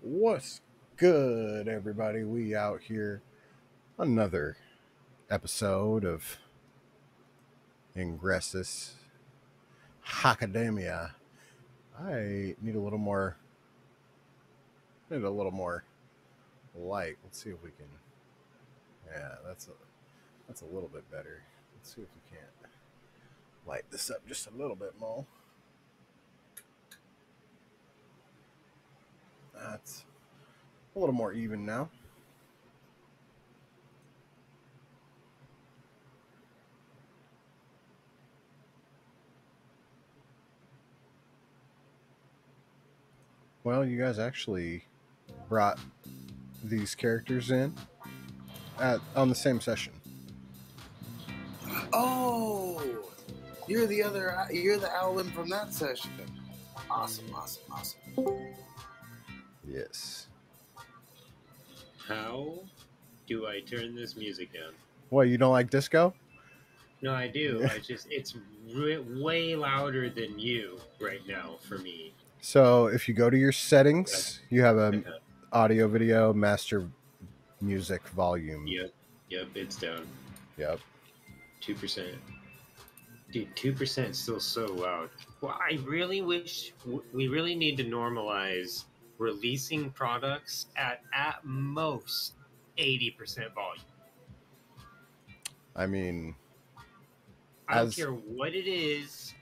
What's good, everybody? We out here. Another episode of Ingressus Academia. I need a little more. Need a little more light. Let's see if we can. Yeah, that's a little bit better. Let's see if we can't light this up just a little bit more. That's a little more even now. Well, you guys actually brought these characters in on the same session. Oh, you're the Owlin from that session. Awesome. Yes. How do I turn this music down? What, you don't like disco? No, I do. It's way louder than you right now for me. So if you go to your settings, you have a audio, video, master music volume. Yep, it's down. Yep. 2%. Dude, 2% is still so loud. Well, I really wish we really need to normalize releasing products at most 80% volume. I mean, I don't care what it is.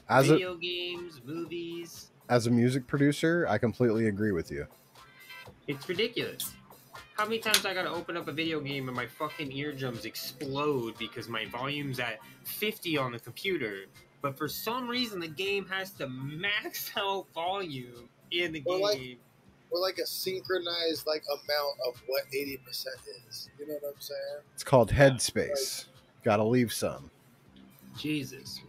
Video games, movies. As a music producer, I completely agree with you. It's ridiculous. How many times I gotta open up a video game and my fucking eardrums explode because my volume's at 50 on the computer, but for some reason the game has to max out volume in the game. We're like a synchronized amount of what 80% is. You know what I'm saying? It's called headspace. Gotta leave some. Jesus.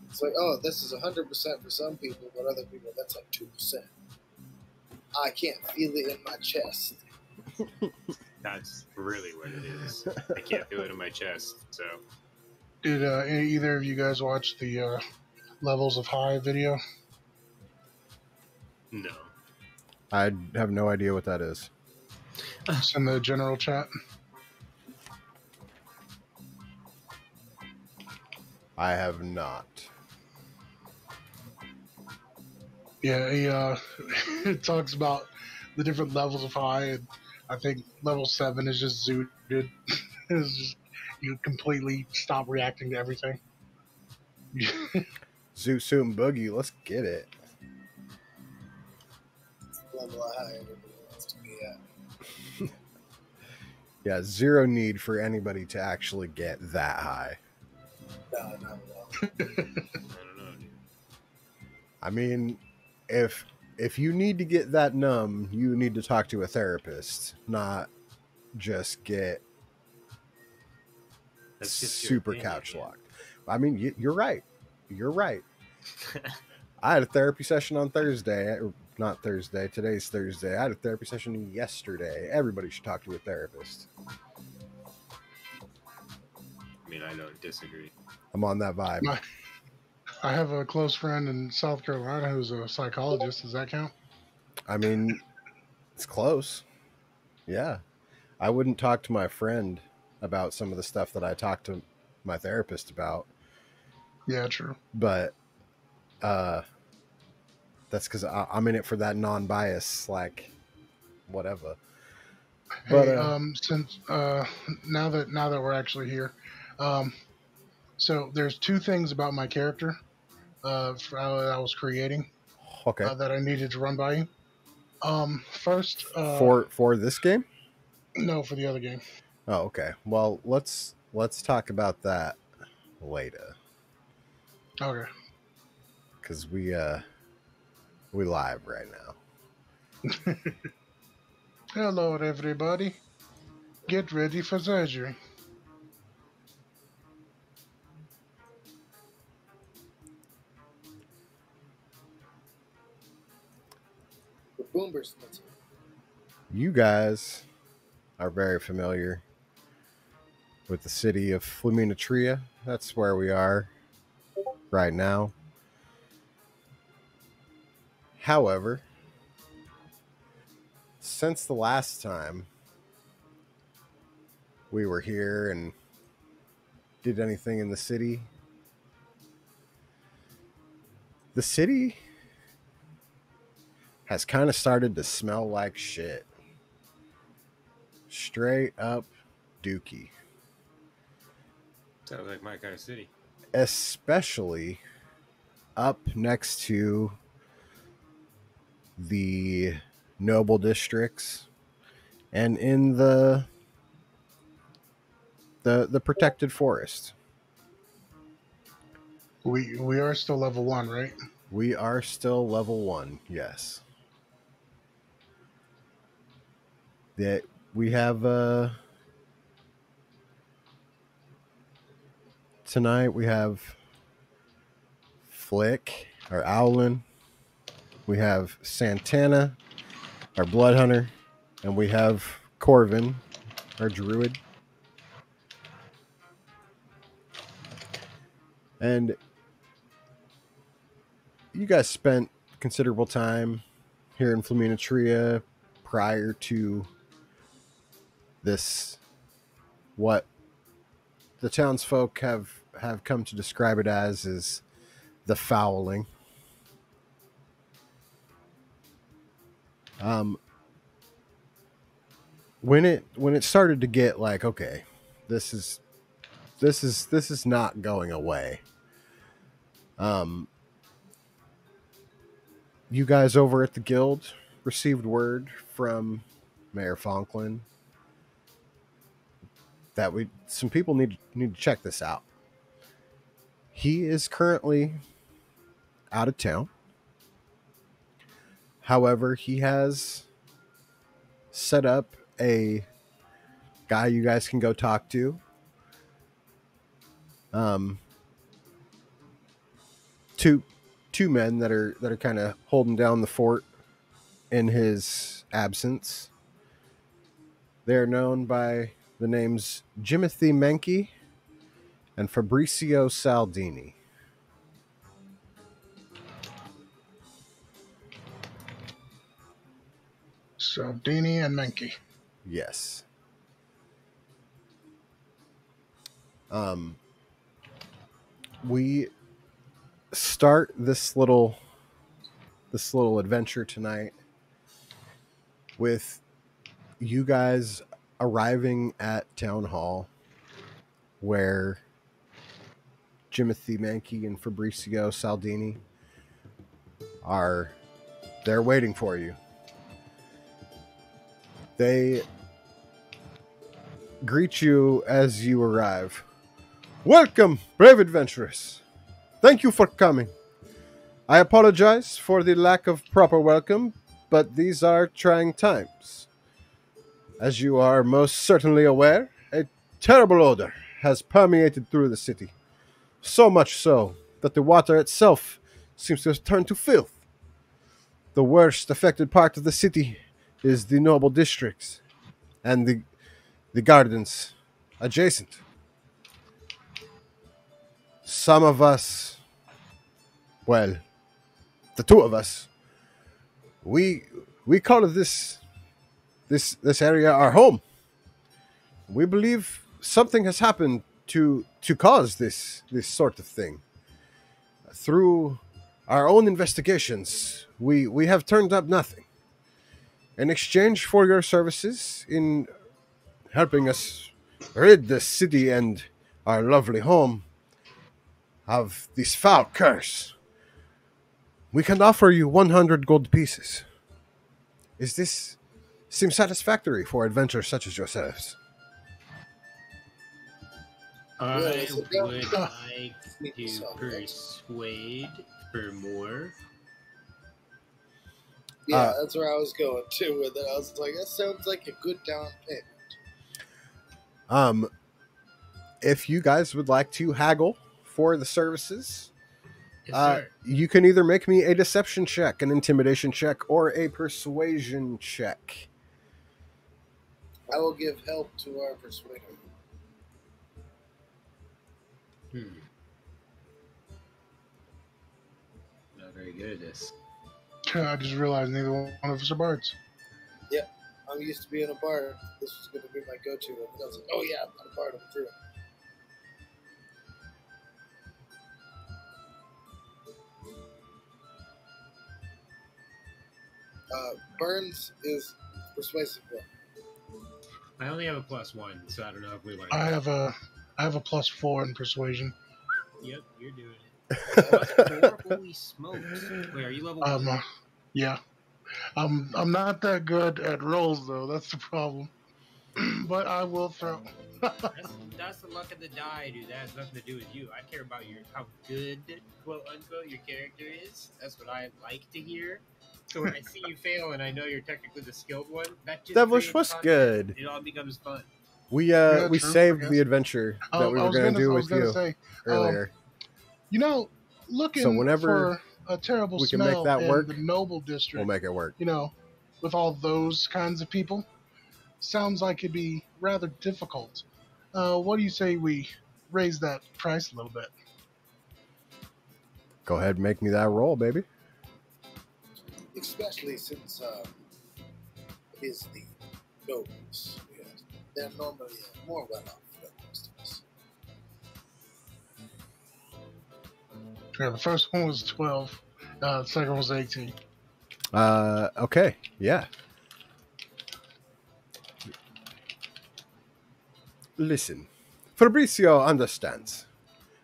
It's like, oh, this is 100% for some people, but other people, that's like 2%. I can't feel it in my chest. That's really what it is. I can't feel it in my chest, so. Did either of you guys watch the Levels of High video? No. I have no idea what that is. It's in the general chat. I have not. Yeah, he it talks about the different levels of high, and I think level 7 is just zooted. It's just, you completely stop reacting to everything. Zoot Suit and Boogie, let's get it. Level high everybody wants to be at. Yeah, zero need for anybody to actually get that high. No, not at all. I don't know, dude. I mean, if you need to get that numb, you need to talk to a therapist, not just get super couch locked. I mean, you're right. You're right. I had a therapy session on Thursday. Not Thursday. Today's Thursday. I had a therapy session yesterday. Everybody should talk to a therapist. I mean, I don't disagree. I'm on that vibe. I have a close friend in South Carolina who's a psychologist. Does that count? I mean, it's close. Yeah. I wouldn't talk to my friend about some of the stuff that I talk to my therapist about. Yeah, true. But that's because I'm in it for that non-bias, whatever. Hey, but since now that we're actually here, so there's two things about my character that I was creating. Okay. That I needed to run by you. First, for this game? No, for the other game. Oh, okay. Well, let's talk about that later. Okay. Because we live right now. Hello, everybody. Get ready for surgery. The boomers. You guys are very familiar with the city of Fluminatria. That's where we are right now. However, since the last time we were here and did anything in the city has kind of started to smell like shit. Straight up dookie. Sounds like my kind of city. Especially up next to the noble districts and in the protected forest. We are still level 1, right? We are still level 1, yes. That we have tonight we have Flick, our Owlin. We have Santana, our Blood Hunter, and we have Corvin, our Druid. And you guys spent considerable time here in Flaminatria prior to this, what the townsfolk have come to describe it as is the fouling. When it started to get like, okay, this is not going away. You guys over at the guild received word from Mayor Fonklin that some people need to check this out. He is currently out of town. However, he has set up a guy you guys can go talk to. Two men that are kind of holding down the fort in his absence. They're known by the names Jimothy Menke and Fabrizio Saldini. Saldini and Menke. Yes. We start this little adventure tonight with you guys arriving at Town Hall, where Jimothy Mankey and Fabrizio Saldini they're waiting for you. They greet you as you arrive. Welcome, brave adventurers. Thank you for coming. I apologize for the lack of proper welcome, but these are trying times. As you are most certainly aware, a terrible odor has permeated through the city. So much so that the water itself seems to have turned to filth. The worst affected part of the city is the noble districts and the gardens adjacent. Some of us, well, the two of us, we call this area our home. We believe something has happened to cause this sort of thing. Through our own investigations, we have turned up nothing. In exchange for your services in helping us rid the city and our lovely home of this foul curse, we can offer you 100 gold pieces. Is this seem satisfactory for adventurers such as yourselves? I Yes, it does. would like to persuade for more. Yeah, that's where I was going too with it. I was like, that sounds like a good down payment. If you guys would like to haggle for the services, Yes, sir. you can either make me a deception check, an intimidation check, or a persuasion check. I will give help to our persuader. Not very good at this. I just realized neither one of us are bards. Yep. I'm used to being a bard. This was going to be my go-to. And I was like, oh yeah, I'm not a bard. I'm through. Burns is persuasive. I only have a +1, so I don't know if we learned. I have a +4 in persuasion. Yep, you're doing it. +4? Holy smokes! Wait, are you level 1? Yeah. I'm not that good at rolls though. That's the problem. But I will throw. That's the luck of the die, dude. That has nothing to do with you. I care about how good, quote unquote, your character is. That's what I like to hear. So when I see you fail and I know you're technically the skilled one, that just Devilish creates was content. good. It all becomes fun. We Yeah, we true, saved I the guess. adventure that we were going to do with you Say, earlier. you know, looking So whenever for a terrible we can make smell that in work, the noble district, we'll make it work. you know, with all those kinds of people, sounds like it'd be rather difficult. What do you say we raise that price a little bit? Go ahead and make me that roll, baby. Especially since it is the nobles. Yeah. They're normally more well off than most of us. Yeah, the first one was 12. The second one was 18. Okay, yeah. Listen, Fabrizio understands.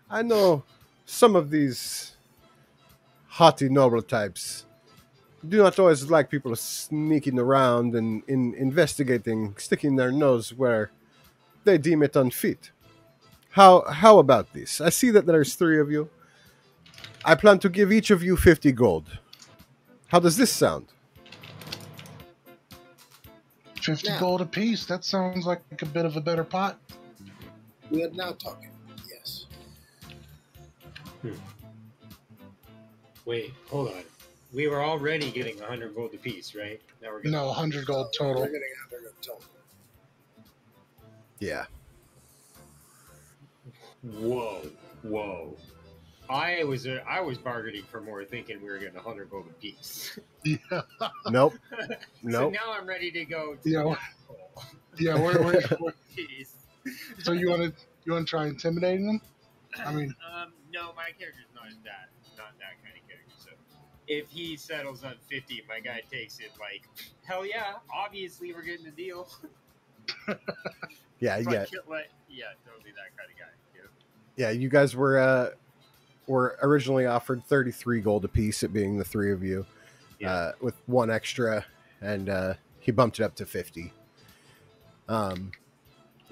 I know some of these haughty noble types do not always like people sneaking around and investigating, sticking their nose where they deem it unfit. How about this? I see that there's 3 of you. I plan to give each of you 50 gold. How does this sound? 50 Now. gold apiece. That sounds like a bit of a better pot. We are now talking. Yes. Wait, hold on. We were already getting 100 gold apiece, right? Now we're getting No, 100 gold total. We're getting 100 gold total. Yeah. Whoa. I was bargaining for more, thinking we were getting 100 gold apiece. Yeah. Nope. So Nope. now I'm ready to go. To Yeah. Yeah. Jeez. So you want to try intimidating them? I mean, no, my character's not that kind of character. So if he settles on 50, my guy takes it like, hell yeah, obviously we're getting a deal. Yeah, So yeah. Yeah, totally that kind of guy. Yeah, you guys were originally offered 33 gold apiece, it being the 3 of you, with 1 extra, and he bumped it up to 50. My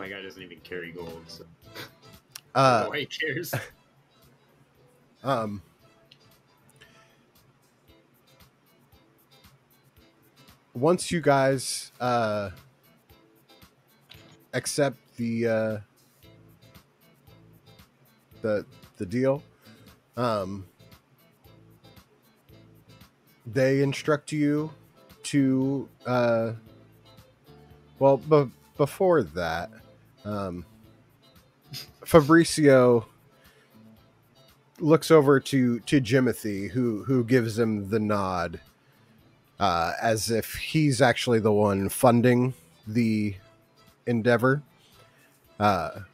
guy doesn't even carry gold, so he cares. Once you guys accept the deal, they instruct you to before that, Fabrizio looks over to Jimothy, who gives him the nod, as if he's actually the one funding the endeavor. You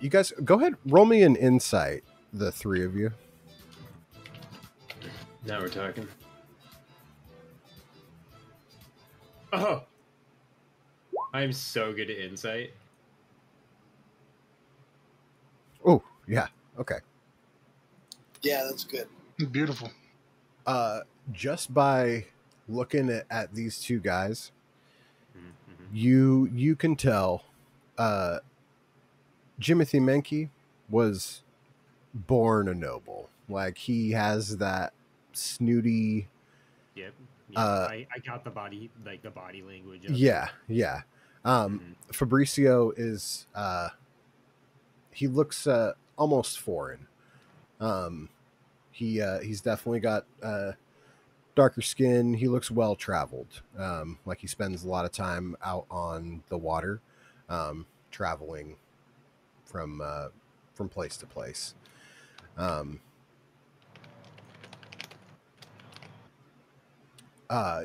guys, go ahead, roll me an insight, the 3 of you. Now we're talking. Oh! I'm so good at insight. Oh, yeah. Okay. Yeah, that's good. beautiful. Just by looking at these 2 guys, Mm-hmm. you can tell Jimothy Menke was born a noble. Like, he has that snooty. Yep. I got the body language. Yeah. Fabrizio is he looks almost foreign. He's definitely got darker skin. He looks well traveled. Like he spends a lot of time out on the water, traveling from place to place. Uh,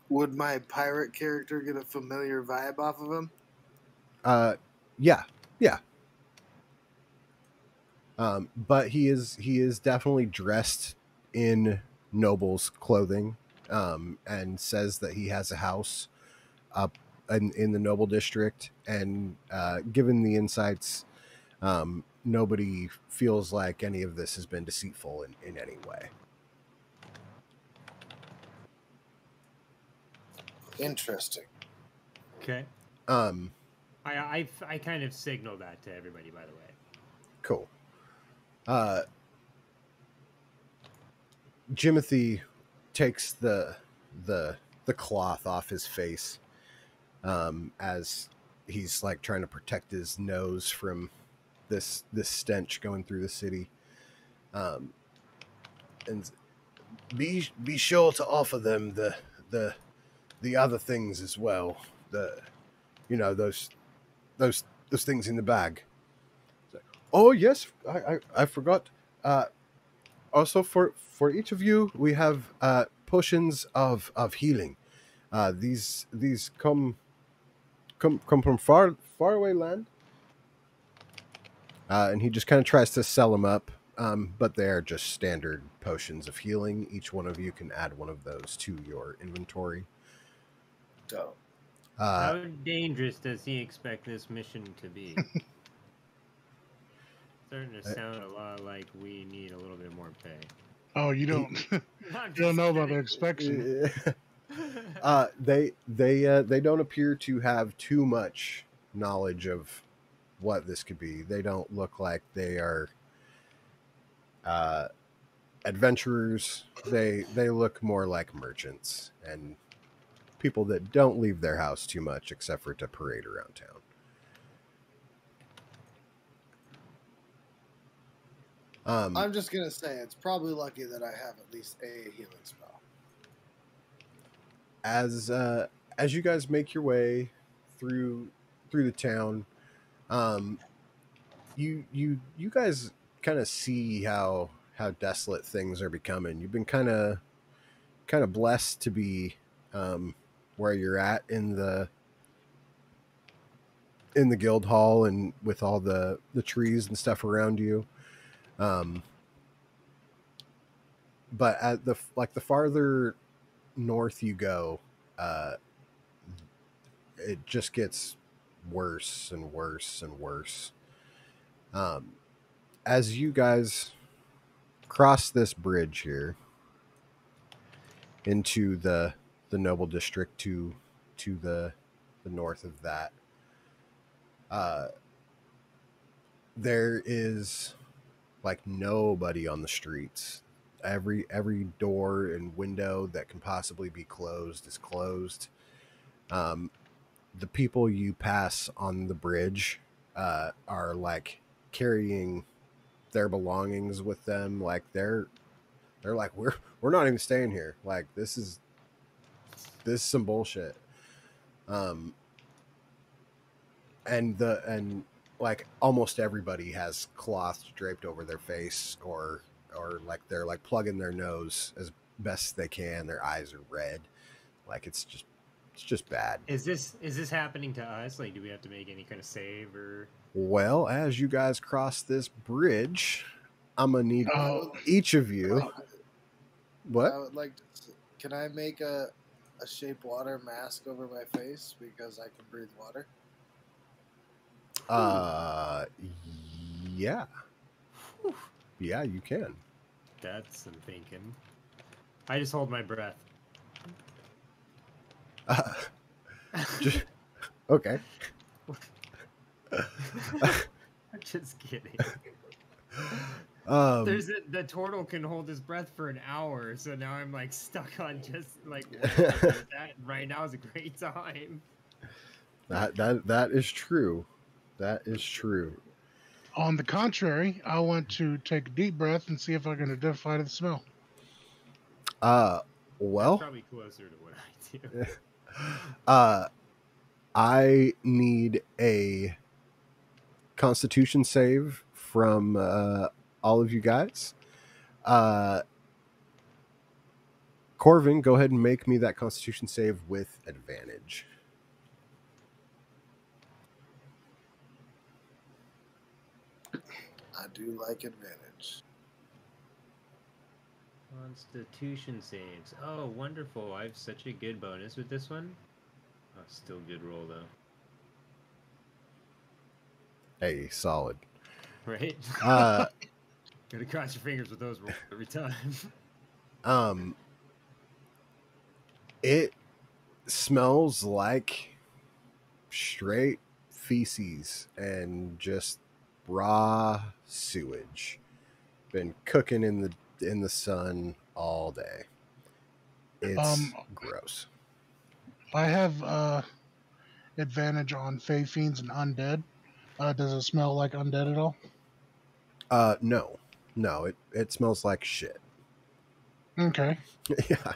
Would my pirate character get a familiar vibe off of him? yeah, yeah. But he is definitely dressed in noble's clothing, and says that he has a house up in the noble district. And given the insights, nobody feels like any of this has been deceitful in any way. Interesting. Okay. Um, I kind of signal that to everybody, by the way. cool. Jimothy takes the cloth off his face, as he's like trying to protect his nose from this stench going through the city. And be sure to offer them the other things as well. Those things in the bag. Oh yes, I forgot. Also for each of you, we have potions of healing. These come from far away land. And he just kind of tries to sell them up. But they're just standard potions of healing. Each one of you can add one of those to your inventory. Dope. How dangerous does he expect this mission to be? Starting to sound a lot like we need a little bit more pay. Oh, you don't you don't know about the inspection. They don't appear to have too much knowledge of what this could be. They don't look like they are adventurers. They look more like merchants and people that don't leave their house too much except for to parade around town. I'm just gonna say it's probably lucky that I have at least a healing spell. As you guys make your way through the town, you guys kind of see how desolate things are becoming. You've been kind of blessed to be where you're at in the guild hall and with all the trees and stuff around you. But at the farther north you go, it just gets worse and worse and worse. As you guys cross this bridge here into the noble district to the north of that, there is like nobody on the streets. Every door and window that can possibly be closed is closed. The people you pass on the bridge are like carrying their belongings with them. Like they're like, we're not even staying here. Like this is some bullshit. And like almost everybody has cloths draped over their face, or like they're like plugging their nose as best they can. Their eyes are red. Like it's just bad. Is this happening to us? Like, do we have to make any kind of save or? Well, as you guys cross this bridge, I'm gonna need each of you. What? I would like to. Can I make a shape water mask over my face because I can breathe water? Yeah. Yeah, you can. That's some thinking. I just hold my breath. Just, okay. I'm just kidding. The turtle can hold his breath for an hour, so now I'm like stuck on just like that. Right now is a great time. That is true. That is true. On the contrary, I want to take a deep breath and see if I can identify the smell. Well, that's probably closer to what I do. I need a Constitution save from all of you guys. Corvin, go ahead and make me that Constitution save with advantage. I do like advantage. Constitution saves. Oh, wonderful. I have such a good bonus with this one. Oh, still good roll, though. Hey, solid. Right? Uh, Gotta cross your fingers with those rolls every time. It smells like straight feces and just raw sewage. Been cooking in the sun all day. It's gross. I have advantage on Fey Fiends and Undead. Does it smell like undead at all? No. No, it smells like shit. Okay. Yeah.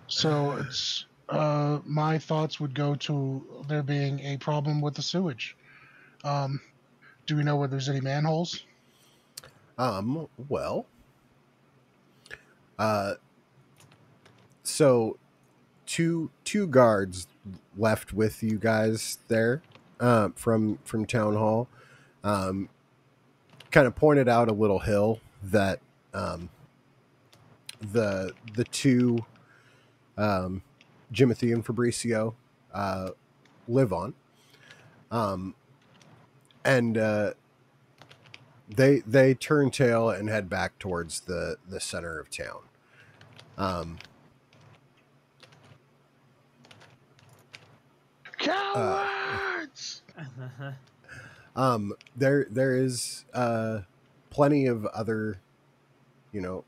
So it's my thoughts would go to there being a problem with the sewage. Do we know where there's any manholes? Well, uh so two guards left with you guys there from town hall kind of pointed out a little hill that the two Jimothy and Fabricio live on, and they turn tail and head back towards the center of town. Cowards! There is plenty of other, you know,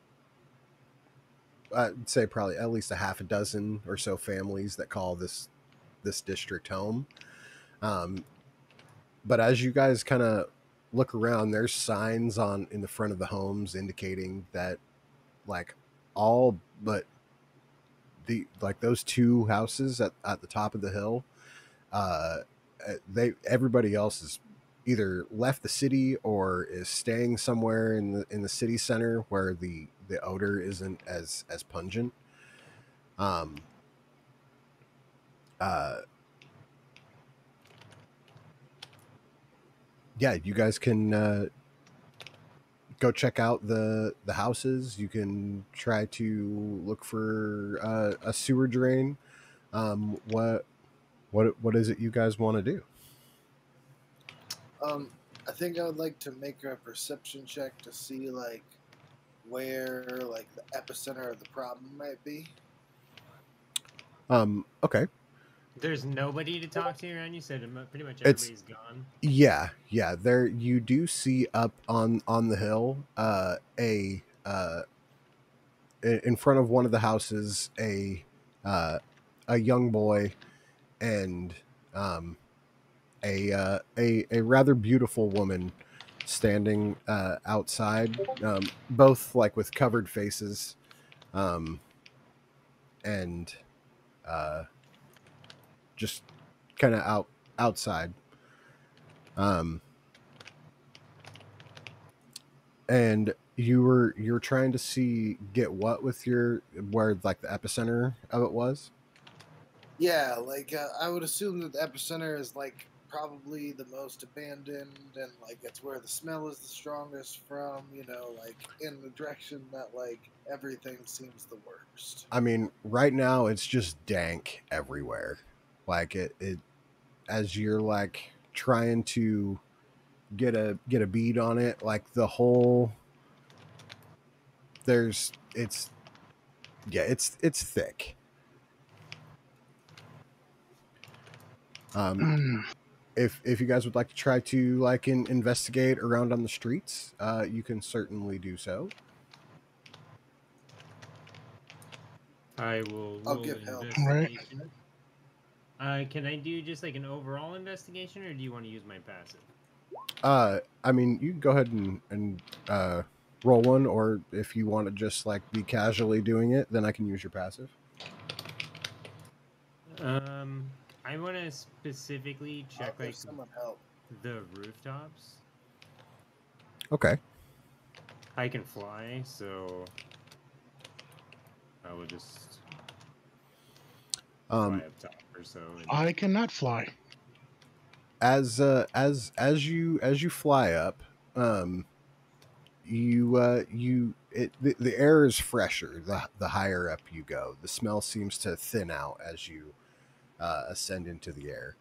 I'd say probably at least a half a dozen or so families that call this district home. But as you guys kind of look around, there's signs in the front of the homes indicating that like all but those two houses at the top of the hill, everybody else is either left the city or is staying somewhere in the city center where the odor isn't as pungent. Yeah, you guys can go check out the houses. You can try to look for a sewer drain. What is it you guys want to do? I think I would like to make a perception check to see like where like the epicenter of the problem might be. Okay. There's nobody to talk to around. You said pretty much everybody's gone. Yeah. There you do see up on the hill in front of one of the houses a young boy and a rather beautiful woman standing outside, both like with covered faces, and just kind of outside. And you're trying to get what with where like the epicenter of it was? Yeah, like I would assume that the epicenter is like probably the most abandoned and like it's where the smell is the strongest from, you know, like in the direction that like everything seems the worst. I mean, right now it's just dank everywhere. Like it as you're like trying to get a bead on it, like the whole it's thick. If you guys would like to try to like investigate around on the streets, you can certainly do so. I will I'll roll give help. investigation. Can I do just like an overall investigation, or do you want to use my passive? I mean, you can go ahead and roll one, or if you want to just like be casually doing it, then I can use your passive. I want to specifically check like someone help. the rooftops. Okay. I can fly, so I will just Um, fly up top or so. And... I cannot fly. as you fly up, the air is fresher the higher up you go. The smell seems to thin out as you ascend into the air.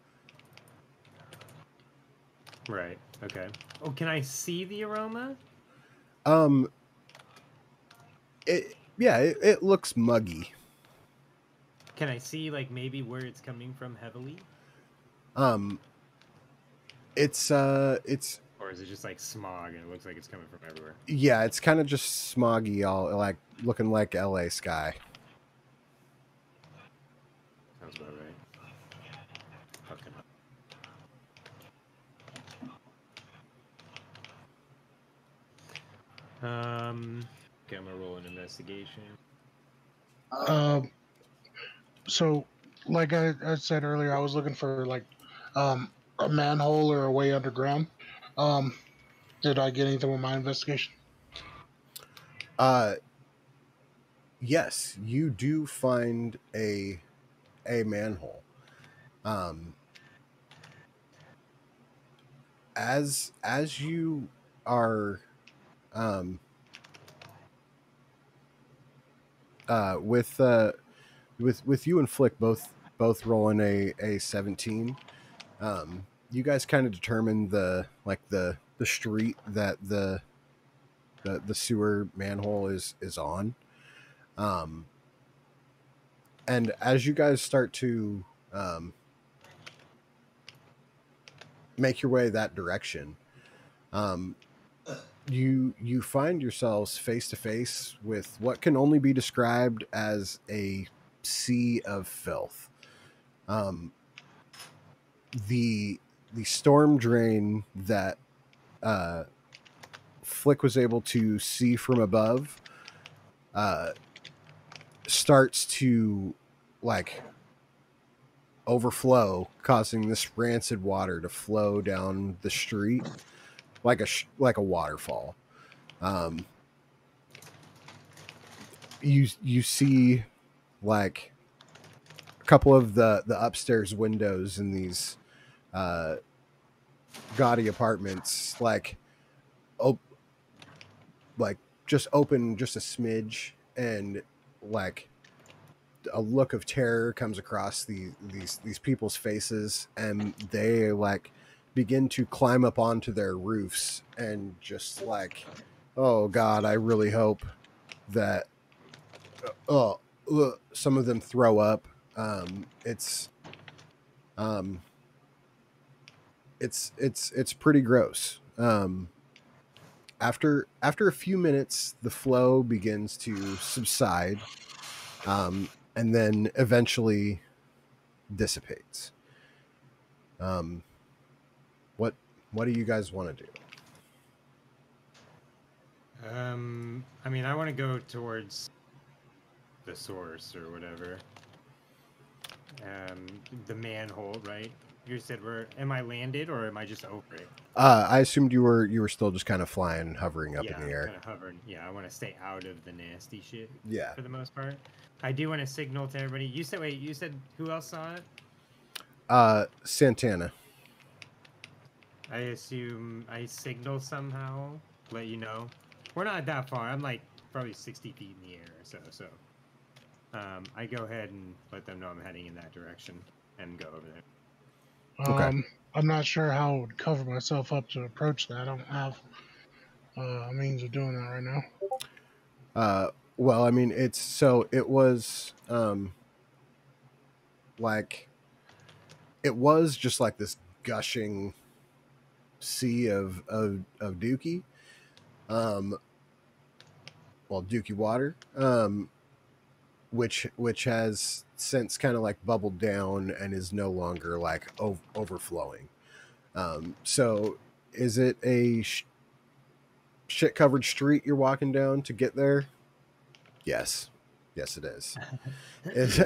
Right. Okay. Oh, can I see the aroma? Um, it looks muggy. Can I see like maybe where it's coming from heavily? Um, it's Or is it just like smog and it looks like it's coming from everywhere? yeah, it's kind of just smoggy, all like looking like LA sky. Sounds about right. Fucking hell. Okay, I'm gonna roll an investigation. Um, so, like I said earlier, I was looking for like a manhole or a way underground. Um, did I get anything with my investigation? Uh, yes, you do find a manhole. Um, as you are um with with you and Flick both rolling a 17. You guys kind of determine the street that the sewer manhole is on. Um, and as you guys start to make your way that direction, um, you find yourselves face to face with what can only be described as a sea of filth. Um, the storm drain that uh, Flick was able to see from above uh, starts to like overflow, causing this rancid water to flow down the street like a waterfall. Um, you see like a couple of the upstairs windows in these uh, gaudy apartments, op- like just open just a smidge, and like a look of terror comes across these people's faces, and they like begin to climb up onto their roofs and just like, oh god, I really hope that oh some of them throw up. It's um it's pretty gross. After a few minutes, the flow begins to subside, and then eventually dissipates. Um, what what do you guys want to do? I mean, I want to go towards the source or whatever. The manhole, right? You said am I landed or am I just over it? I assumed you were still just kind of flying, hovering up in Yeah, the I'm air. kind of hovering. Yeah, I want to stay out of the nasty shit Yeah. for the most part. I do want to signal to everybody. You said who else saw it? Santana. I assume I signal somehow, let you know. We're not that far. I'm like probably 60 feet in the air or so. So I go ahead and let them know I'm heading in that direction and go over there. Okay. I'm not sure how I would cover myself up to approach that. I don't have a means of doing that right now. Well, I mean, it was like it was just like this gushing sea of dookie, um, well, dookie water, which has since kind of like bubbled down and is no longer like overflowing. So is it a shit covered street you're walking down to get there? Yes, yes, it is. Is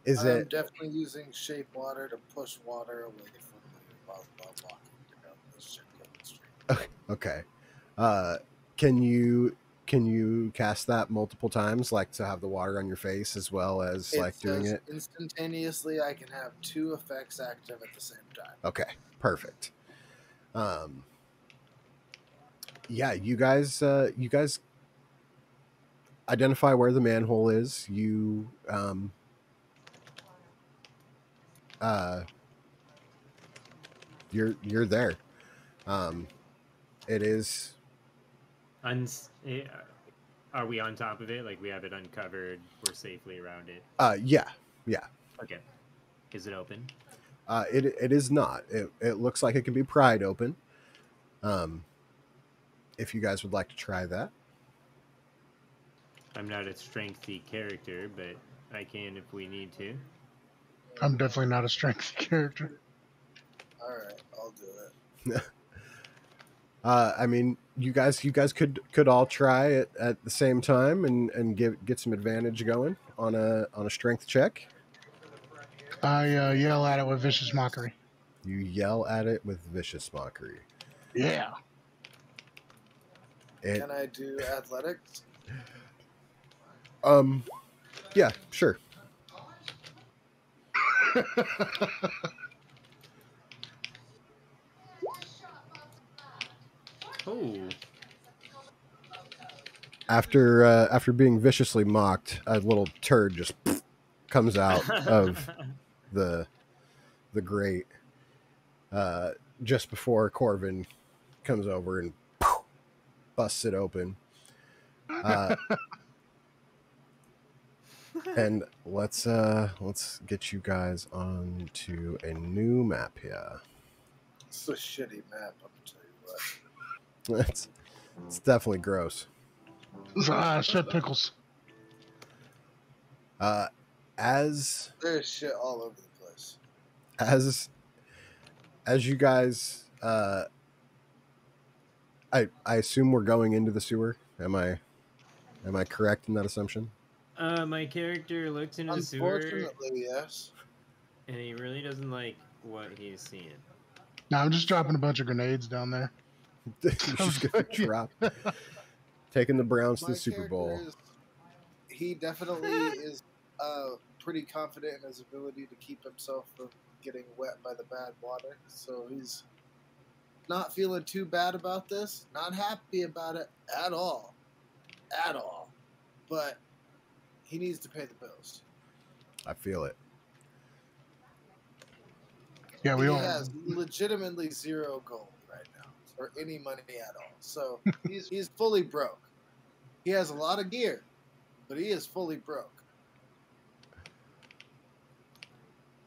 is I'm it definitely using shape water to push water away from me while walking down this shit covered street. okay? Uh, can you can you cast that multiple times, like to have the water on your face as well as It like doing says it? instantaneously I can have 2 effects active at the same time. Okay, perfect. Yeah, you guys identify where the manhole is. Uh, you're there. It is. Are we on top of it? Like we have it uncovered? We're safely around it. Yeah. Okay. Is it open? It is not. It looks like it can be pried open. If you guys would like to try that. I'm not a strengthy character, but I can if we need to. I'm definitely not a strength character. All right, I'll do it. I mean, you guys could all try it at the same time and get some advantage going on a strength check. I yell at it with vicious mockery. You yell at it with vicious mockery. Yeah. Can I do athletics? Yeah, sure. Oh. After being viciously mocked, a little turd just comes out of the grate just before Corvin comes over and busts it open. And let's get you guys on to a new map here. It's a shitty map, I'm gonna tell you what. It's definitely gross. Shit pickles. As There's shit all over the place. as you guys I assume we're going into the sewer. Am I correct in that assumption? My character looks into the sewer, Unfortunately, yes. and he really doesn't like what he's seeing. No, I'm just dropping a bunch of grenades down there. You're just gonna drop taking the Browns to My the Super Bowl. He definitely is pretty confident in his ability to keep himself from getting wet by the bad water. So he's not feeling too bad about this. Not happy about it at all. At all. But he needs to pay the bills. I feel it. Yeah, we He all. has legitimately 0 gold right now, or any money at all. So he's fully broke. He has a lot of gear, but he is fully broke.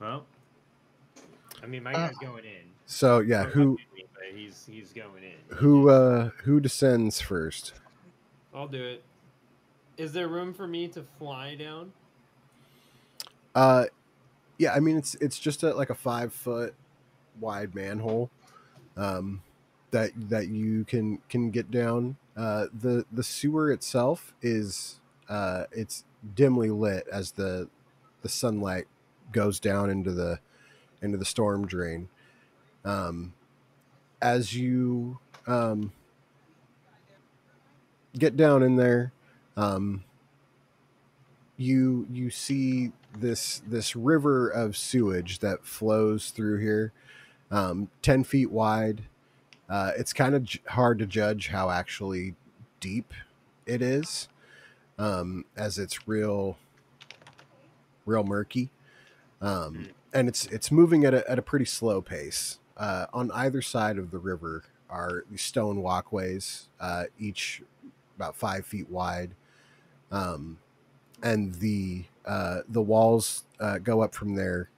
Well, I mean, my guy's going in. So yeah, who But he's going in. who descends first? I'll do it. Is there room for me to fly down? Yeah, I mean it's just like a 5-foot wide manhole that you can get down. The sewer itself is it's dimly lit as the sunlight goes down into the storm drain. As you get down in there, you see this river of sewage that flows through here, 10 feet wide. It's kind of hard to judge how actually deep it is, as it's real murky, and it's moving at a pretty slow pace. On either side of the river are these stone walkways, each about 5 feet wide, and the walls go up from there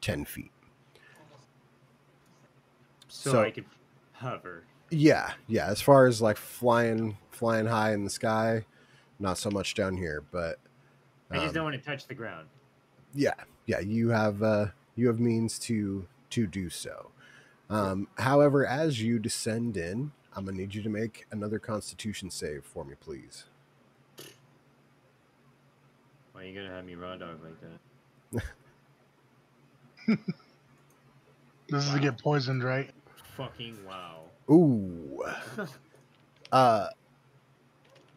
10 feet. So I could hover. Yeah. As far as like flying high in the sky, not so much down here, but I just don't want to touch the ground. Yeah. You have means to do so. However, as you descend in, I'm gonna need you to make another Constitution save for me, please. Why are you gonna have me raw dog like that? This is to get poisoned, right? Fucking wow. Ooh.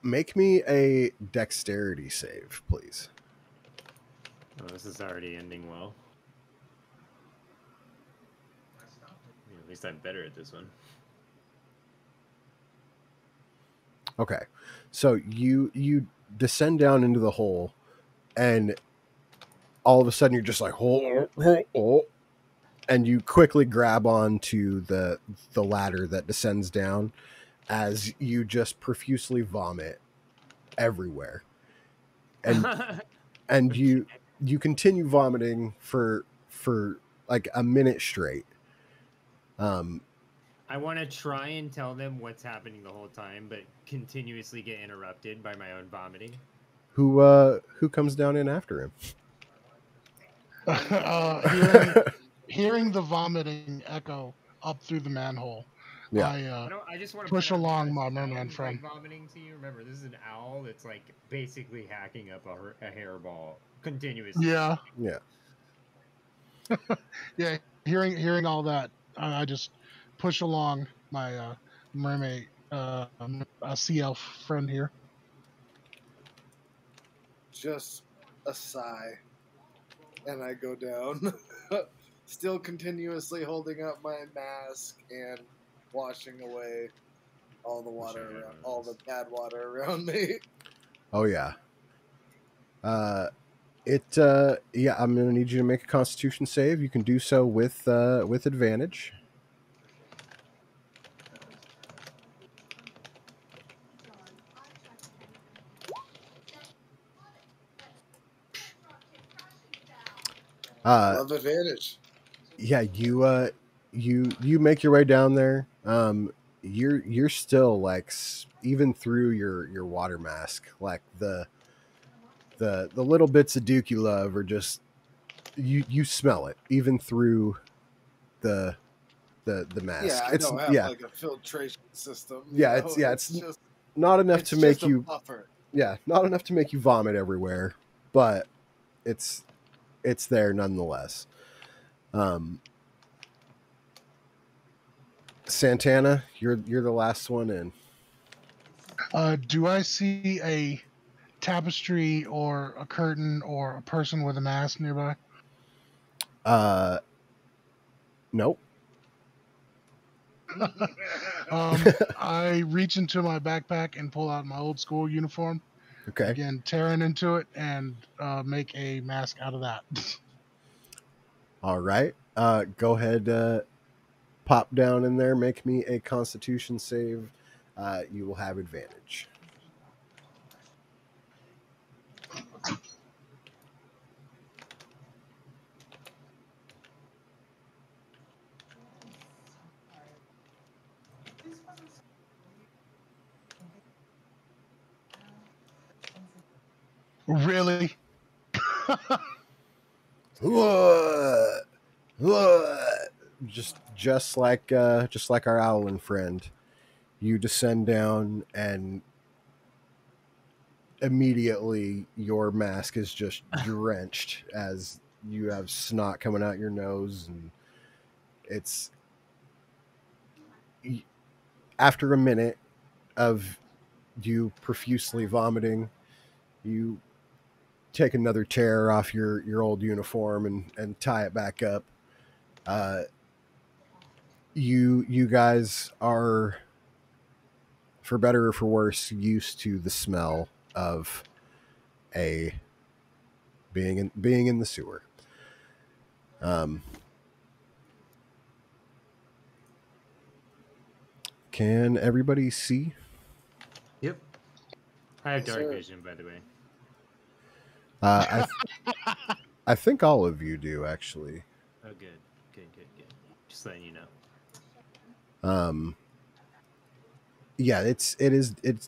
Make me a dexterity save, please. Oh, this is already ending well. At least I'm better at this one. Okay. So you descend down into the hole, and all of a sudden you're just like, oh, and you quickly grab onto the ladder that descends down as you just profusely vomit everywhere. And you continue vomiting for like a minute straight. I want to try and tell them what's happening the whole time, but continuously get interrupted by my own vomiting. Who comes down in after him? Hearing the vomiting echo up through the manhole. Yeah. I just want to push along my merman friend. Like vomiting to you. Remember, this is an owl that's like basically hacking up a hairball continuously. Yeah. Yeah. Yeah. Hearing all that, I just push along my mermaid, sea elf friend here. Just a sigh, and I go down, still continuously holding up my mask and washing away all the water around, all the bad water around me. Oh yeah. Yeah, I'm gonna need you to make a Constitution save. You can do so with advantage. Love advantage. Yeah, you make your way down there. You're still like even through your water mask, like the little bits of Duke you love are just you smell it even through the mask. Yeah, I don't have like a filtration system. Yeah, it's just not enough to make you buffer. Yeah, not enough to make you vomit everywhere, but it's there nonetheless. Santana, you're the last one in. Do I see a tapestry or a curtain or a person with a mask nearby? Nope. I reach into my backpack and pull out my old school uniform. Okay. Again, tearing into it and make a mask out of that. All right. Go ahead. Pop down in there. Make me a Constitution save. You will have advantage. Really? Just like our owlin friend, you descend down and immediately your mask is just drenched as you have snot coming out your nose, and it's after a minute of you profusely vomiting, you take another tear off your old uniform and tie it back up. You guys are, for better or for worse, used to the smell of being in the sewer. Can everybody see? Yep. I have dark vision, by the way. I think all of you do, actually. Oh, good. Just letting you know. Yeah, it's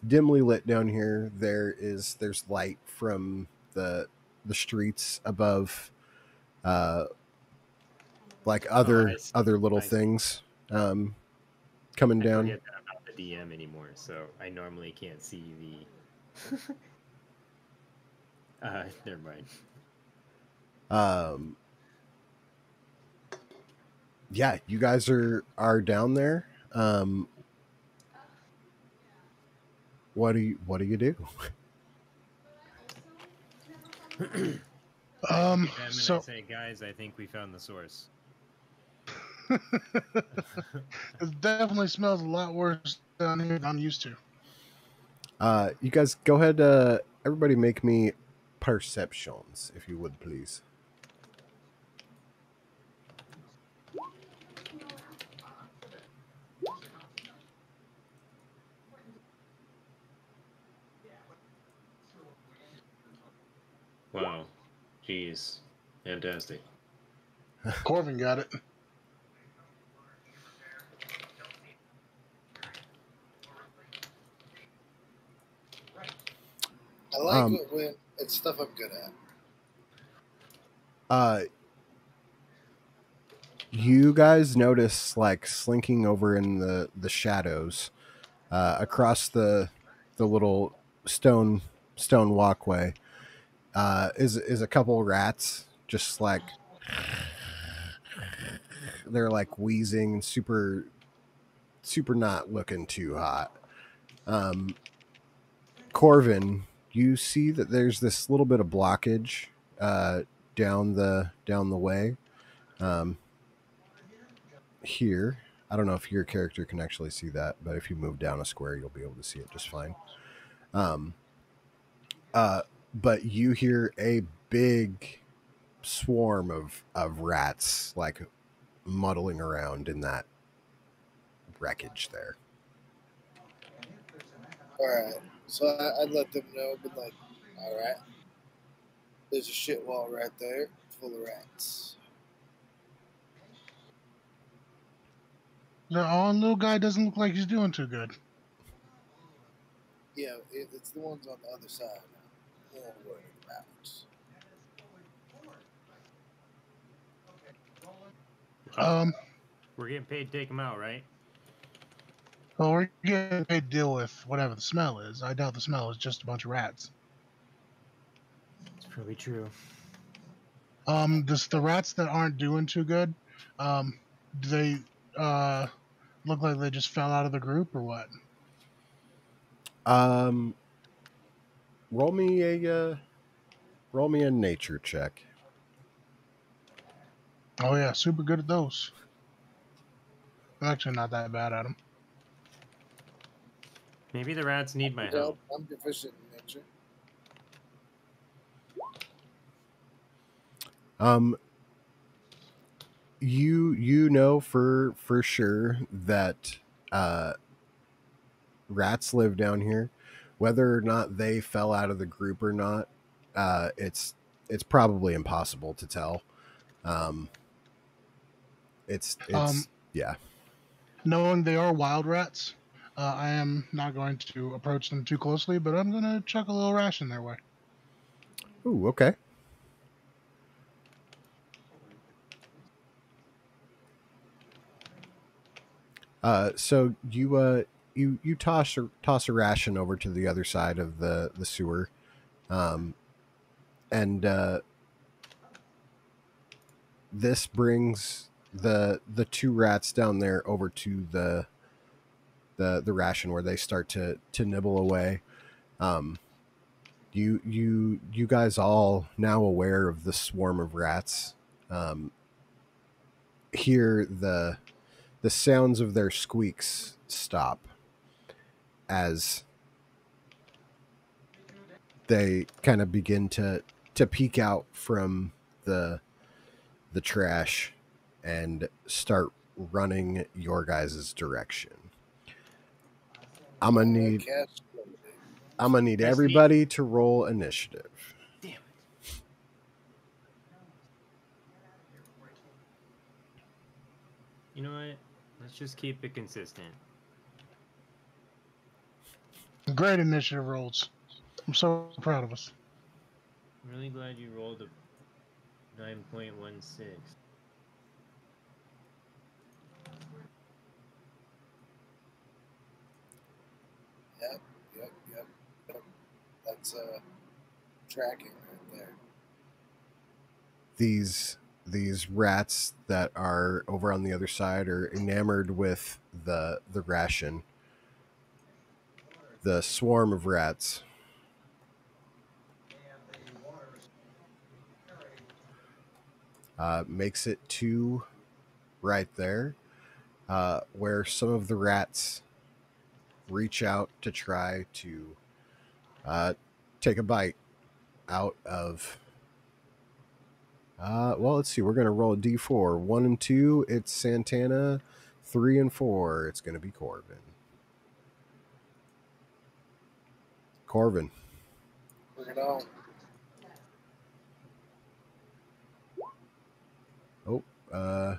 dimly lit down here. There's light from the streets above, like other little things coming down. I forget that I'm not the DM anymore, so I normally can't see the. Never mind. Yeah, you guys are down there. what do you do? I look at them and So I say, guys, I think we found the source. it definitely smells a lot worse down here than I'm used to. You guys go ahead. Everybody, make me perceptions, if you would, please. Wow. Jeez. Fantastic. Corvin got it. I like it when it's stuff I'm good at. You guys notice, like, slinking over in the shadows, across the little stone walkway, is a couple rats, just like they're like wheezing, super not looking too hot. Corvin, you see that there's this little bit of blockage down the way. Here, I don't know if your character can actually see that, but if you move down a square, you'll be able to see it just fine. But you hear a big swarm of rats, like, muddling around in that wreckage there. Alright. So I'd let them know, but like, alright. There's a shit wall right there, full of rats. The little guy doesn't look like he's doing too good. Yeah, it's the ones on the other side I'm more worried about. We're getting paid to take them out, right? Well, we're getting paid to deal with whatever the smell is. I doubt the smell is just a bunch of rats. It's probably true. The rats that aren't doing too good, do they look like they just fell out of the group or what? Roll me a nature check. Oh yeah, super good at those. I'm actually not that bad at them. Maybe the rats need my help. I'm proficient in nature. You know for sure that rats live down here. Whether or not they fell out of the group or not, it's probably impossible to tell. It's yeah. Knowing they are wild rats, I am not going to approach them too closely, but I'm going to chuck a little ration their way. Ooh, okay. So you toss a ration over to the other side of the sewer, and this brings the two rats down there over to the ration where they start to nibble away. You guys all now aware of the swarm of rats. Hear the sounds of their squeaks stop as they kind of begin to peek out from the trash and start running your guys' direction. I'm gonna need everybody to roll initiative. Damn it. You know what? Let's just keep it consistent. Great initiative rolls. I'm so proud of us. I'm really glad you rolled a 9.16. Yep. That's tracking right there. These rats that are over on the other side are enamored with the ration. The swarm of rats. Makes it 2 right there, where some of the rats reach out to try to take a bite out of. Well, let's see. We're going to roll a d4. 1 and 2, it's Santana. 3 and 4, it's going to be Corvin. Corvin. Bring it on. Oh, Yeah,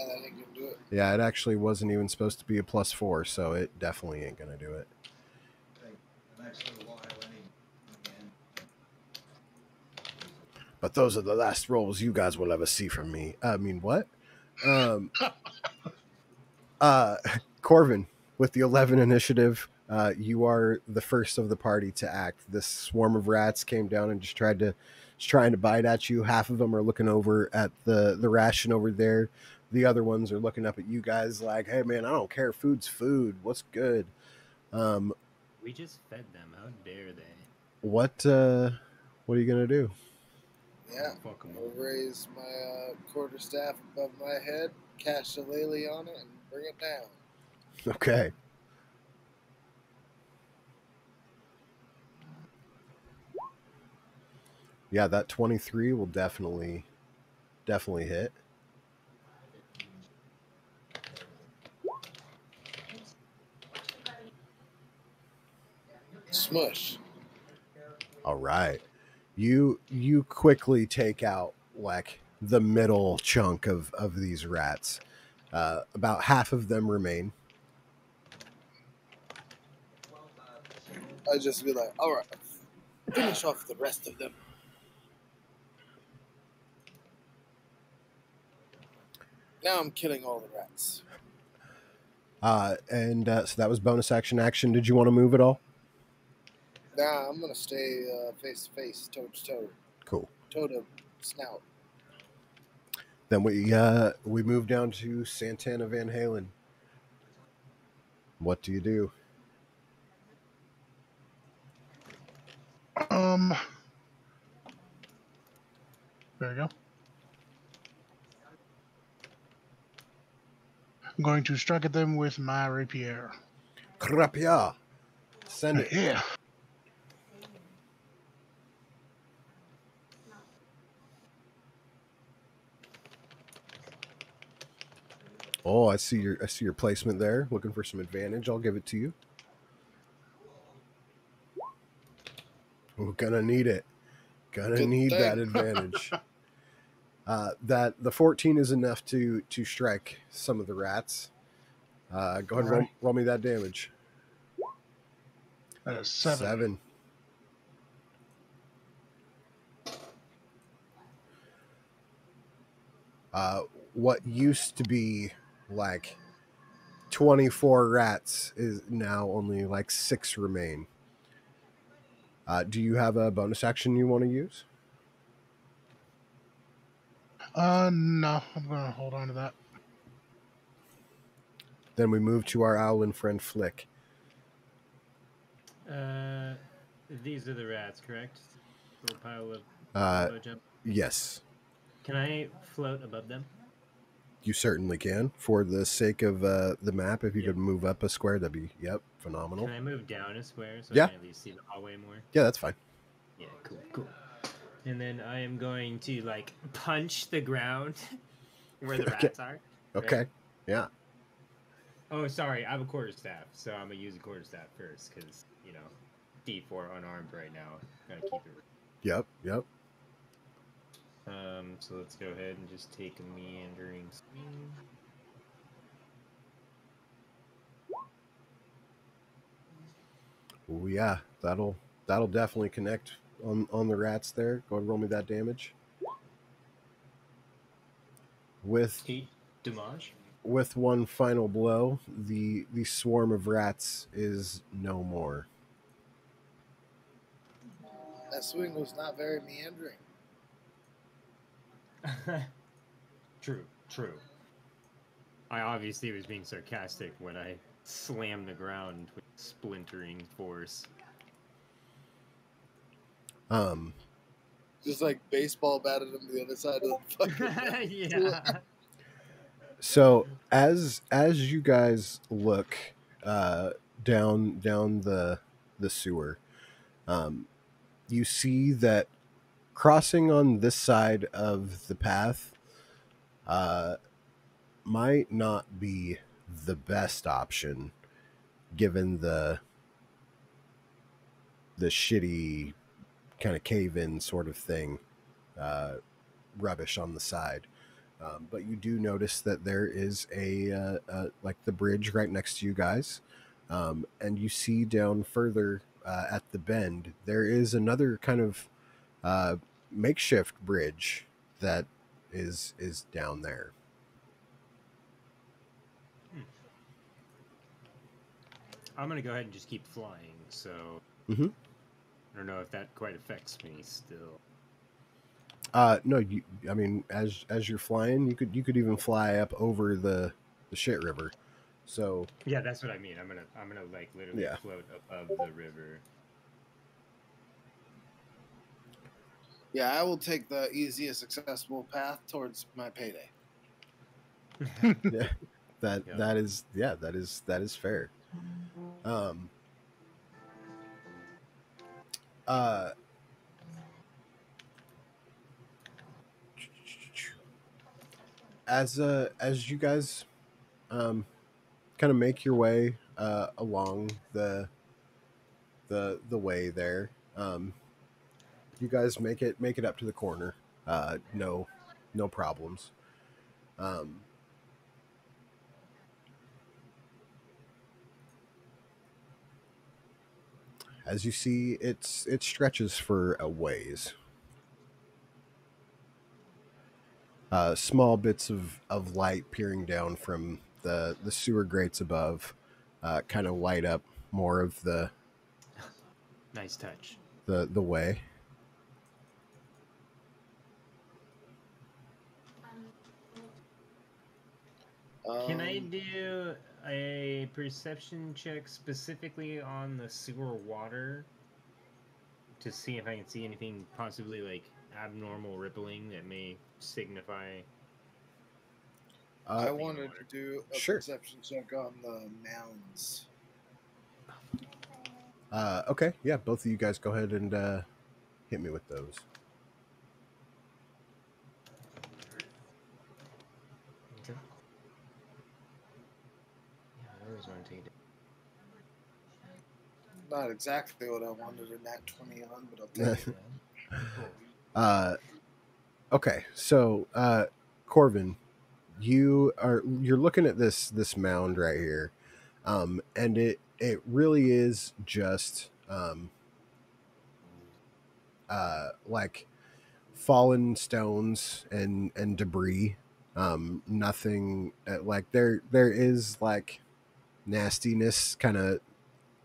that ain't gonna do it. yeah, it actually wasn't even supposed to be a +4, so it definitely ain't going to do it. But those are the last rolls you guys will ever see from me. I mean, what? Corvin, with the 11 initiative, you are the first of the party to act. This swarm of rats came down and just trying to bite at you. Half of them are looking over at the ration over there. The other ones are looking up at you guys like, "Hey, man, I don't care. Food's food. What's good?" We just fed them. How dare they? What are you gonna do? Yeah, Fuck 'em I'll up. raise my quarterstaff above my head, cast a lily on it, and bring it down. Okay. Yeah, that 23 will definitely hit. Smush. All right. You quickly take out like the middle chunk of these rats. About half of them remain. I just be like, all right, finish off the rest of them. Now I'm killing all the rats. And so that was bonus action. Did you want to move at all? Nah, I'm gonna stay face to face, toe to toe, Cool. toe to snout. Then we move down to Santana Van Halen. What do you do? There you go. I'm going to strike at them with my rapier. Krapia. Send it. Yeah. Oh, I see your placement there. Looking for some advantage. I'll give it to you. We're gonna need it. Gonna Good need thing. that advantage. That the 14 is enough to strike some of the rats. Go ahead and Alright. roll me that damage. That is 7. What used to be like 24 rats is now only like 6 remain. Do you have a bonus action you want to use? No, I'm gonna hold on to that. Then we move to our owlin friend Flick. These are the rats, correct? Little pile of Uh, jump. Yes, Can I float above them? you certainly can. For the sake of the map, if you Yep. could move up a square, that'd be phenomenal. Can I move down a square so Yeah. I can at least see the hallway more? Yeah, that's fine. Yeah, cool. And then I am going to like punch the ground where the Okay. rats are. Okay. Right? Yeah. Oh, sorry, I have a quarterstaff, so I'm gonna use a quarterstaff first because D4 unarmed right now. Gotta keep it. Yep. So let's go ahead and just take a meandering swing. Oh yeah, that'll definitely connect on the rats there. Go ahead and roll me that damage. With 8 damage. with one final blow, the swarm of rats is no more. That swing was not very meandering. True. I obviously was being sarcastic when I slam the ground with splintering force. Just like baseball batted him to the other side of the fucking. Yeah. So as you guys look down the sewer, you see that crossing on this side of the path might not be the best option, given the shitty kind of cave-in sort of thing, rubbish on the side. But you do notice that there is a like the bridge right next to you guys, and you see down further at the bend there is another kind of makeshift bridge that is down there. I'm gonna go ahead and just keep flying. So Mm-hmm. I don't know if that quite affects me still. No, I mean, as you're flying, you could even fly up over the shit river. So Yeah, that's what I mean. I'm gonna like literally Yeah. float above the river. Yeah, I will take the easiest accessible path towards my payday. yeah, that Yeah. that is fair. Uh, as you guys kind of make your way along the way there, you guys make it up to the corner. No problems. Um, as you see, it stretches for a ways. Small bits of light peering down from the sewer grates above kind of light up more of Nice touch. the way. Can I do a perception check specifically on the sewer water to see if I can see anything possibly like abnormal rippling that may signify? I Uh, wanted to do a Sure. perception check on the mounds. Okay, yeah, both of you guys go ahead and hit me with those. Okay. Yeah, I always want to take it. Not exactly what I wanted in that 20 on, but I'll take it. Okay, so Corvin, you're looking at this mound right here, and it really is just like fallen stones and debris. Nothing like there is like nastiness kind of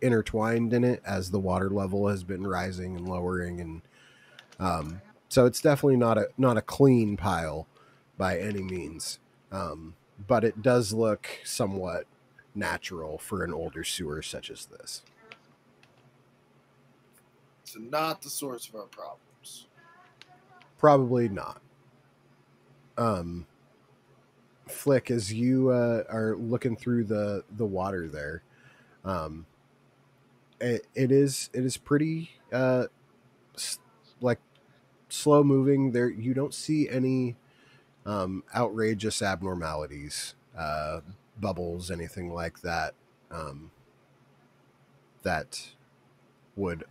intertwined in it as the water level has been rising and lowering, and so it's definitely not a clean pile by any means, but it does look somewhat natural for an older sewer such as this. So not the source of our problems. Probably not. Flick, as you are looking through the water there, um, it is pretty like slow moving. There, you don't see any outrageous abnormalities, bubbles, anything like that, that would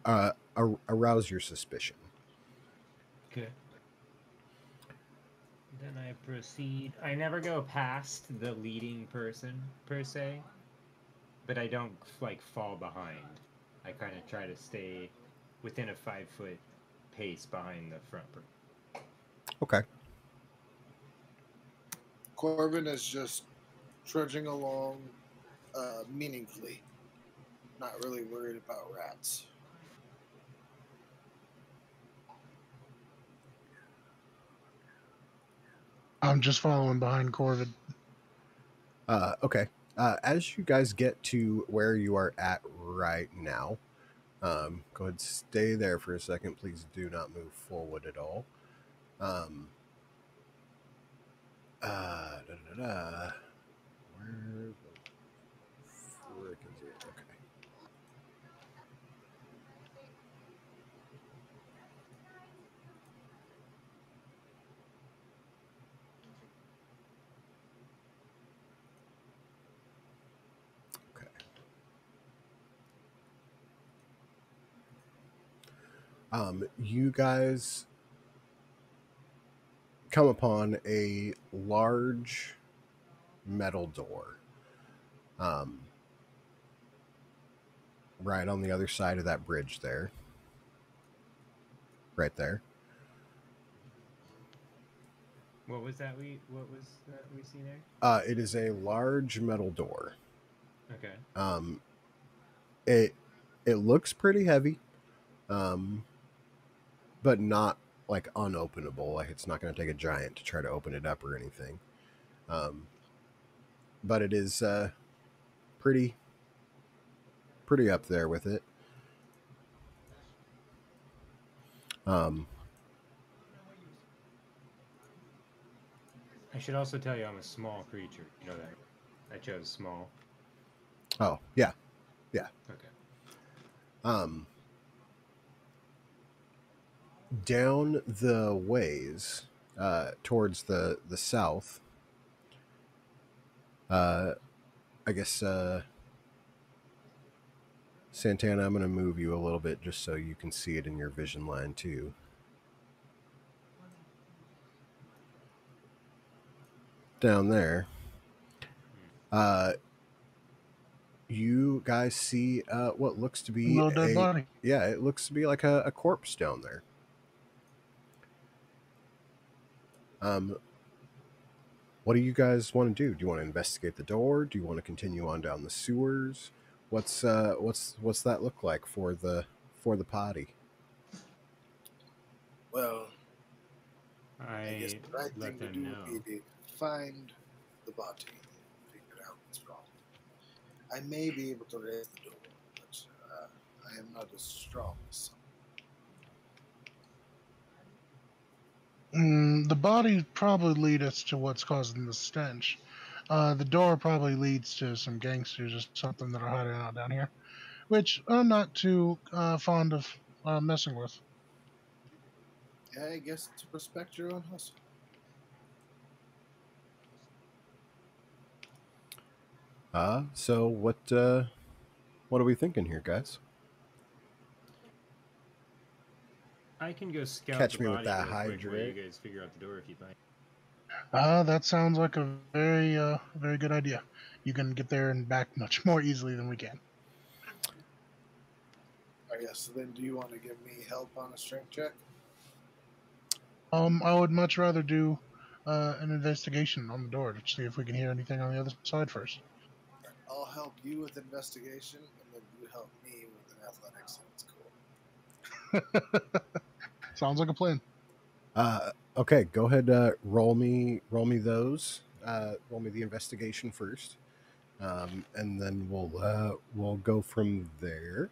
arouse your suspicion. Okay. Then I proceed. I never go past the leading person per se, but I don't like fall behind. I kind of try to stay within a 5-foot pace behind the front person. Okay. Corbin is just trudging along meaningfully, not really worried about rats. I'm just following behind Corvid. Okay. As you guys get to where you are at right now, go ahead and stay there for a second. Please do not move forward at all. Where the frick is it? Okay. Okay. You guys come upon a large metal door. Right on the other side of that bridge there. Right there. What was that we see there? It is a large metal door. Okay. It looks pretty heavy, but not like unopenable. Like it's not going to take a giant to try to open it up or anything. But it is pretty up there with it. I should also tell you I'm a small creature. You know that. I chose small. Oh, yeah. Okay. Down the ways towards the south, I guess Santana, I'm going to move you a little bit just so you can see it in your vision line too. Down there, you guys see what looks to be little dead body. Yeah, it looks to be like a corpse down there. What do you guys want to do? Do you want to investigate the door? Do you want to continue on down the sewers? What's that look like for the party? Well, I guess I the right let thing to them do know. would be to find the body and figure out what's wrong. I may be able to raise the door, but I am not as strong as some. The body probably lead us to what's causing the stench. The door probably leads to some gangsters or something that are hiding out down here, which I'm not too fond of messing with. Yeah, I guess to respect your own hustle. So what are we thinking here, guys? I can go scout Catch the me with body that real quick while you hydrant. guys figure out the door if you'd like. That sounds like a very good idea. You can get there and back much more easily than we can. I guess. So then, do you want to give me help on a strength check? I would much rather do an investigation on the door to see if we can hear anything on the other side first. I'll help you with investigation, and then you help me with an athletics. That's cool. Sounds like a plan. Okay, go ahead. Roll me those. Roll me the investigation first, and then we'll go from there.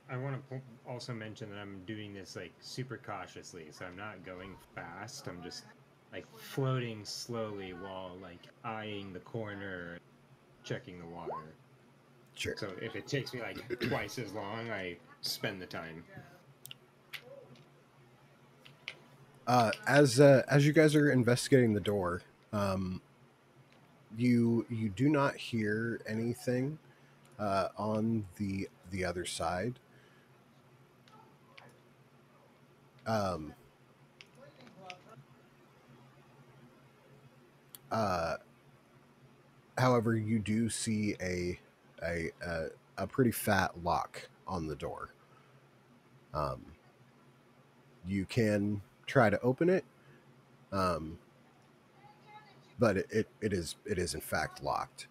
I want to also mention that I'm doing this like super cautiously, so I'm not going fast. I'm just like floating slowly while like eyeing the corner, checking the water. Sure. So if it takes me like twice as long, I spend the time. As you guys are investigating the door, you do not hear anything on the other side. Um, uh, However, you do see a pretty fat lock on the door. You can try to open it, but it is in fact locked.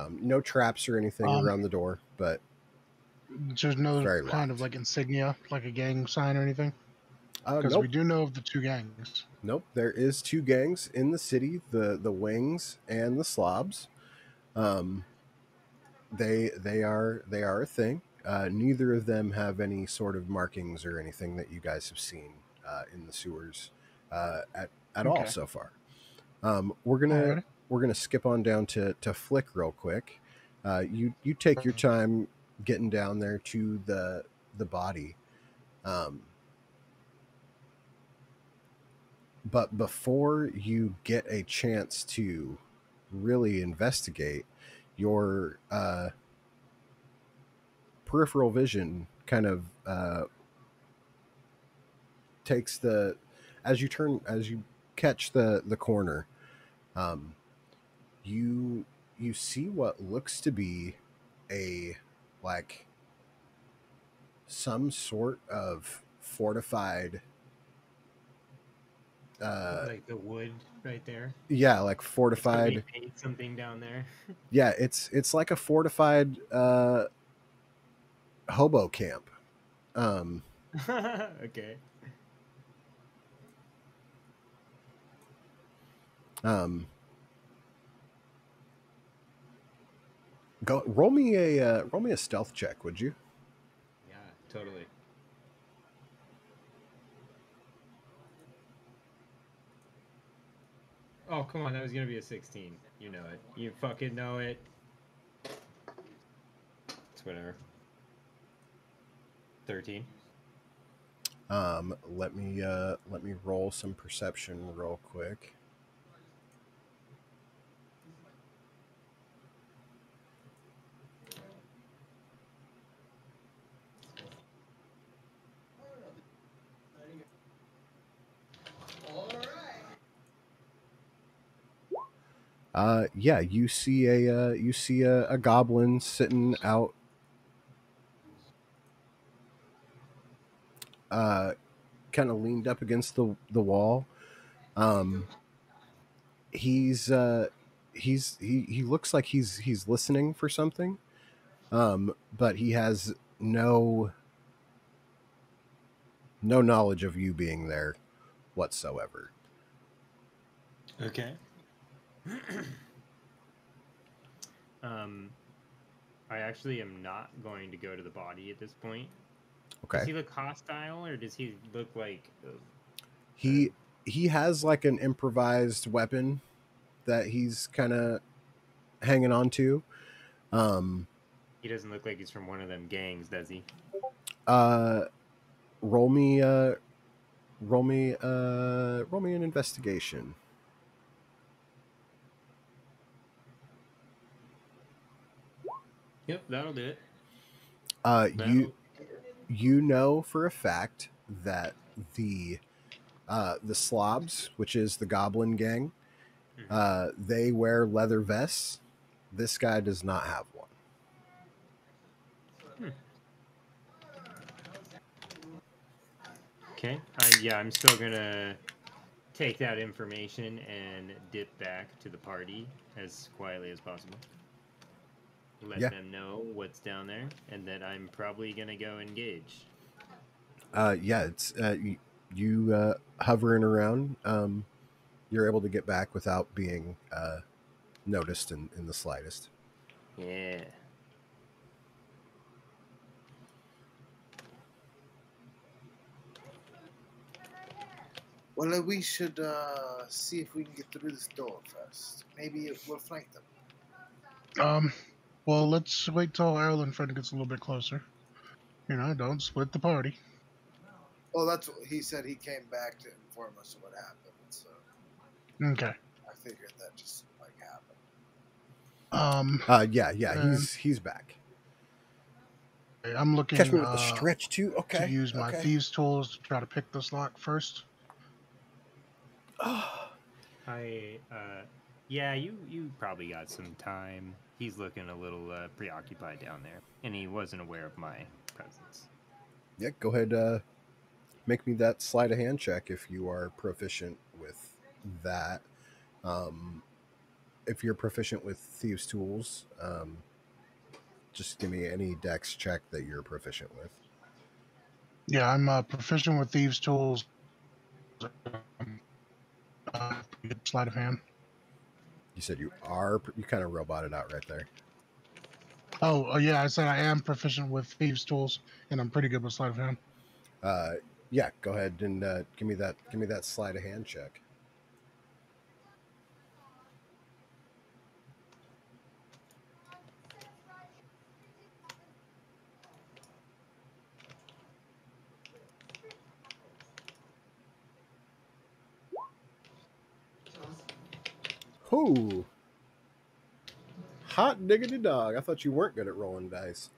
No traps or anything Um, around the door, but there's no very kind of locked. like insignia, like a gang sign or anything, because we Nope. do know of the two gangs. Nope. There is two gangs in the city: the Wings and the Slobs. They are a thing. Neither of them have any sort of markings or anything that you guys have seen in the sewers at all Okay. so far. We're Alrighty. gonna skip on down to Flick real quick. You take your time getting down there to the body, but before you get a chance to really investigate, your peripheral vision kind of takes the as you catch the corner, um, you see what looks to be a like some sort of fortified Like the wood right there. yeah, like Like fortified. somebody paint something down there. Yeah, it's like a fortified hobo camp. um Okay. um Go roll me a stealth check, would you? Yeah, totally. Oh, come on. That was going to be a 16. You know it. You fucking know it. It's whatever. 13. Let me roll some perception real quick. Yeah, you see a goblin sitting out, kind of leaned up against the wall. Um, he looks like he's listening for something, but he has no knowledge of you being there whatsoever. Okay. um, I actually am not going to go to the body at this point. Does Okay. he look hostile, or does he look like? He has like an improvised weapon that he's kind of hanging on to. Um, He doesn't look like he's from one of them gangs, does he? uh, roll me an investigation. Yep, that'll do it. You know for a fact that the slobs, which is the goblin gang, they wear leather vests. This guy does not have one. Okay. I'm still gonna take that information and dip back to the party as quietly as possible. Let Yeah. them know what's down there, and that I'm probably gonna go engage. Yeah, it's you hovering around. You're able to get back without being noticed in the slightest. Yeah. Well, we should see if we can get through this door first. Maybe we'll flank them. Well, let's wait till Ireland friend gets a little bit closer. Don't split the party. Well, that's what he said. He came back to inform us of what happened. So Okay. I figured that just happened. Yeah, and he's back. I'm looking Catch me with the stretch too. to Okay. use my okay. thieves' tools to try to pick this lock first. Yeah, you probably got some time. He's looking a little preoccupied down there, and he wasn't aware of my presence. Yeah, go ahead. Make me that sleight of hand check if you are proficient with that. If you're proficient with thieves' tools, just give me any dex check that you're proficient with. Yeah, I'm proficient with thieves' tools. Good sleight of hand. You said you kind of roboted out right there. Yeah, I said I am proficient with thieves' tools, and I'm pretty good with sleight of hand. Yeah, go ahead and give me that sleight of hand check. Whoo! Hot diggity dog. I thought you weren't good at rolling dice.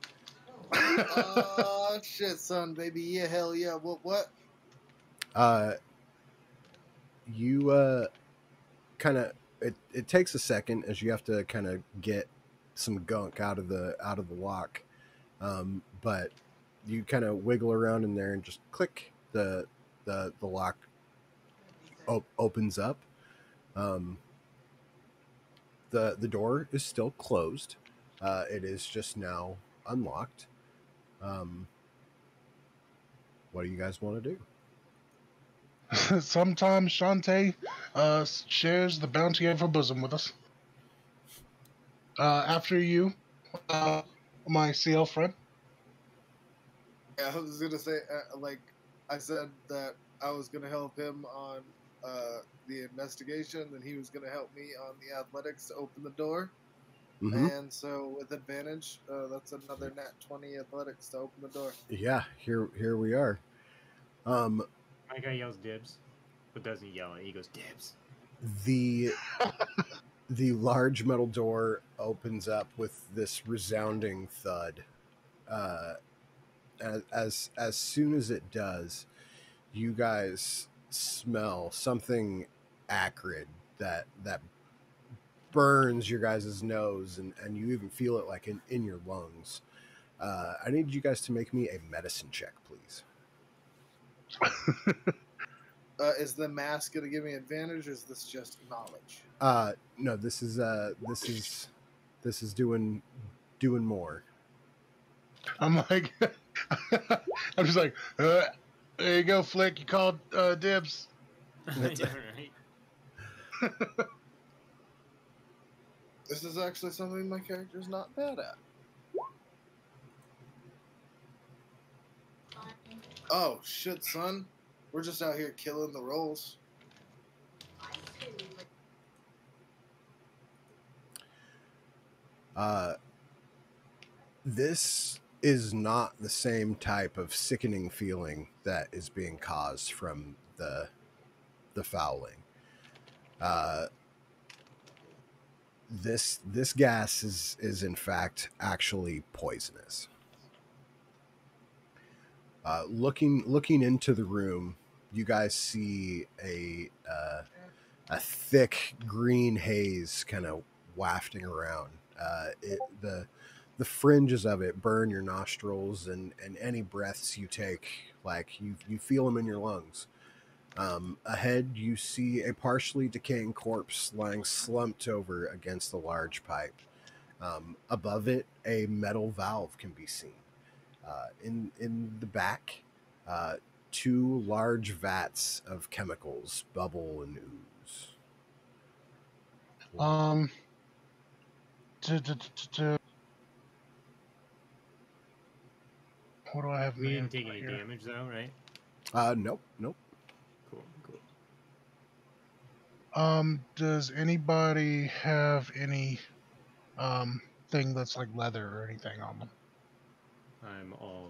Oh shit, son, baby, yeah, hell yeah. What? You kind of it takes a second as you have to kind of get some gunk out of the lock, but you kind of wiggle around in there and just click the lock opens up. The door is still closed. It is just now unlocked. What do you guys want to do? Sometimes Shantae shares the bounty of her bosom with us. After you, uh, my CL friend. Yeah, I was gonna say, like, I said that I was gonna help him on the investigation, and he was gonna help me on the athletics to open the door. Mm-hmm. And so, with advantage, that's another nat 20 athletics to open the door. Yeah, here we are. My guy yells dibs, but doesn't yell it. He goes dibs. The large metal door opens up with this resounding thud. As soon as it does, you guys smell something acrid that burns your guys' nose, and you even feel it like in your lungs. I need you guys to make me a medicine check, please. Is the mask gonna give me advantage, or is this just knowledge? No, this is doing more. I'm like, I'm just like, there you go, Flick. You called dibs. Yeah, right. This is actually something my character's not bad at. Oh shit, son. We're just out here killing the rolls. This is not the same type of sickening feeling that is being caused from the fouling. This gas is in fact actually poisonous. Looking into the room, you guys see a thick green haze kind of wafting around. The fringes of it burn your nostrils, and any breaths you take, like you feel them in your lungs. Ahead, you see a partially decaying corpse lying slumped over against a large pipe. Above it, a metal valve can be seen. In the back, two large vats of chemicals bubble and ooze. Um, what do I have? We didn't named take any here? damage though, right? Nope. Cool, cool. Does anybody have any thing that's like leather or anything on them? I'm all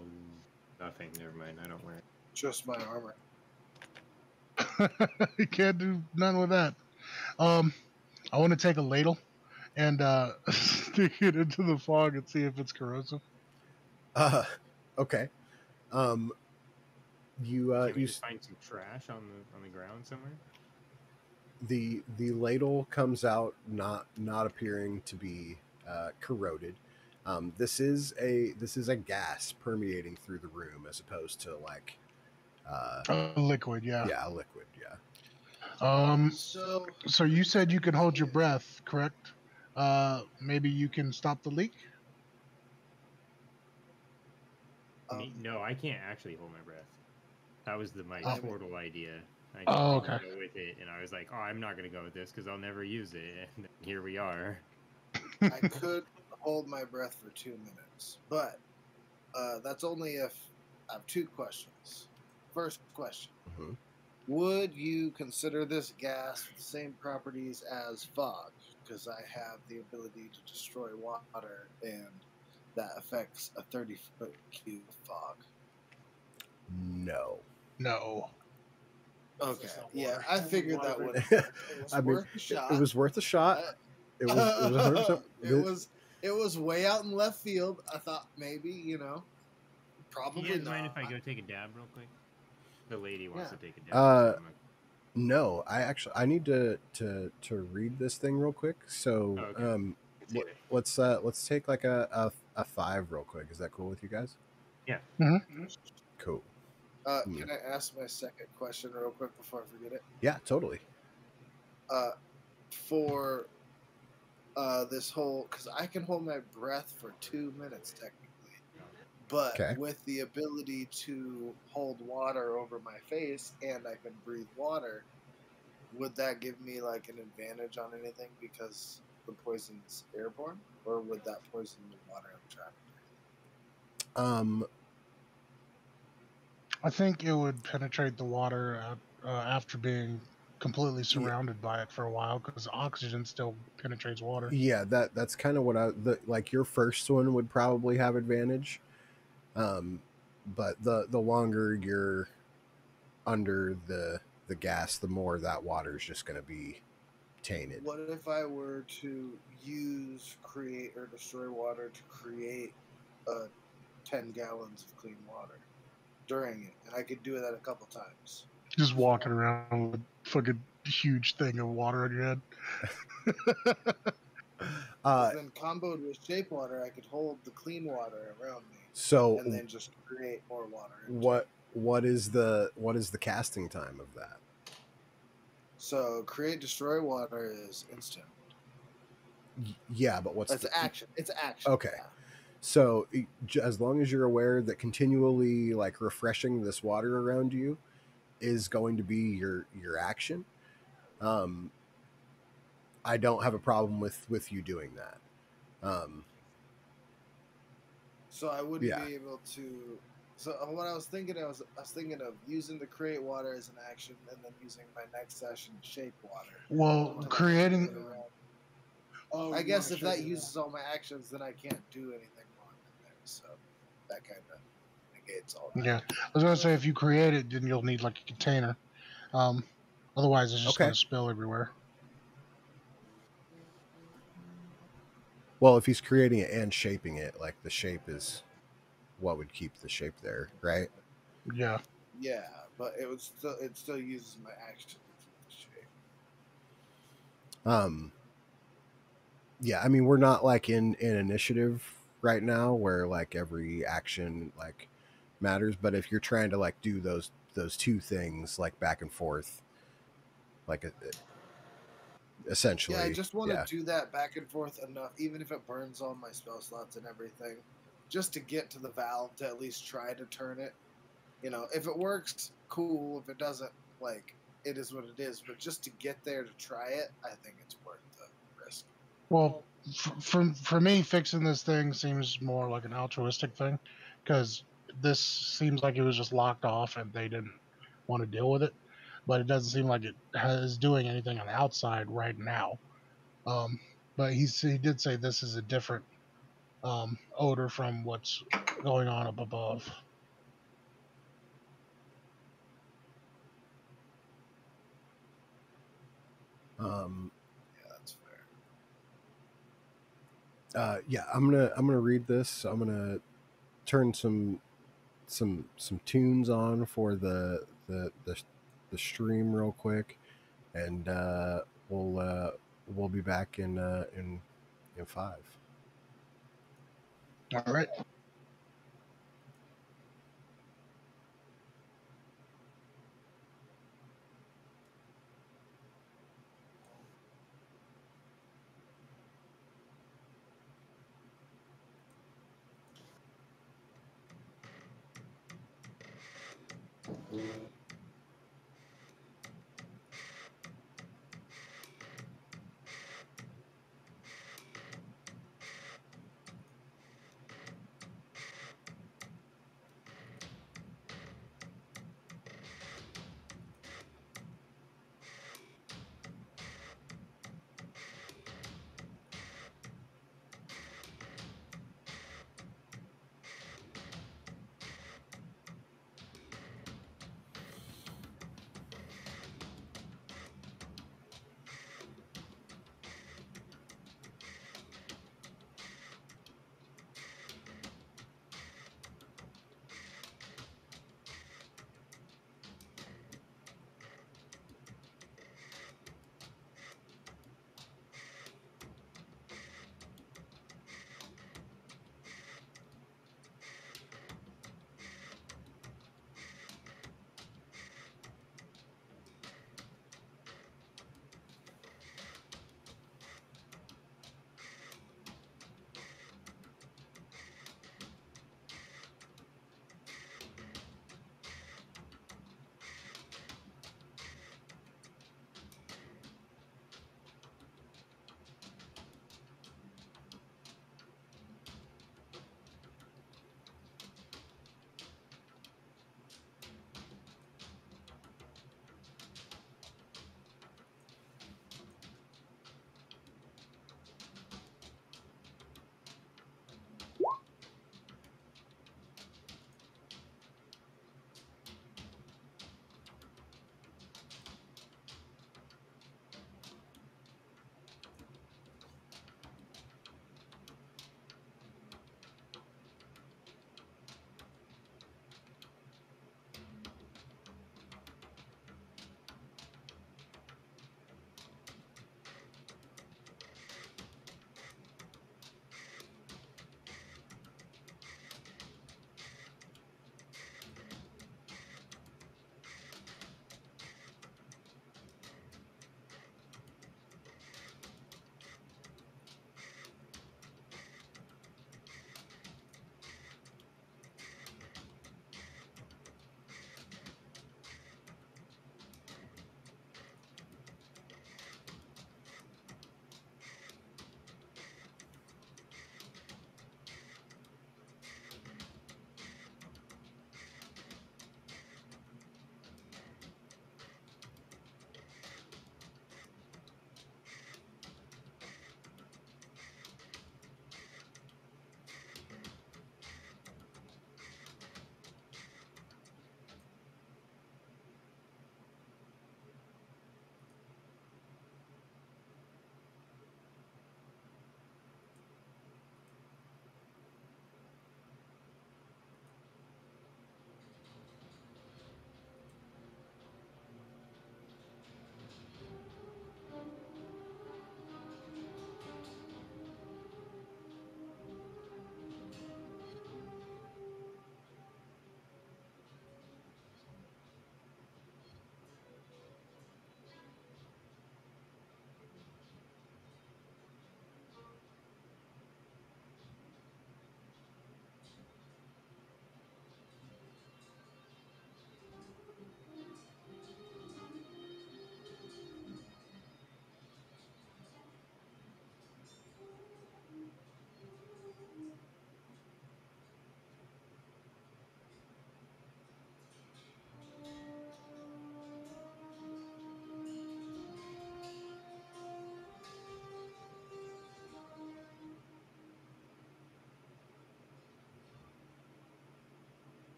nothing. Never mind. I don't wear it. Just my armor. You can't do none with that. I want to take a ladle and stick it into the fog and see if it's corrosive. Okay. Um, Can we you just find some trash on the ground somewhere? the ladle comes out not appearing to be corroded. This is a gas permeating through the room as opposed to like Liquid, yeah. yeah, a liquid, yeah. So you said you can hold your breath, correct? Maybe you can stop the leak. No, I can't actually hold my breath. That was my Oh. total idea. I Oh, didn't okay. go with it, and I was like, "Oh, I'm not gonna go with this because I'll never use it." And then here we are. I could hold my breath for 2 minutes, but that's only if I have two questions. First question: Mhm. would you consider this gas with the same properties as fog? Because I have the ability to destroy water, and that affects a 30-foot cube of fog. No. No. Okay, yeah, I figured that would. It was I mean, worth a it shot. was worth a shot. It was 100%. It was way out in left field. I thought maybe, Do probably you guys not. mind if I go take a dab real quick? The lady wants Yeah. to take a dab. Uh, So I'm like, No, I need to read this thing real quick. So oh, okay. let's take like a 5 real quick. Is that cool with you guys? Yeah. Cool. Can I ask my second question real quick before I forget it? Yeah, totally. For this whole, because I can hold my breath for 2 minutes technically, but Okay. with the ability to hold water over my face and I can breathe water, would that give me like an advantage on anything because the poison's airborne, or would that poison the water I'm trying to breathe? Um, I think it would penetrate the water after being completely yeah, surrounded by it for a while because oxygen still penetrates water. yeah, that's kind of what like your first one would probably have advantage. Um, but the longer you're under the gas, the more that water is just going to be tainted. What if I were to use create or destroy water to create 10 gallons of clean water during it, and I could do that a couple times? Just walking around with a fucking huge thing of water on your head. Uh, Because then, comboed with shape water, I could hold the clean water around me so and then just create more water into what it. what is the casting time of that? So, create destroy water is instant. Yeah, but what's It's the action. It's action. okay? Yeah. So as long as you're aware that continually like refreshing this water around you is going to be your action, um, I don't have a problem with you doing that. Um, So I wouldn't yeah. be able to. So what I was thinking, I was thinking of using the create water as an action, and then using my next session to shape water. Well, To, like, creating move it around. I guess if that uses all my actions, then I can't do anything while I'm in there. So that kind of negates all that. yeah, I was gonna say if you create it, then you'll need like a container. Um, Otherwise, it's just Okay. gonna spill everywhere. Well, if he's creating it and shaping it, like the shape is what would keep the shape there, right? Yeah. Yeah, but it still uses my action to keep the shape. Um, yeah, I mean we're not like in initiative right now where like every action like matters, but if you're trying to like do those two things like back and forth, like Yeah, I essentially, just want to yeah. do that back and forth enough, even if it burns all my spell slots and everything, just to get to the valve to at least try to turn it. If it works, cool. If it doesn't, like, it is what it is. But just to get there to try it, I think it's worth the risk. Well, for me, fixing this thing seems more like an altruistic thing because this seems like it was just locked off and they didn't want to deal with it. But it doesn't seem like it is doing anything on the outside right now. Um, but he did say this is a different odor from what's going on up above. Um, Yeah, that's fair. yeah, I'm gonna read this. I'm gonna turn some tunes on for the stream real quick, and we'll be back in 5. All right.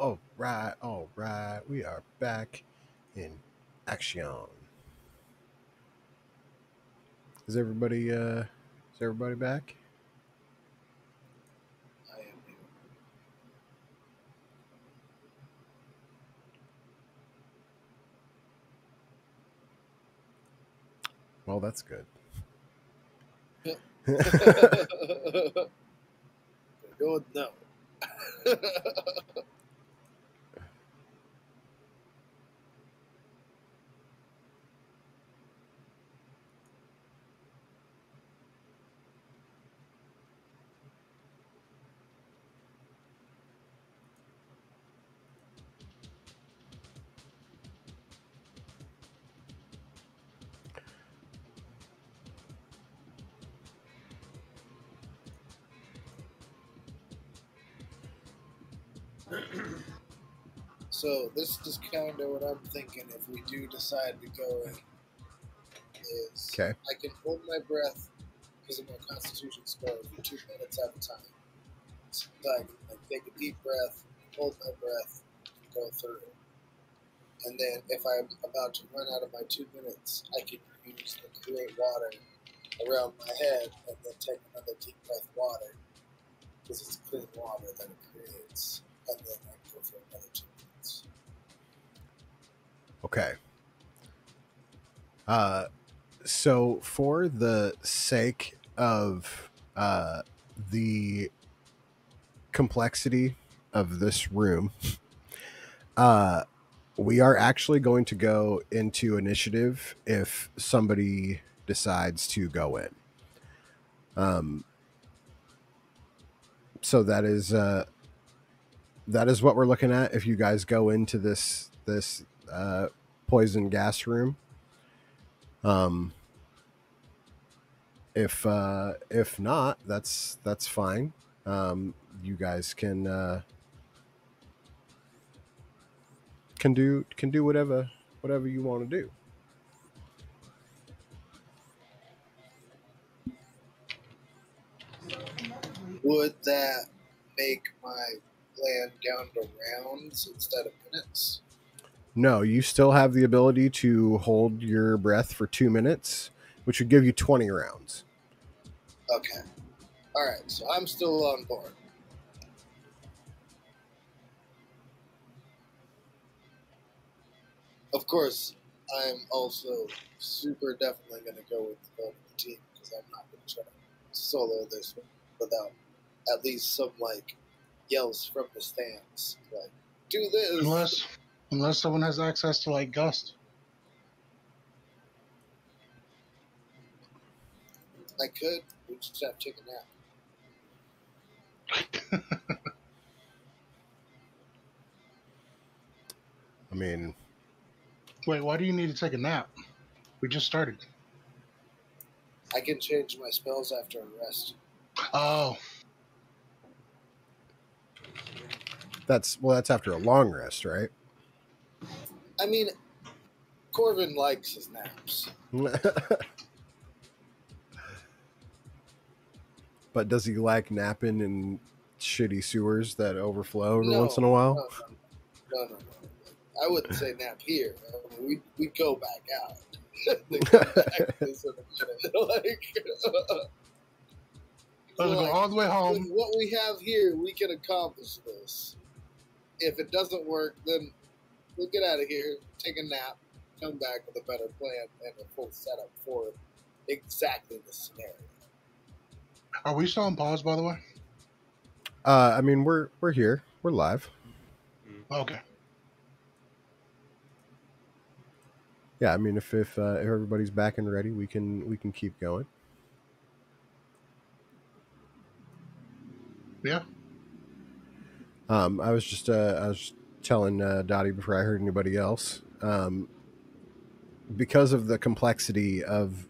all right. We are back in action. Is everybody back? I am here. Well, that's good. Go with no. So this is kind of what I'm thinking. If we do decide to go in, is Okay. I can hold my breath because of my Constitution score for 2 minutes at a time. So I can take a deep breath, hold my breath, and go through it. And then if I'm about to run out of my 2 minutes, I can use the create water around my head and then take another deep breath water because it's clean water that it creates. And then I go for another 2 minutes. Okay. So for the sake of the complexity of this room, we are actually going to go into initiative if somebody decides to go in. So that is what we're looking at. If you guys go into this poison gas room, if not, that's fine. You guys can do whatever you want to do. Would that make my plan down to rounds instead of minutes? No, you still have the ability to hold your breath for 2 minutes, which would give you 20 rounds. Okay. All right. So I'm still on board. Of course, I'm also super definitely going to go with the team because I'm not going to try to solo this one without at least some like yells from the stands, like "Do this!" Unless someone has access to like Gust. I could. We just have to take a nap. I mean, Wait, why do you need to take a nap? We just started. I can change my spells after a rest. Oh, that's after a long rest, right? I mean, Corvin likes his naps. But does he like napping in shitty sewers that overflow every No, once in a while? no. I wouldn't say nap here. We go back out. They come back this in a minute. let's go all the way With home. what we have here, we can accomplish this. If it doesn't work, then we'll get out of here, take a nap, come back with a better plan and a full setup for exactly the scenario. Are we still on pause, by the way? I mean, we're here. We're live. Okay. Yeah, I mean, if everybody's back and ready, we can keep going. Yeah. I was telling Dottie before I heard anybody else. Because of the complexity of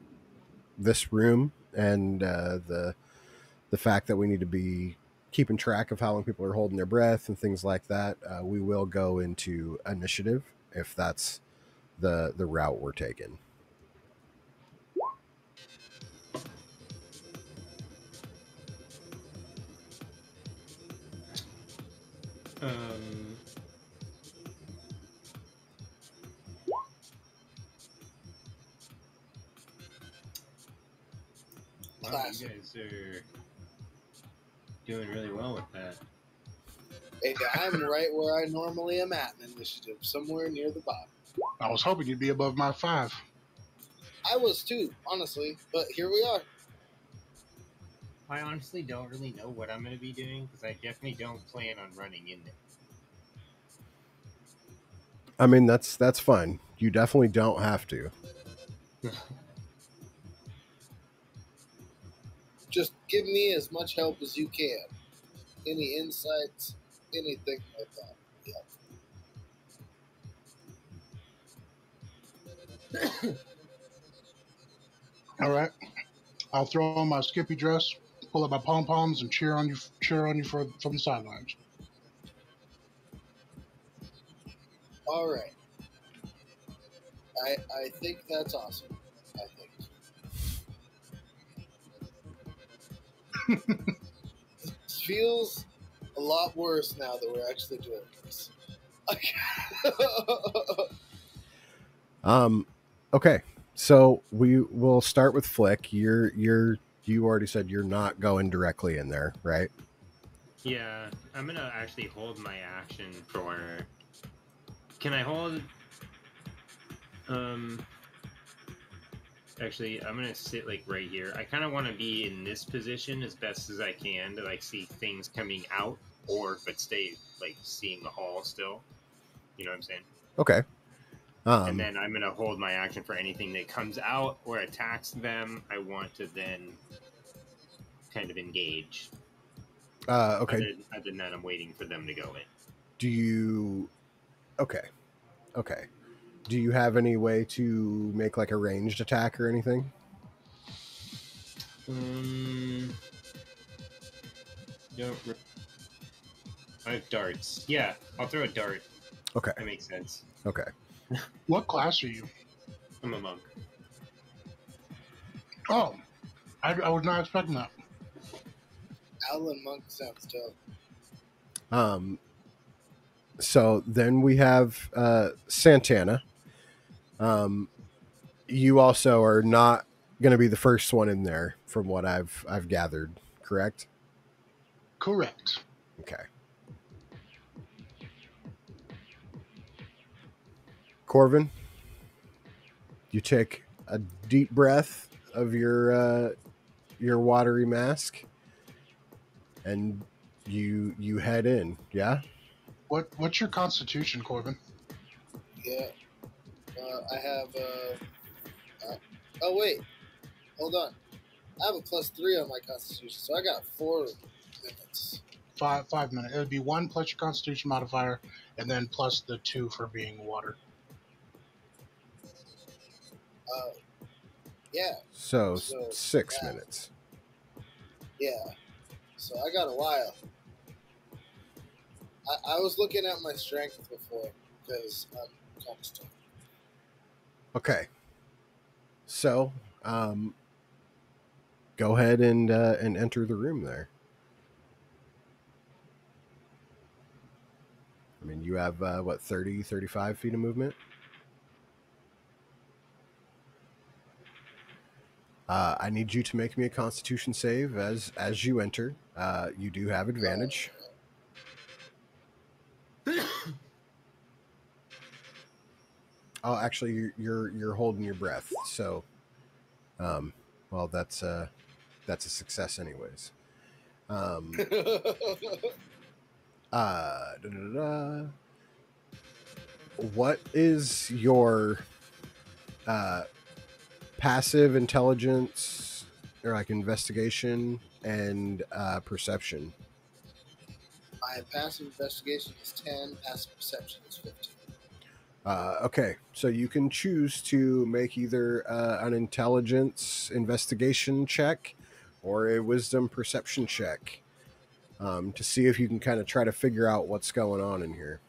this room and the fact that we need to be keeping track of how long people are holding their breath and things like that, we will go into initiative if that's the route we're taking. you Classic. guys are doing really well with that. Hey, I'm right where I normally am at in initiative, somewhere near the bottom. I was hoping you'd be above my 5. I was too, honestly, but here we are. I honestly don't really know what I'm going to be doing because I definitely don't plan on running in there. I mean, that's fine. You definitely don't have to. Just give me as much help as you can. Any insights, anything like that. All right. I'll throw on my skippy dress, pull up my pom poms, and cheer on you from the sidelines. All right. I think that's awesome. I think. This feels a lot worse now that we're actually doing this. Okay. So we will start with Flick. You already said you're not going directly in there, right? Yeah, I'm going to actually hold my action for... Can I hold... Actually, I'm gonna sit like right here. I kind of want to be in this position as best as I can to like see things coming out, but stay like seeing the hall still. You know what I'm saying? Okay. And then I'm gonna hold my action for anything that comes out or attacks them. I want to then kind of engage. Okay. Other than that, I'm waiting for them to go in. Do you? Okay. Okay. Do you have any way to make like a ranged attack or anything? I have darts. Yeah, I'll throw a dart. Okay. That makes sense. Okay. What class are you? I'm a monk. Oh, I was not expecting that. Alan Monk sounds dope. So then we have Santana. You also are not going to be the first one in there, from what I've gathered. Correct? Correct. Okay. Corvin, you take a deep breath of your watery mask, and you head in. Yeah. What's your constitution, Corbin? Yeah. I have. Oh wait, hold on. I have a +3 on my constitution, so I got 4 minutes. 5 minutes. It would be 1 plus your constitution modifier, and then plus the 2 for being water. Yeah. So 6 minutes. Yeah. So I got a while. I was looking at my strength before because I'm kind of stuck. Okay. So, go ahead and enter the room there. I mean, you have, 30, 35 feet of movement? I need you to make me a constitution save as you enter. You do have advantage. Oh, actually, you're holding your breath. So, well, that's a success anyways. What is your passive intelligence or like investigation and perception? My passive investigation is 10, passive perception is 15. Okay, so you can choose to make either an intelligence investigation check or a wisdom perception check to see if you can kind of try to figure out what's going on in here.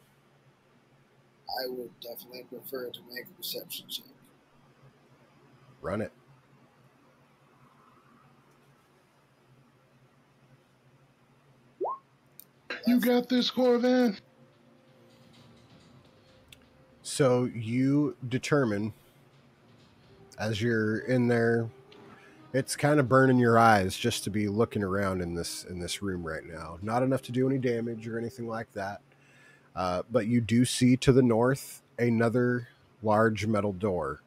I would definitely prefer to make a perception check. Run it. You got this, Corbin. So you determine as you're in there It's kind of burning your eyes just to be looking around in this room right now. Not enough to do any damage or anything like that. But you do see to the north another large metal door.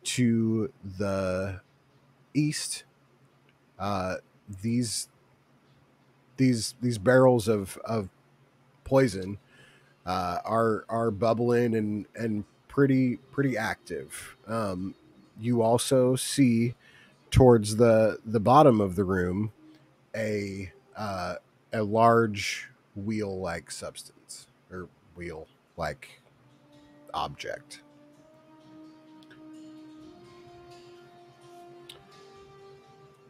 To the east, uh, these these barrels of poison are bubbling and pretty active. You also see towards the bottom of the room a large wheel like substance or wheel like object.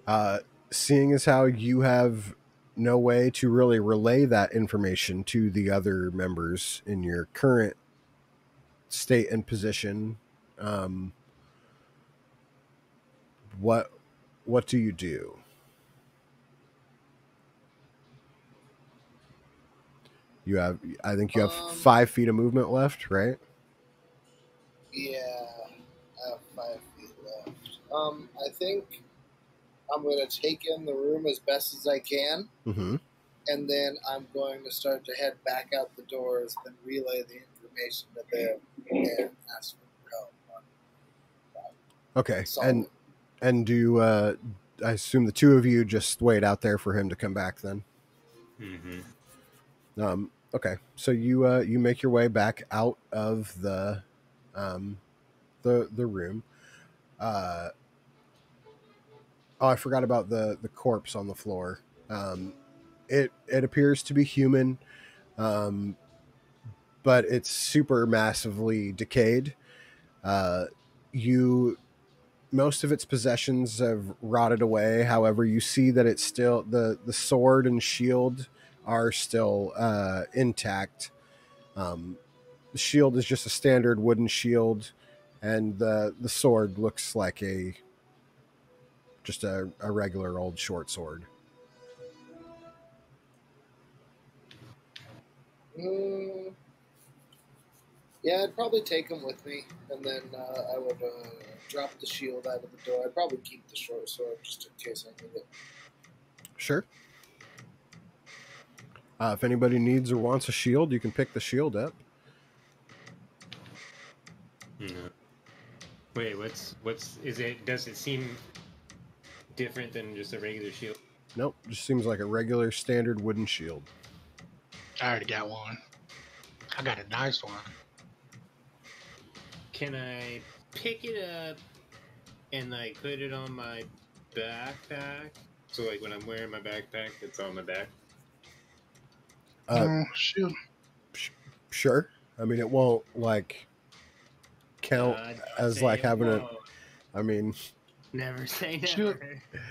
Uh, Seeing as how you have no way to really relay that information to the other members in your current state and position, um, what what do you do? You have, I think you have Um, 5 feet of movement left, right? yeah, I have 5 feet left. I think I'm gonna take in the room as best as I can, Mm-hmm. and then I'm going to start to head back out the doors, then relay the information to them and ask for help on Okay, solving. and do I assume the two of you just wait out there for him to come back then? Mm-hmm. Okay, so you make your way back out of um, the room. Uh, oh, I forgot about the corpse on the floor. It appears to be human, um, but it's super massively decayed. Uh, you Most of its possessions have rotted away. However, you see that it's still the sword and shield are still intact. The shield is just a standard wooden shield, and the sword looks like just a regular old short sword. Mm, yeah, I'd probably take them with me, and then I would drop the shield out of the door. I'd probably keep the short sword just in case I need it. Sure. If anybody needs or wants a shield, you can pick the shield up. No. Wait, what's is it? Does it seem different than just a regular shield? Nope, just seems like a regular standard wooden shield. I already got one. I got a nice one. Can I pick it up and like put it on my backpack? So like when I'm wearing my backpack, it's on my back. Shield. Sure. I mean, it won't like count as Say like it having it. won't. I mean, Never say Shield.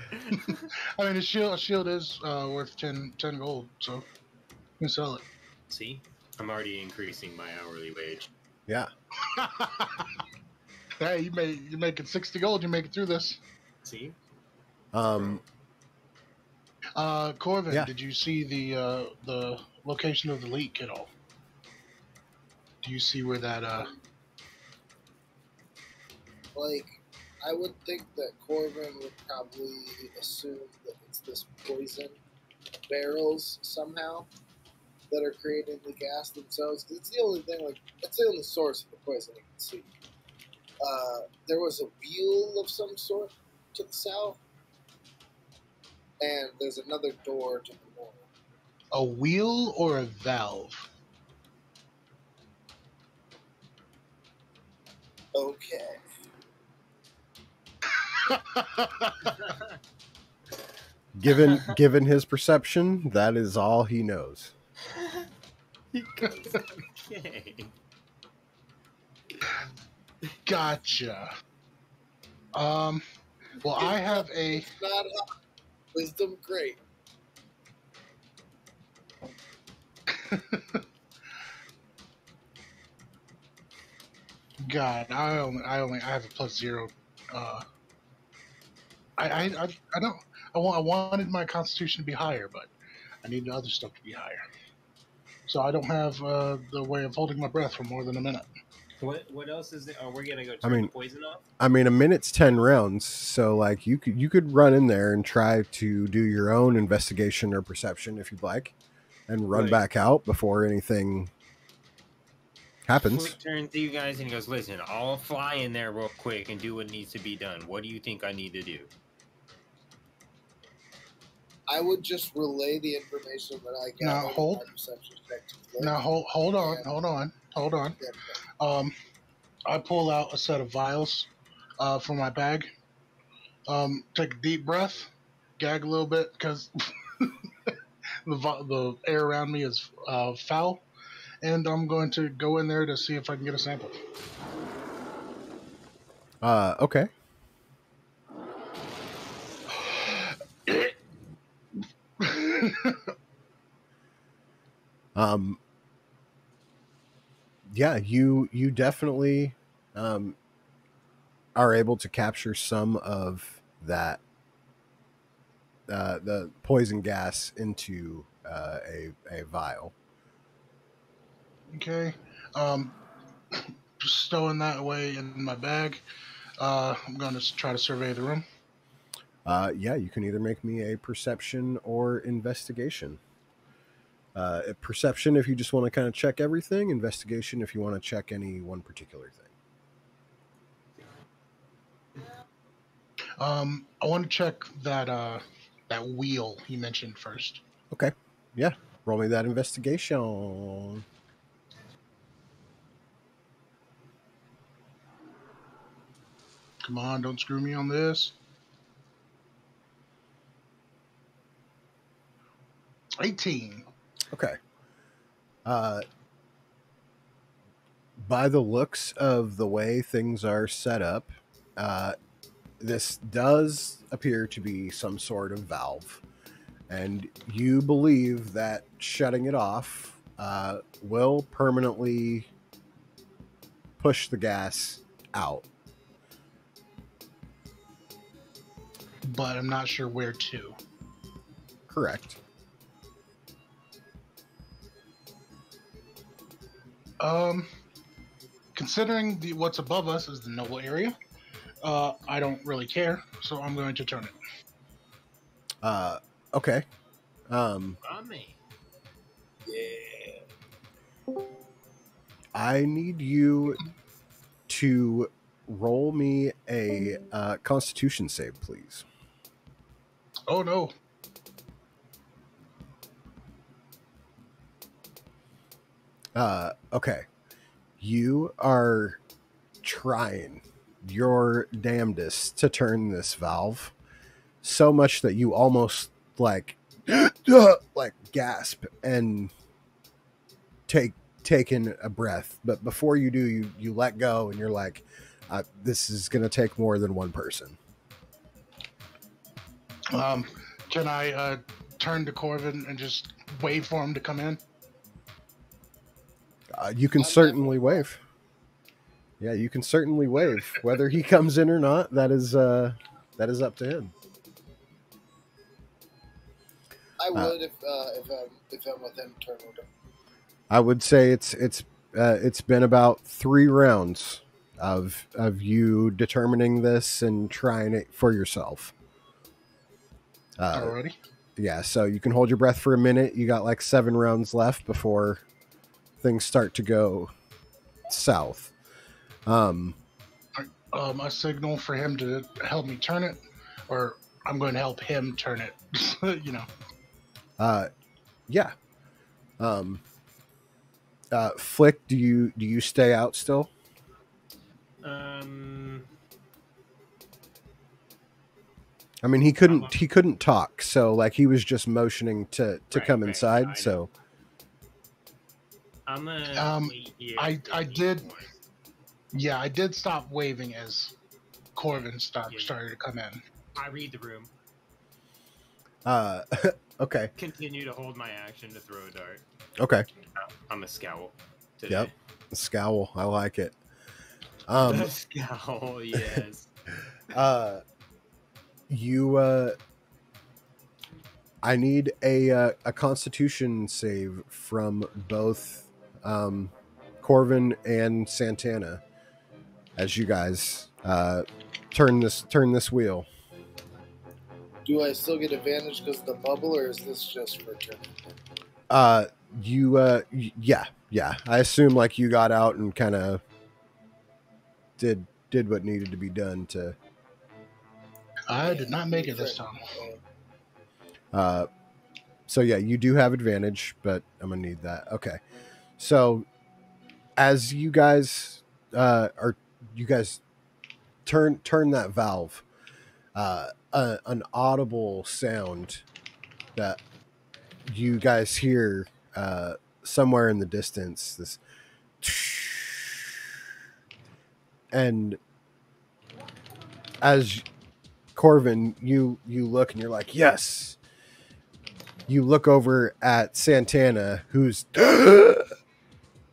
never. I mean, a shield is worth 10 gold, so you can sell it. See, I'm already increasing my hourly wage. yeah. Hey, you're making 60 gold. You make it through this. See, Um. Corvin, Yeah. did you see the location of the leak at all? Do you see where that Like, I would think that Corbin would probably assume that it's this poison barrels somehow that are creating the gas themselves. 'Cause it's the only thing, like, it's the only source of the poison you can see. There was a wheel of some sort to the south, and there's another door to the north. a wheel or a valve? Okay. Given his perception, that is all he knows. okay. Gotcha. Well, I have a. It's not hot. Wisdom, great. God, I have a +0. I don't. I wanted my constitution to be higher, but I need the other stuff to be higher. So I don't have the way of holding my breath for more than a minute. What else is there? Oh, we're gonna go I turn mean- the poison off. I mean, a minute's 10 rounds, so like you could run in there and try to do your own investigation or perception if you'd like, and run Right. back out before anything happens. Flick turns to you guys and he goes, "Listen, I'll fly in there real quick and do what needs to be done. What do you think I need to do?" I would just relay the information that I Now, got. hold. My perception check to Flick. Now hold on, Yeah. hold on. Yeah, I pull out a set of vials from my bag. Take a deep breath, gag a little bit because the air around me is foul, and I'm going to go in there to see if I can get a sample. Okay. Yeah, you definitely are able to capture some of that the poison gas into a vial. Okay. Just stowing that away in my bag. I'm going to try to survey the room. Yeah, you can either make me a perception or investigation. Perception if you just want to kind of check everything. Investigation if you want to check any one particular thing. I want to check that wheel you mentioned first. Okay. Yeah. Roll me that investigation. Come on, don't screw me on this. 18. Okay. By the looks of the way things are set up, this does appear to be some sort of valve. And you believe that shutting it off will permanently push the gas out. But I'm not sure where to. Correct. Considering what's above us is the noble area, I don't really care, so I'm going to turn it. Okay. Mommy. yeah. I need you to roll me a Constitution save, please. Oh no. Okay. You are trying your damnedest to turn this valve so much that you almost like gasp and take in a breath. But before you do, you let go and you're like, this is going to take more than one person. Can I turn to Corvin and just wave for him to come in? You can certainly wave. Yeah, you can certainly wave. Whether he comes in or not, that is up to him. I would if I'm within turn order. I would say it's been about 3 rounds of you determining this and trying it for yourself. Alrighty. Yeah, so you can hold your breath for a minute. You got like 7 rounds left before things start to go south. A signal for him to help me turn it, or I'm going to help him turn it. You know. Yeah. Flick, do you stay out still? I mean, he couldn't talk, so like he was just motioning to come inside. I so I'm gonna wait here. I did. Yeah, I did stop waving as Corvin started to come in. I read the room. Okay. Continue to hold my action to throw a dart. Okay. I'm a scowl today. Yep. Scowl. I like it. The scowl, yes. I need a Constitution save from both Corvin Corvin and Santana, as you guys turn this wheel. Do I still get advantage because of the bubble, or is this just for turn? Yeah. I assume like you got out and kind of did what needed to be done to. I did not make it this time. So yeah, you do have advantage, but I'm gonna need that. Okay. So as you guys turn that valve, an audible sound that you guys hear somewhere in the distance, this, and as Corvin, you look and you're like, yes. You look over at Santana, who's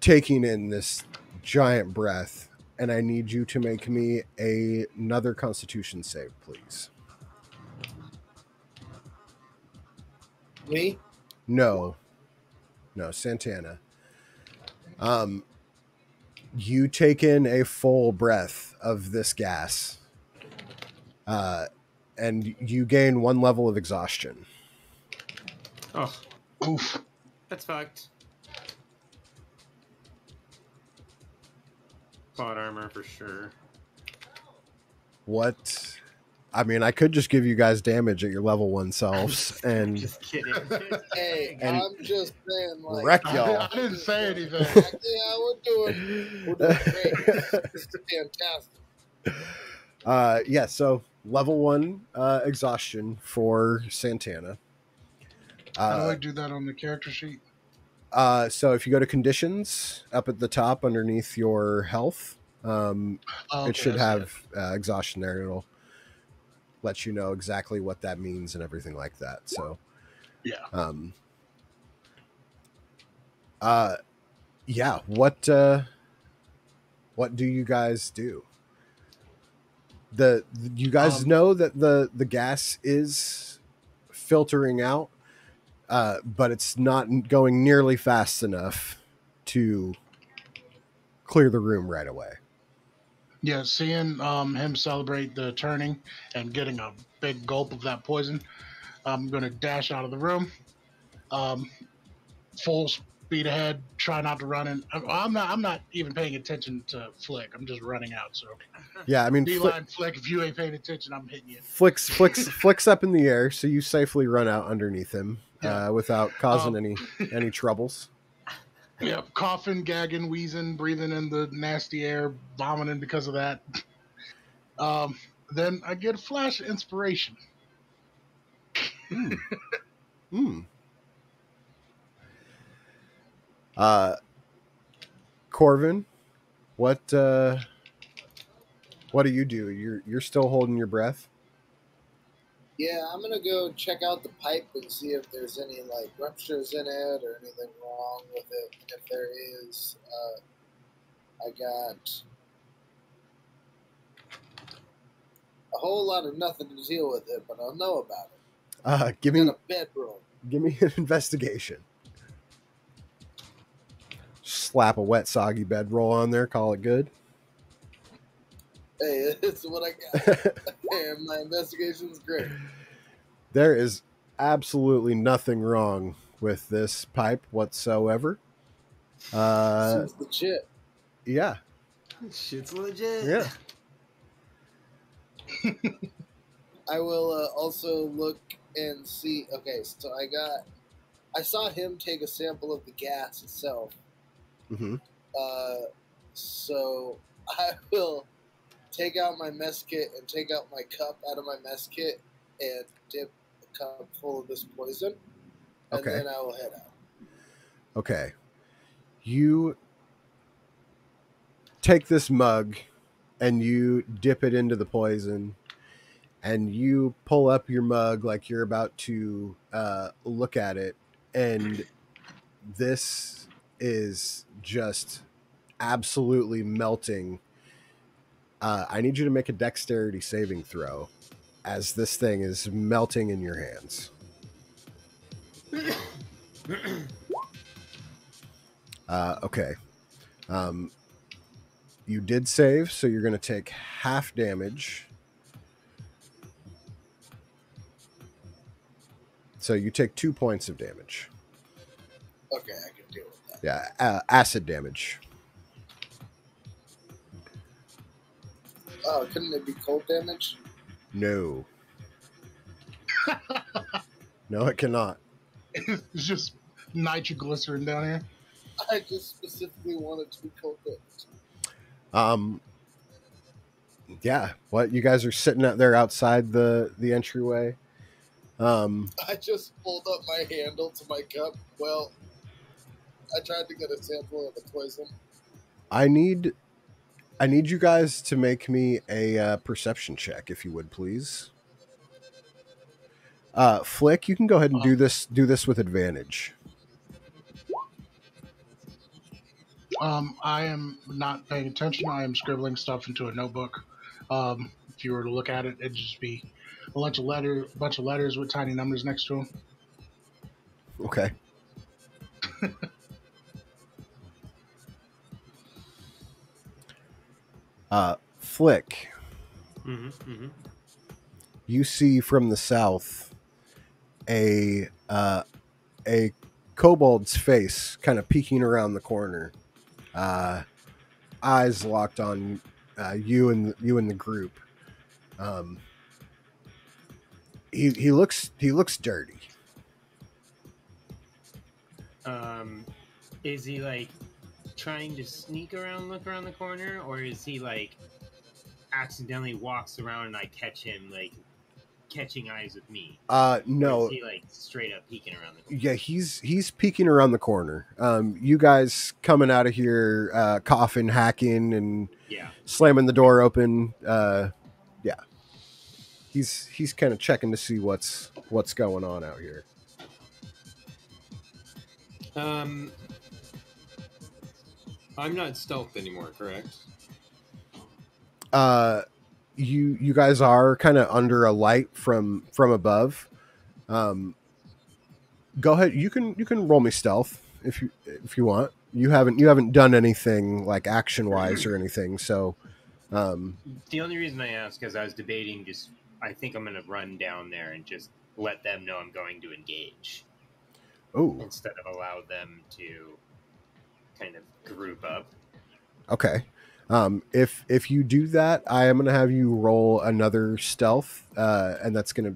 taking in this giant breath, and I need you to make me another Constitution save, please. Me? No, Santana. You take in a full breath of this gas, and you gain 1 level of exhaustion. Oh, Oof. that's fucked. Plot armor for sure. What? I mean, I could just give you guys damage at your level 1 selves and Just kidding. Hey, And- I'm just saying, like, wreck I, y'all. I didn't say anything. Yeah, we're doing great. This is fantastic. Yeah, so level 1 exhaustion for Santana. How do I do that on the character sheet? So if you go to conditions up at the top underneath your health, Oh, it should I see have exhaustion there. It'll let you know exactly what that means and everything like that. So Yeah. Yeah, what do you guys do? You guys know that the gas is filtering out, but it's not going nearly fast enough to clear the room right away. Yeah, seeing him celebrate the turning and getting a big gulp of that poison, I'm gonna dash out of the room, full speed ahead. Try not to run in. I'm not even paying attention to Flick. I'm just running out. So Yeah, I mean, beeline Flick. If you ain't paying attention, I'm hitting you. flicks up in the air, so you safely run out underneath him Yeah. without causing any troubles. Yeah, coughing, gagging, wheezing, breathing in the nasty air, vomiting because of that. Then I get a flash of inspiration. Corvin, what do you do? You're still holding your breath? Yeah, I'm gonna go check out the pipe and see if there's any like ruptures in it or anything wrong with it. And if there is, I got a whole lot of nothing to deal with it, but I'll know about it. Give I me got a bedroll. an investigation. Slap a wet, soggy bedroll on there. Call it good. Hey, it's what I got. And my investigation's great. There is absolutely nothing wrong with this pipe whatsoever. Seems legit. Yeah. Shit's legit. Yeah. I will also look and see. Okay, so I saw him take a sample of the gas itself. Mm-hmm. So I will take out my mess kit and take out my cup out of my mess kit and dip a cup full of this poison. And Okay. then I will head out. Okay. You take this mug and you dip it into the poison and you pull up your mug like you're about to look at it, and this is just absolutely melting. I need you to make a dexterity saving throw as this thing is melting in your hands. Okay. Um, you did save, so you're going to take half damage. So you take 2 points of damage. Okay, I can deal with that. Yeah, acid damage. Oh, couldn't it be cold damage? No. No, it cannot. It's just nitroglycerin down here. I just specifically wanted to be cold damage. Yeah. What? You guys are sitting out there outside the entryway. I just pulled up my handle to my cup. Well, I tried to get a sample of the poison. I need you guys to make me a perception check, if you would, please. Flick, you can go ahead and do this with advantage. I am not paying attention. I am scribbling stuff into a notebook. If you were to look at it, it'd just be a bunch of letters with tiny numbers next to them. Okay. Flick, you see from the south a kobold's face kind of peeking around the corner, eyes locked on you and the group. He looks dirty. Is he like trying to sneak around, look around the corner, or is he like accidentally walks around and I catch him like catching eyes with me? No. Or is he like straight up peeking around the corner? Yeah, he's peeking around the corner. You guys coming out of here, coughing, hacking, and slamming the door open. Yeah, he's kind of checking to see what's going on out here. I'm not stealth anymore, correct? You guys are kind of under a light from above. Go ahead. You can roll me stealth if you want. You haven't done anything like action wise or anything. So, the only reason I ask is I was debating I think I'm gonna run down there and just let them know I'm going to engage. Oh, instead of allow them to kind of group up. Okay. If you do that, I am gonna have you roll another stealth, and that's gonna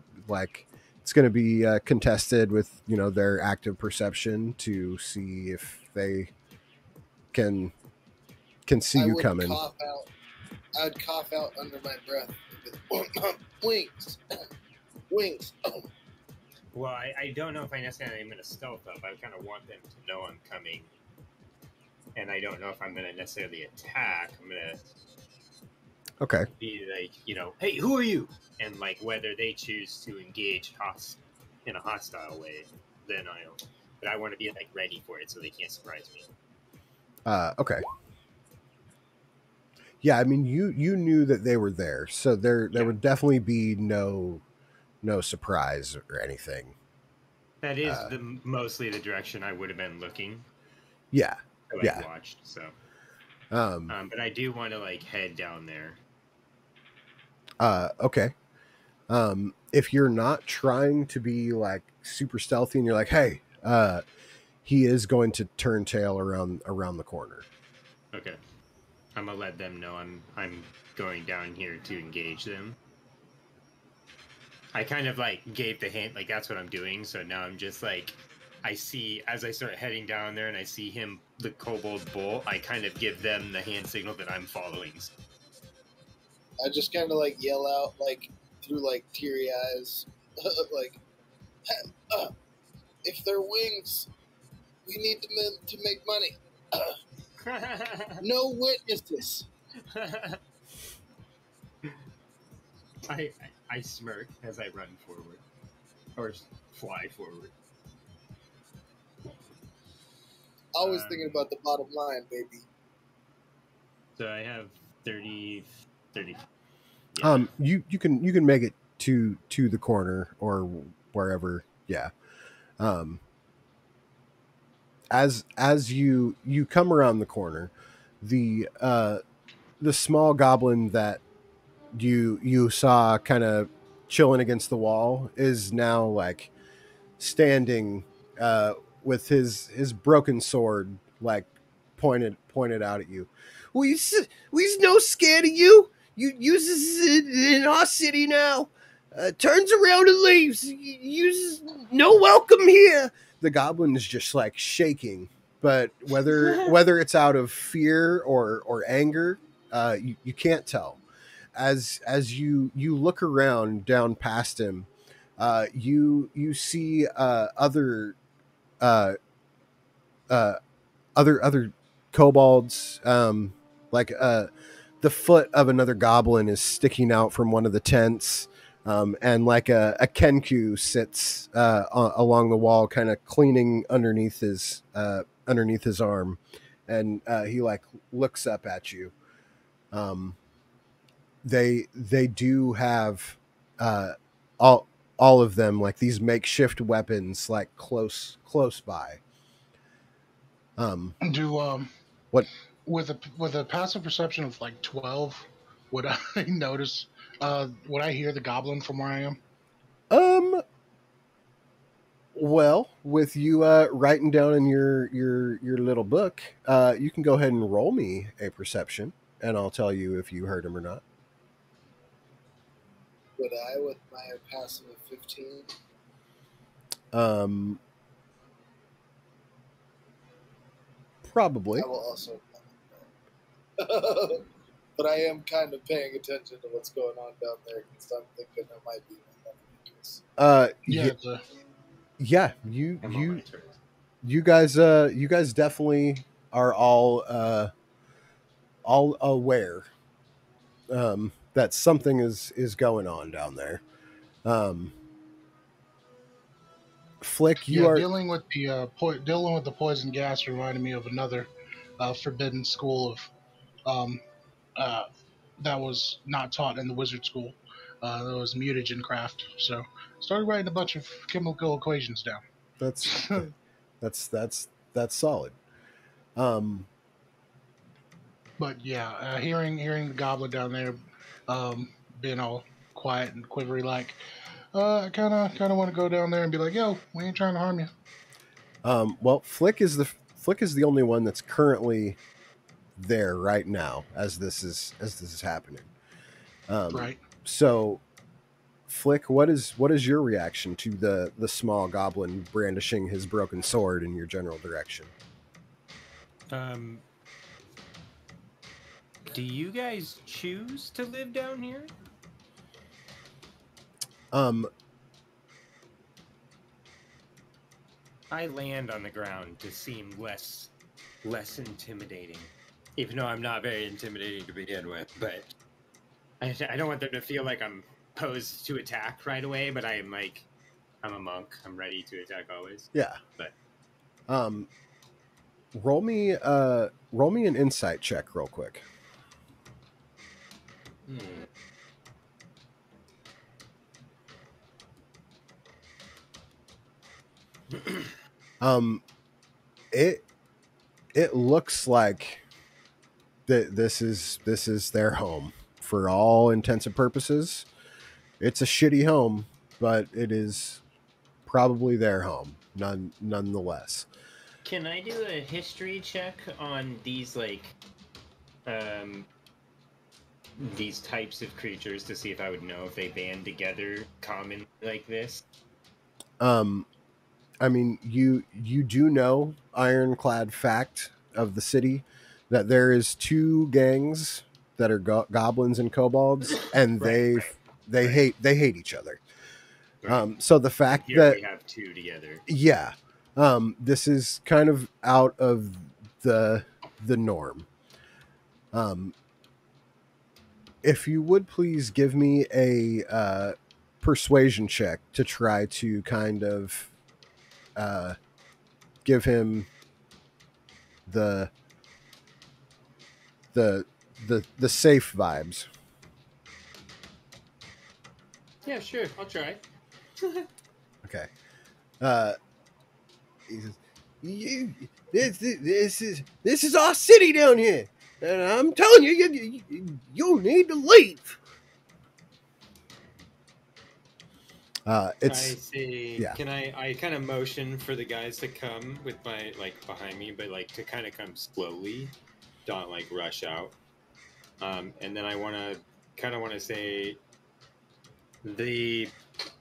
it's gonna be contested with their active perception to see if they can see you coming. I'd cough out under my breath. Wings, wings. Well, I don't know if I necessarily am going to stealth up. I kind of want them to know I'm coming. And I don't know if I'm going to necessarily attack. I'm going to be like, hey, who are you? And like whether they choose to engage in a hostile way, then but I want to be like ready for it so they can't surprise me. Okay. Yeah, I mean, you knew that they were there, so there would definitely be no surprise or anything. That is mostly the direction I would have been looking. Yeah, I watched, so. But I do want to like head down there. Okay. If you're not trying to be like super stealthy and you're like, hey, he is going to turn tail around the corner. Okay. I'm gonna let them know I'm going down here to engage them. I kind of like gave the hint, like that's what I'm doing. So now I'm just like, I see as I start heading down there and I see him, the kobold bull. I kind of give them the hand signal that I'm following. I just kind of like yell out like through like teary eyes, like, if they're wings, we need to make money. No witnesses. I smirk as I run forward or fly forward. Always thinking about the bottom line, baby. So I have 30. Yeah. You can make it to the corner or wherever. Yeah. As you come around the corner, the small goblin that you saw kind of chilling against the wall is now like standing with his broken sword like pointed out at you. We's no scared of you. You uses in our city now. Turns around and leaves. Uses no welcome here. The goblin is just like shaking, but whether it's out of fear or anger, you can't tell. As you look around down past him, you see uh, uh, other kobolds, like the foot of another goblin is sticking out from one of the tents, and like a kenku sits along the wall, kind of cleaning underneath his arm, and he like looks up at you. Um, they do have uh, all all of them like these makeshift weapons like close by. Do What with a passive perception of like 12, would I notice? Would I hear the goblin from where I am? Well, with you writing down in your little book, you can go ahead and roll me a perception, and I'll tell you if you heard him or not. Would I, with my passive of 15? Probably. I will also. But I am kind of paying attention to what's going on down there because I'm thinking there might be another Ingressus. Yeah, you guys definitely are all aware that something is going on down there. Flick, you are dealing with the poison gas reminded me of another forbidden school of um, uh, that was not taught in the wizard school. That was mutagen craft. So started writing a bunch of chemical equations down. that's that's solid. But yeah, hearing the goblin down there, being all quiet and quivery like, I kind of want to go down there and be like, "Yo, we ain't trying to harm you." Well, Flick is the only one that's currently there right now as this is happening. Right. So, Flick, what is your reaction to the small goblin brandishing his broken sword in your general direction? Do you guys choose to live down here? I land on the ground to seem less intimidating, even though I'm not very intimidating to begin with. But I don't want them to feel like I'm posed to attack right away. But I'm a monk. I'm ready to attack always. Yeah. But roll me an insight check real quick. It looks like this is their home for all intents and purposes. It's a shitty home, but it is probably their home nonetheless. Can I do a history check on these these types of creatures to see if I would know if they band together common like this? I mean, you do know, ironclad fact of the city, that there is two gangs that are goblins and kobolds, and they hate each other. Right. So the fact Here that we have two together. yeah, this is kind of out of the norm. If you would please give me a persuasion check to try to kind of give him the safe vibes. Yeah, sure. I'll try. Okay. He says, this is our city down here. And I'm telling you, you need to leave. I It's see. yeah. Can I kind of motion for the guys to come with my like behind me, but like to kind of come slowly, don't like rush out. And then I want to say the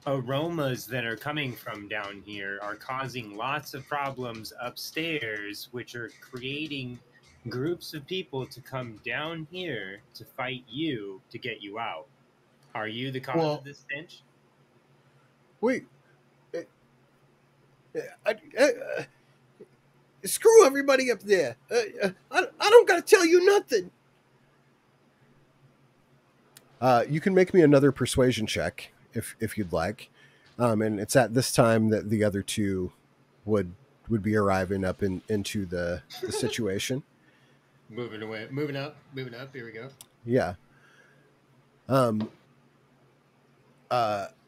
aromas that are coming from down here are causing lots of problems upstairs, which are creating groups of people to come down here to fight you to get you out. Are you the cause of Well, this stench? Wait. I, screw everybody up there. I don't got to tell you nothing. You can make me another persuasion check if you'd like, and it's at this time that the other two would be arriving up into the situation. Moving away, moving up, moving up. Here we go. Yeah.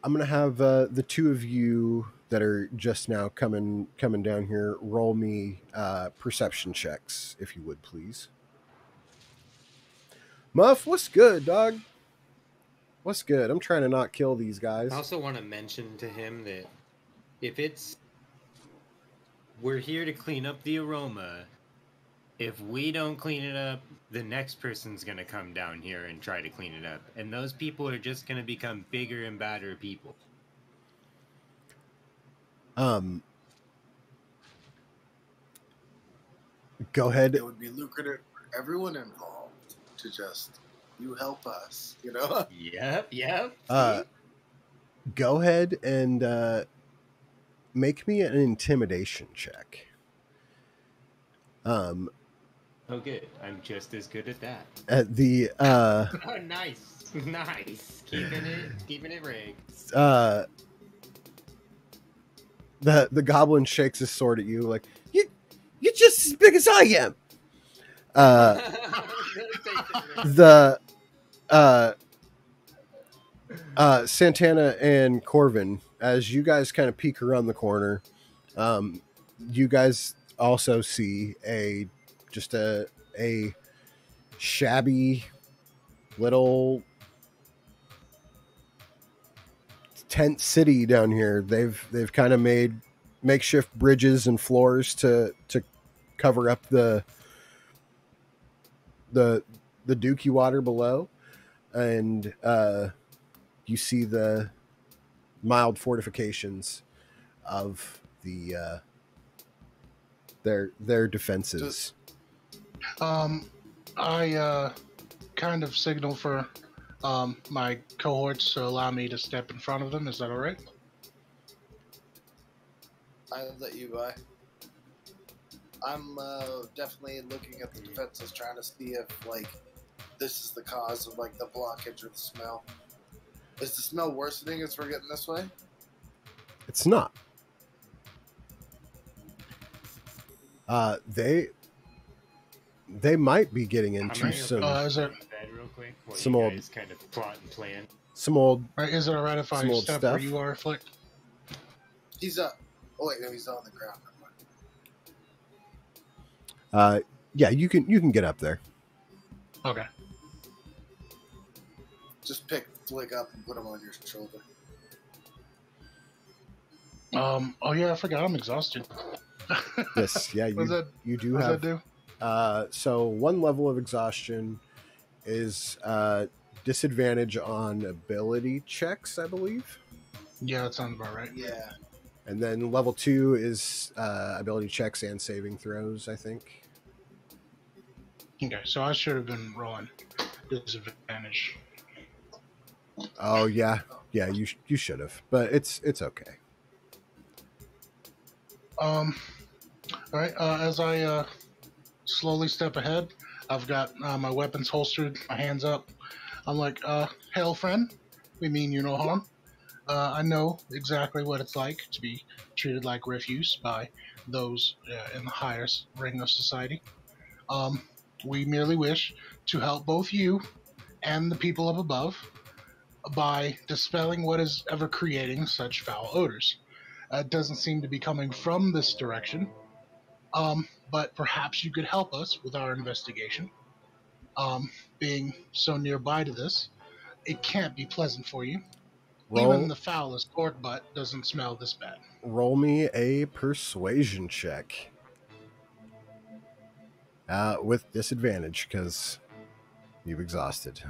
I'm gonna have the two of you that are just now coming down here roll me perception checks, if you would, please. Muff, what's good, dog? What's good? I'm trying to not kill these guys. I also want to mention to him that if it's we're here to clean up the aroma. If we don't clean it up, the next person's gonna come down here and try to clean it up, and those people are just gonna become bigger and badder people. Go ahead. It would be lucrative for everyone involved to just you help us, you know. Yep. Go ahead and make me an intimidation check. Oh, good. I'm just as good at that. At the Oh, nice. Keeping it rigged. the goblin shakes his sword at you like You're just as big as I am. the Santana and Corvin, as you guys kind of peek around the corner, you guys also see a shabby little tent city down here. They've kind of made makeshift bridges and floors to cover up the dookie water below, and you see the mild fortifications of the their defenses. I kind of signal for my cohorts to allow me to step in front of them. Is that all right? I'll let you by. I'm definitely looking at the defenses, trying to see if like this is the cause of like the blockage or the smell. Is the smell worsening as we're getting this way? It's not. They might be getting into some Is it bed real quick while some you old- guys kind of plot and plan. some old right? Is it all right if I Some old step stuff. where you are, Flick? He's up. Oh wait, no, he's on the ground. yeah, you can get up there. Okay. Just pick Flick up and put him on your shoulder. Oh yeah, I forgot. I'm exhausted. Yes, yeah, What does that, you do what does have that do? so one level of exhaustion is disadvantage on ability checks, I believe. Yeah, that sounds about right. Yeah. And then level 2 is ability checks and saving throws, I think. Okay, so I should have been rolling disadvantage. Oh yeah, you should have, but it's okay. All right. As I slowly step ahead, I've got my weapons holstered, my hands up. I'm like, "Hail, friend. We mean you no harm. I know exactly what it's like to be treated like refuse by those in the higher ring of society. We merely wish to help both you and the people up above by dispelling what is ever creating such foul odors. It doesn't seem to be coming from this direction, but perhaps you could help us with our investigation. Being so nearby to this, it can't be pleasant for you. Even Roll the foulest pork butt doesn't smell this bad. roll me a persuasion check. With disadvantage because you've exhausted.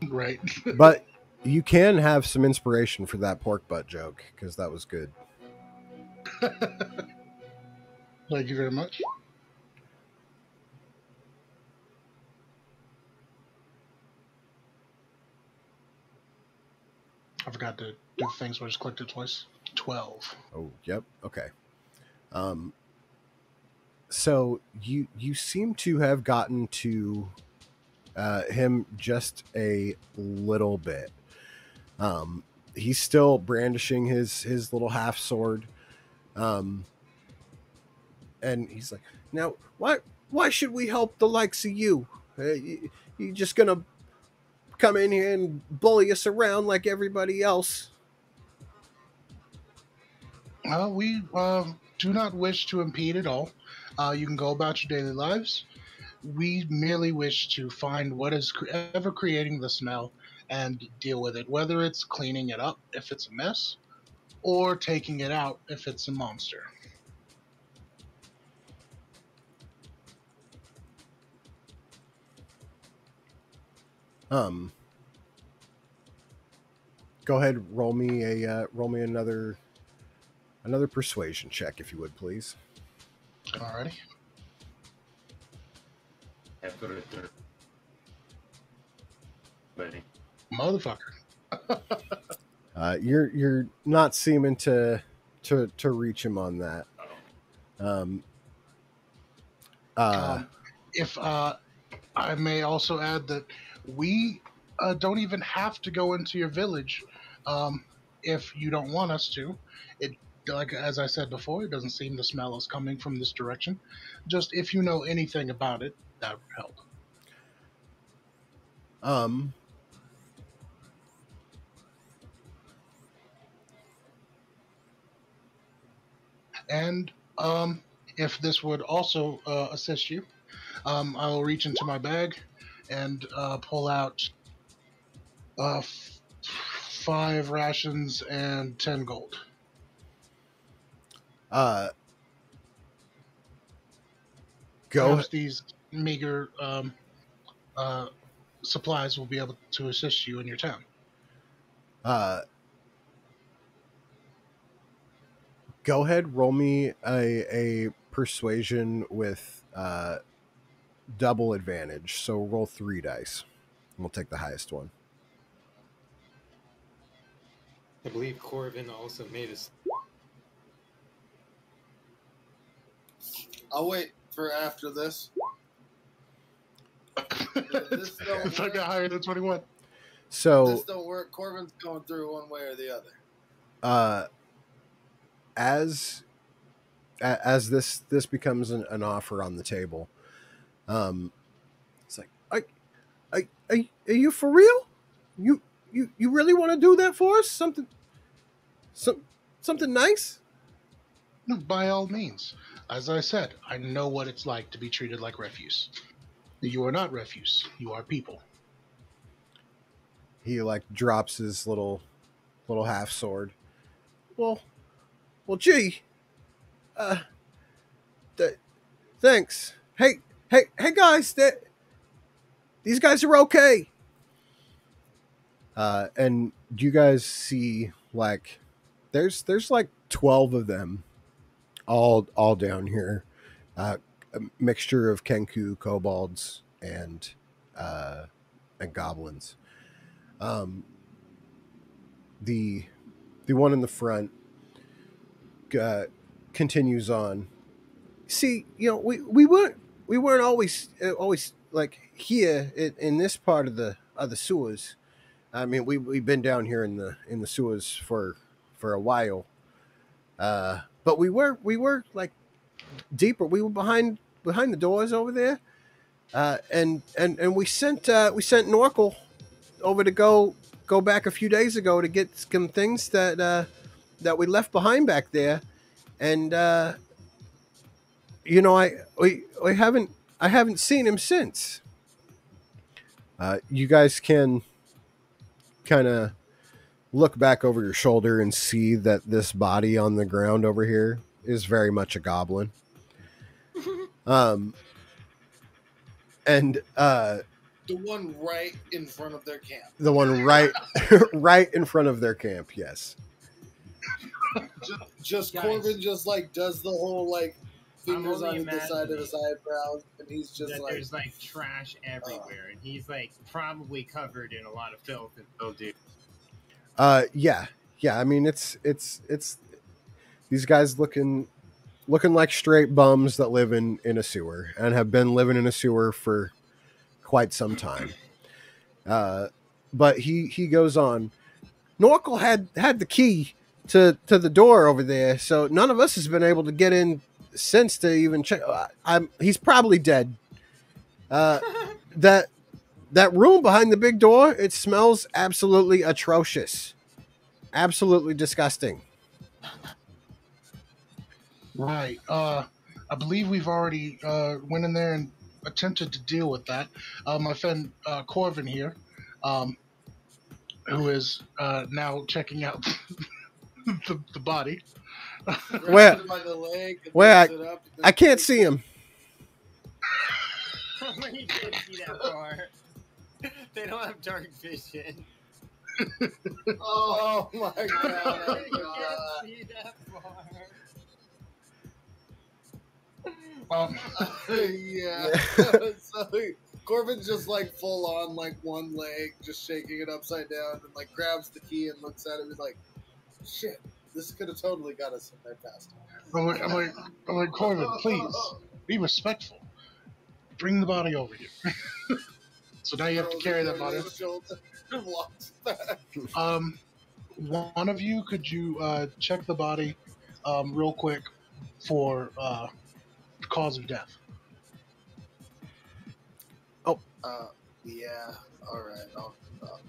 Right. But you can have some inspiration for that pork butt joke because that was good. Thank you very much. I forgot to do things where I just clicked it twice. 12. Oh, yep. Okay. Um, so you seem to have gotten to him just a little bit. He's still brandishing his little half sword, and he's like, "Now, why should we help the likes of you? You just gonna come in here and bully us around like everybody else?" We do not wish to impede at all. You can go about your daily lives. We merely wish to find what is ever creating the smell and deal with it, whether it's cleaning it up if it's a mess or taking it out if it's a monster. Um, Go ahead, roll me another persuasion check if you would, please. Alrighty. Buddy. Motherfucker. You're not seeming to reach him on that. Um, If I may also add that we don't even have to go into your village if you don't want us to. It, like as I said before, it doesn't seem the smell is coming from this direction. Just if you know anything about it, that would help. um, And if this would also assist you, I will reach into my bag and pull out 5 rations and 10 gold. uh, go. Perhaps these meager uh, supplies will be able to assist you in your town. Uh, Go ahead, roll me a persuasion with double advantage. So roll 3 dice. We'll take the highest one. I believe Corvin also made us. I'll wait for after this. This don't If I work. got higher than 21. This So don't work. Corbin's going through one way or the other. as this becomes an offer on the table, it's like, are you for real? You really want to do that for us? Something nice? No, by all means. As I said, I know what it's like to be treated like refuse. You are not refuse. You are people. He like drops his little half sword. Well, gee, uh, thanks. Hey, guys, these guys are okay. And you guys see like there's like 12 of them, all down here. A mixture of Kenku, kobolds, and goblins. Um, the one in the front continues on. See, we weren't always like here in this part of the sewers. I mean, we've been down here in the sewers for a while, but we were like deeper. We were behind the doors over there, and we sent Norkel over to go back a few days ago to get some things that we left behind back there, and I haven't seen him since. You guys can kind of look back over your shoulder and see that this body on the ground over here is very much a goblin. And The one right in front of their camp. the one right right in front of their camp, yes. Just Guys. Corbin just like does the whole like fingers only on either side of his eyebrows, and he's just that like, there's like trash everywhere, and he's like probably covered in a lot of filth and mildew. Yeah. I mean, it's these guys looking like straight bums that live in a sewer and have been living in a sewer for quite some time. But he goes on. Norkel had the key to the door over there, so none of us has been able to get in since to even check. He's probably dead. That room behind the big door, it smells absolutely atrocious, absolutely disgusting. Right. I believe we've already went in there and attempted to deal with that. My friend Corvin here, who is now checking out the body. Where- grabs it by the leg and where lifts it up, and then I can't see him. You can't see that far. They don't have dark vision. Oh my god! I You forgot. can't see that far. Yeah. So Corbin's just like full on like one leg, just shaking it upside down, and like grabs the key and looks at it. He's like, "Shit, this could have totally got us in there faster." I'm like, Corbin, please be respectful. Bring the body over here. So now you have to carry that body. And walks back. One of you, could you check the body real quick for cause of death? Yeah. All right.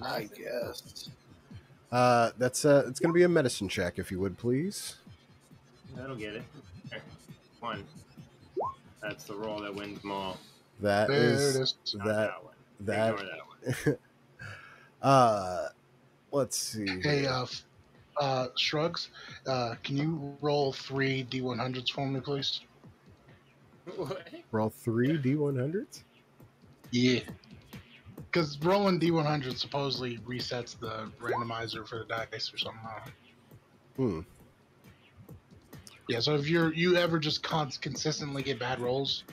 I guess. That's it's going to be a medicine check, if you would, please. That'll get it. There. 1. That's the roll that wins them all. That There is it is. Not that that one. that. Ignore that one. Let's see. Hey, here. Shrugs, can you roll 3 D100s for me, please? What? Roll 3 D100s. Yeah. Because rolling D100 supposedly resets the randomizer for the dice or something. I don't know. Yeah, so if you ever just consistently get bad rolls,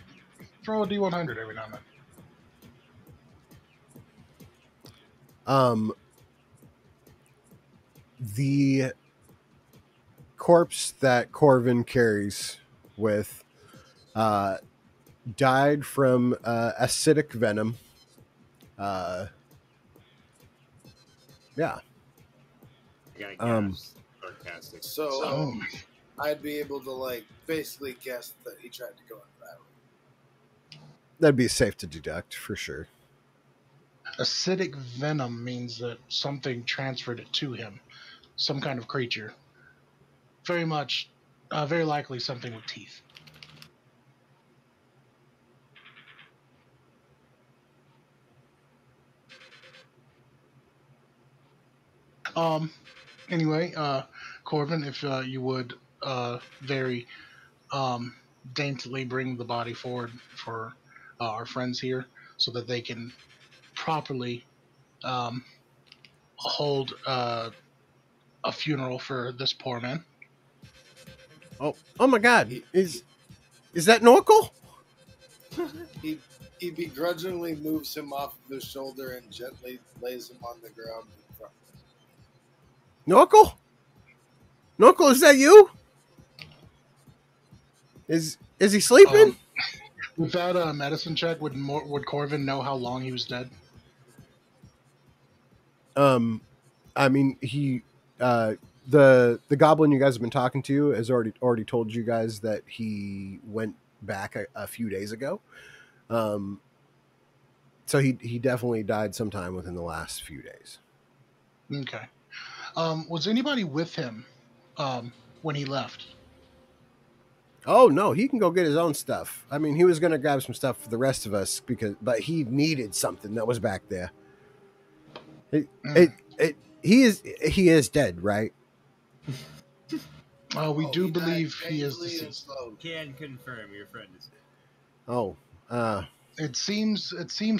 throw a D100 every now and then. The corpse that Corvin carries with died from acidic venom. Yeah. I gotta guess. Sarcastic. So I'd be able to like basically guess that he tried to go into that room. That'd be safe to deduct for sure. Acidic venom means that something transferred it to him, some kind of creature. Very likely something with teeth. Anyway, Corbin, if you would very daintily bring the body forward for our friends here so that they can properly hold a funeral for this poor man. Oh my God! Is that Norkel? He begrudgingly moves him off of his shoulder and gently lays him on the ground in front of him. Norkel? Norkel, is that you? Is he sleeping? Without a medicine check, would Corvin know how long he was dead? I mean, he the goblin you guys have been talking to has already told you guys that he went back a few days ago. So he definitely died sometime within the last few days. Okay. Was anybody with him when he left? Oh no, he can go get his own stuff. I mean, he was going to grab some stuff for the rest of us but he needed something that was back there. It, Mm. he is dead, right? We Oh, do he died believe he is painfully and deceased. slowly. Can confirm your friend is. Oh, It seems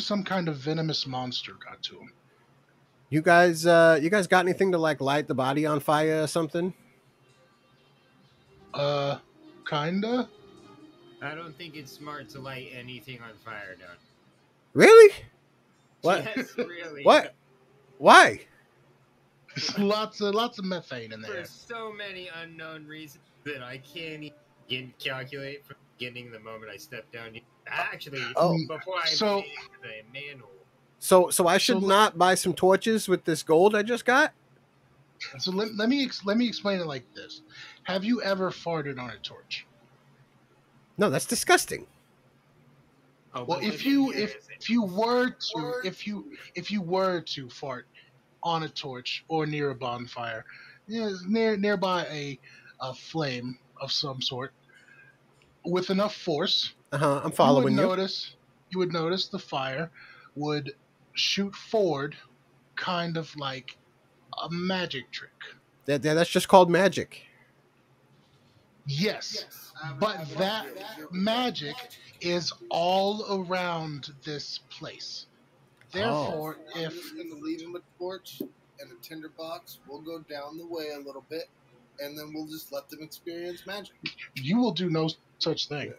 some kind of venomous monster got to him. you guys got anything to like light the body on fire or something? Kinda. I don't think it's smart to light anything on fire down. Really? What? Yes, really. What? Why? lots of methane in For there. so many unknown reasons that I can't even calculate from the beginning, the moment I stepped down here. Actually, Oh, before I so- made it to the manhole. So I should So- not buy some torches with this gold I just got? So let me explain it like this. Have you ever farted on a torch? No, that's disgusting. Oh, Well, but if the you thing if is, if you were to if you were to fart on a torch or near a bonfire, nearby a flame of some sort with enough force, I'm you would following you. notice the fire would shoot forward, kind of like a magic trick. That's just called magic. Yes, I would but agree that with you. magic is all around this place. Therefore, I'm if just gonna leave him a torch and a tinderbox. We'll go down the way a little bit, and then we'll just let them experience magic. you will do no such thing,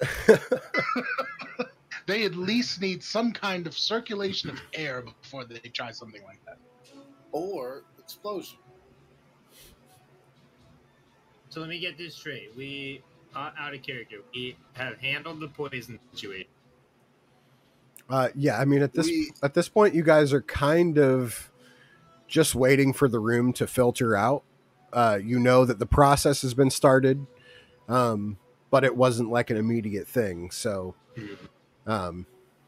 they at least need some kind of circulation of air before they try something like that. Or explosion. so let me get this straight. We, out of character, we have handled the poison situation. Yeah, I mean at this point, you guys are kind of just waiting for the room to filter out. You know that the process has been started, but it wasn't like an immediate thing. So,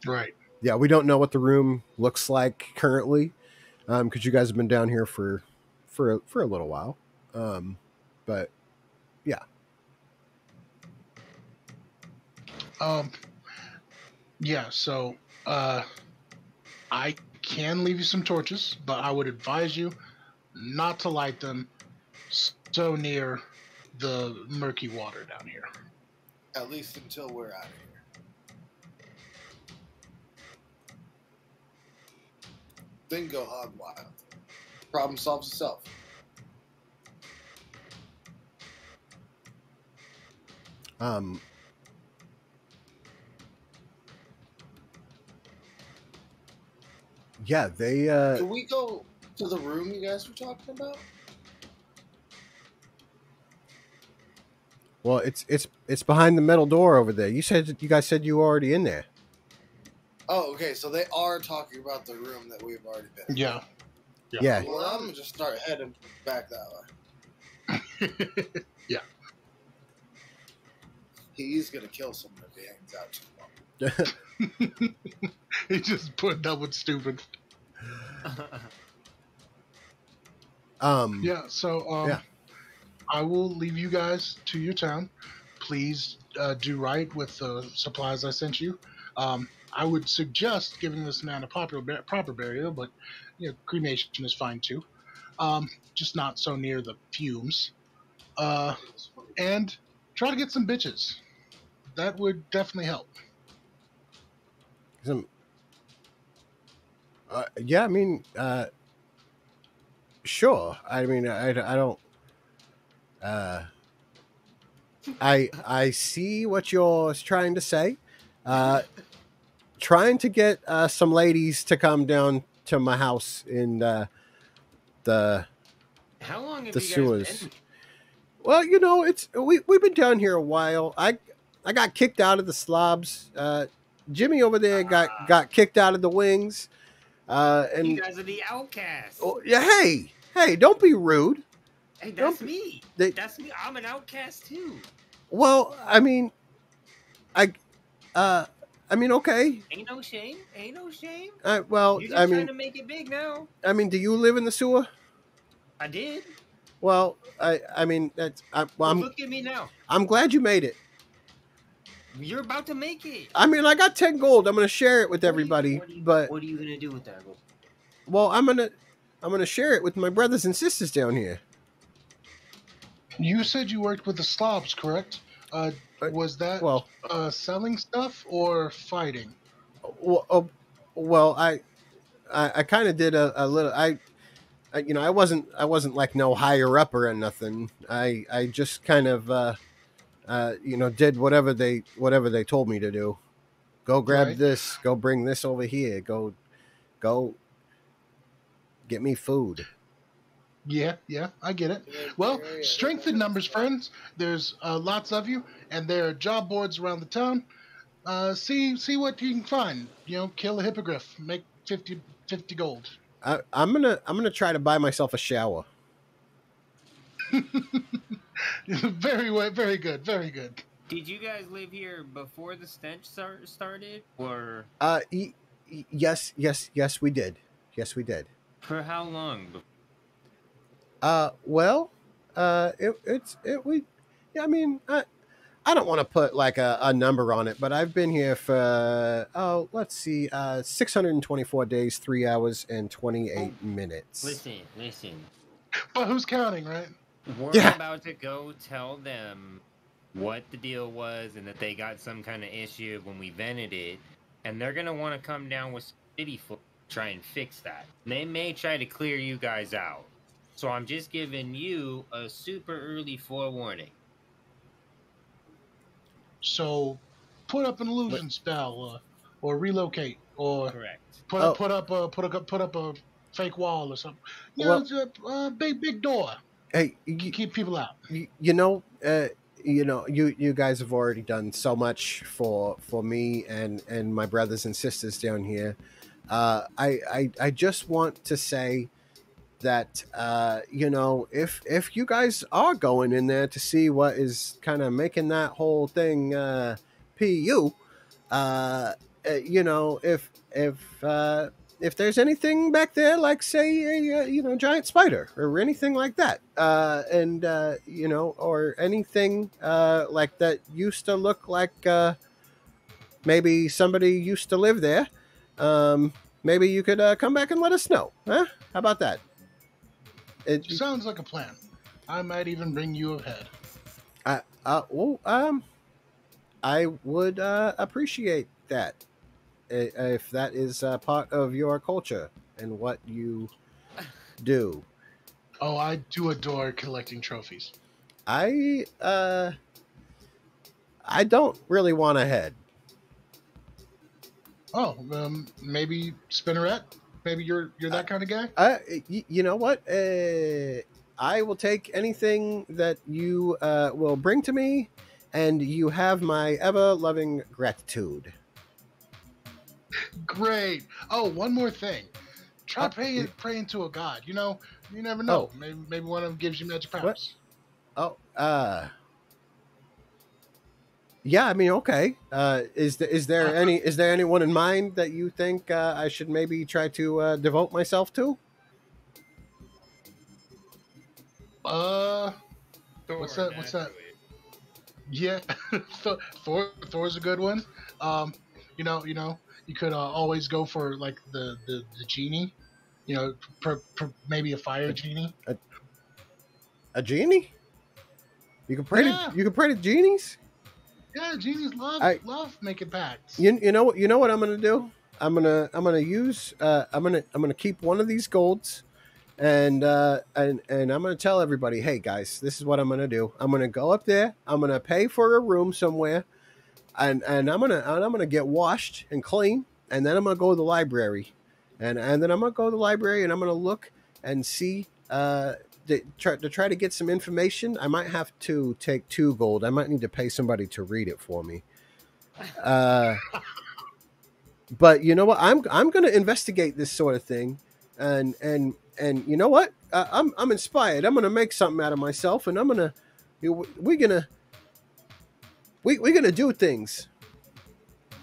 Right. yeah, we don't know what the room looks like currently, because you guys have been down here for a little while. But yeah, Yeah, so I can leave you some torches, but I would advise you not to light them so near the murky water down here. At least until we're out of here. Then go hog wild. Problem solves itself. yeah, they. Can we go to the room you guys were talking about? Well, it's behind the metal door over there. You guys said you were already in there. Oh, okay. So they are talking about the room that we've already been in. Yeah. Yeah. Well, I'm gonna just start heading back that way. Yeah. He's gonna kill someone if he hangs out too long. He just put that was stupid. Yeah, so Yeah. I will leave you guys to your town. Please do right with the supplies I sent you. I would suggest giving this man a proper burial, but cremation is fine too. Just not so near the fumes. And try to get some bitches. That would definitely help. Yeah, I mean, sure. I mean, I don't. I see what you're trying to say. Trying to get some ladies to come down to my house in the How long have the you guys sewers. been? Well, it's we've been down here a while. I got kicked out of the slobs. Jimmy over there got kicked out of the wings. And You guys are the outcasts. oh, yeah, hey, don't be rude. Hey, that's don't- me. they- That's me. I'm an outcast too. Well, I mean, okay. Ain't no shame. Ain't no shame. Well, You're just I trying mean, to make it big now. do you live in the sewer? I did. Well, I mean, that's Well, look at me now. I'm glad you made it. You're about to make it. I mean, I got 10 gold. I'm gonna share it with everybody, but What are you gonna do with that? well, I'm gonna share it with my brothers and sisters down here. You said you worked with the Slavs, correct? Uh, Was that Well, selling stuff or fighting? well, well, I kind of did a little. I wasn't like no higher up or nothing. I just kind of did whatever they told me to do. Go grab Right. this. Go bring this over here. Go get me food. Yeah, I get it. Yeah, Well, yeah, yeah. strength in numbers, friends. There's lots of you, and there are job boards around the town. See what you can find. Kill a hippogriff, make 50 gold. I'm gonna try to buy myself a shower. Very good, very good. Did you guys live here before the stench started, or Yes, we did. Yes, we did. for how long? Well, yeah. I mean, I don't want to put like a number on it, but I've been here for let's see, 624 days, 3 hours, and 28 minutes. Listen. But who's counting, right? We're Yeah. about to go tell them what the deal was and that they got some kind of issue when we vented it, and they're gonna want to come down with city foot to try and fix that. They may try to clear you guys out. So I'm just giving you a super early forewarning. So, put up an illusion spell, or relocate, or Correct. put up a fake wall or something. Well- It's a big door. Hey, Keep people out. you guys have already done so much for me and my brothers and sisters down here. I just want to say that if you guys are going in there to see what is kind of making that whole thing pu, if there's anything back there, like say a giant spider or anything like that, or anything like that used to look like maybe somebody used to live there, maybe you could come back and let us know, huh? How about that? Sounds like a plan. I might even bring you ahead. I would appreciate that if that is part of your culture and what you do. Oh, I do adore collecting trophies. I don't really want to head. Oh, maybe Spinneret? Maybe you're that kind of guy? You know what? I will take anything that you will bring to me, and you have my ever-loving gratitude. Great. Oh, one more thing. Try praying to a god. You never know. Maybe one of them gives you magic powers. Oh, yeah. I mean, okay. Is there anyone in mind that you think I should maybe try to devote myself to? What's that? Yeah, Thor's a good one. You could always go for like the genie. Maybe a fire genie. A genie? You can pray Yeah. to you can pray to genies. Yeah, genies love making pacts. You know what I'm gonna do? I'm gonna keep one of these golds, and I'm gonna tell everybody, hey guys, this is what I'm gonna do. I'm gonna go up there. I'm gonna pay for a room somewhere, and I'm gonna get washed and clean, and then I'm gonna go to the library, and then I'm gonna go to the library and I'm gonna look and see to try to get some information. I might have to take 2 gold. I might need to pay somebody to read it for me. But you know what? I'm going to investigate this sort of thing, and you know what? I'm inspired. I'm going to make something out of myself, and we're gonna do things.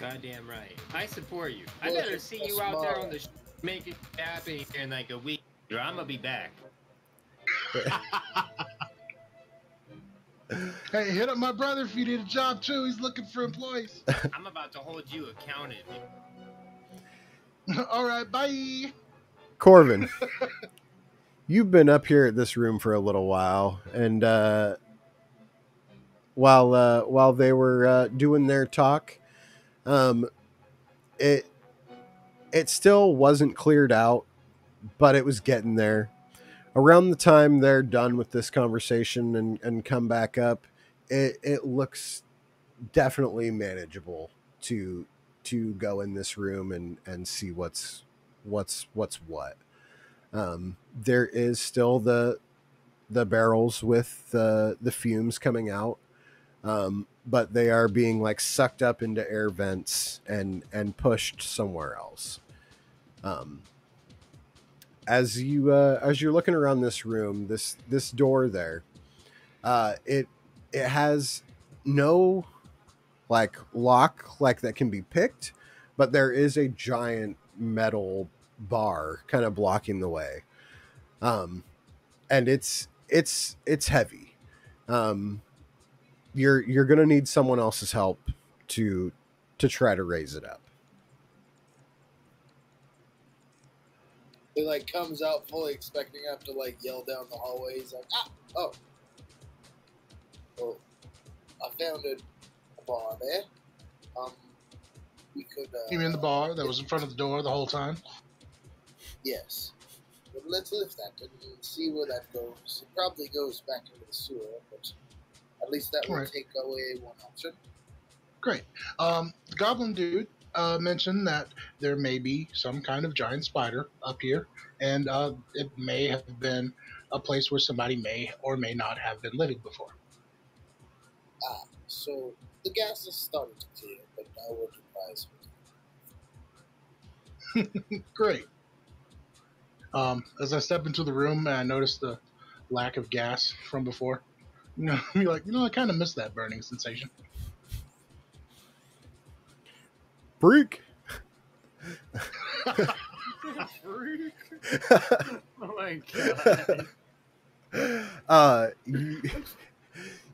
Goddamn right. I support you. I better see you out there on the make it happen in like a week. Or I'm gonna be back. Hey, hit up my brother if you need a job too. He's looking for employees. I'm about to hold you accountable. All right, bye. Corvin, you've been up here at this room for a little while, and while they were doing their talk, um, it it still wasn't cleared out, but it was getting there. Around the time they're done with this conversation and come back up, it looks definitely manageable to go in this room and see what's what. There is still the barrels with the fumes coming out, but they are being like sucked up into air vents and pushed somewhere else. Um, as you're looking around this room, this door there, it has no like lock like that can be picked, but there is a giant metal bar kind of blocking the way. And it's heavy. Um, you're gonna need someone else's help to try to raise it up. He like comes out fully expecting him to like yell down the hallway. He's like, oh, well, I found a bar there. We could. You mean the bar that was in front of the door the whole time? Yes. But let's lift that and see where that goes. It probably goes back into the sewer, but at least that will Right. take away one option. Great. The goblin dude mentioned that there may be some kind of giant spider up here, and it may have been a place where somebody may or may not have been living before. So the gas is starting to clear, but I would advise Great. As I step into the room and I notice the lack of gas from before, you're like, I kind of miss that burning sensation. Freak. Freak. Oh my god.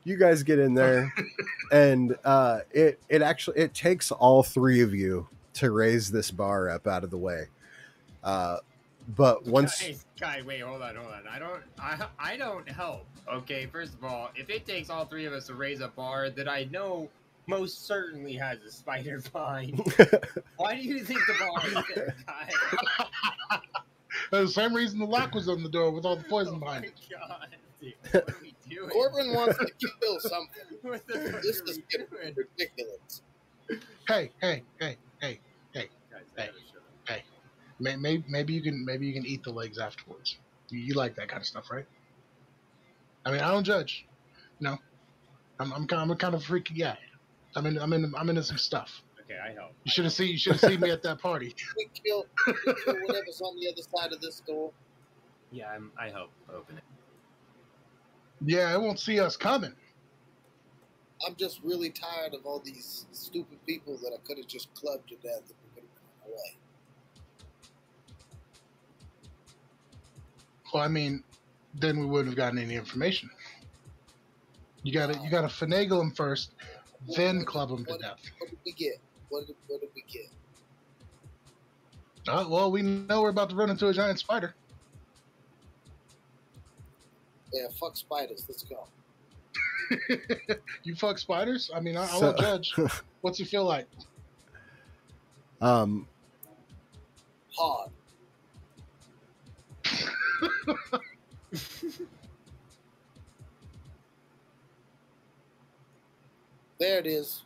You guys get in there, and it actually it takes all three of you to raise this bar up out of the way. But once Guys, wait, hold on. I don't help. Okay, first of all, if it takes all three of us to raise a bar that I know most certainly has a spider behind, why do you think the bar is there, guys? That's the same reason the lock was on the door with all the poison behind it. God, dude, what are we doing? Corbin wants to kill something. What the fuck This are is we getting doing? ridiculous. Hey, Guys, I Hey. gotta shut up. maybe you can eat the legs afterwards. You like that kind of stuff, right? I mean, I don't judge. I'm kind of a freaky guy. I'm into some stuff. Okay, I help. You should have seen me at that party. We kill whatever's on the other side of this door. Yeah, I help open it. Yeah, it won't see us coming. I'm just really tired of all these stupid people that I could have just clubbed to death if we could have been away. Well, I mean, then we wouldn't have gotten any information. You gotta finagle them first, then club them to death. What did we get? What did we get? Well, we know we're about to run into a giant spider. Yeah, fuck spiders. Let's go. You fuck spiders? I mean, I won't judge. What's it feel like? um Hard. There it is.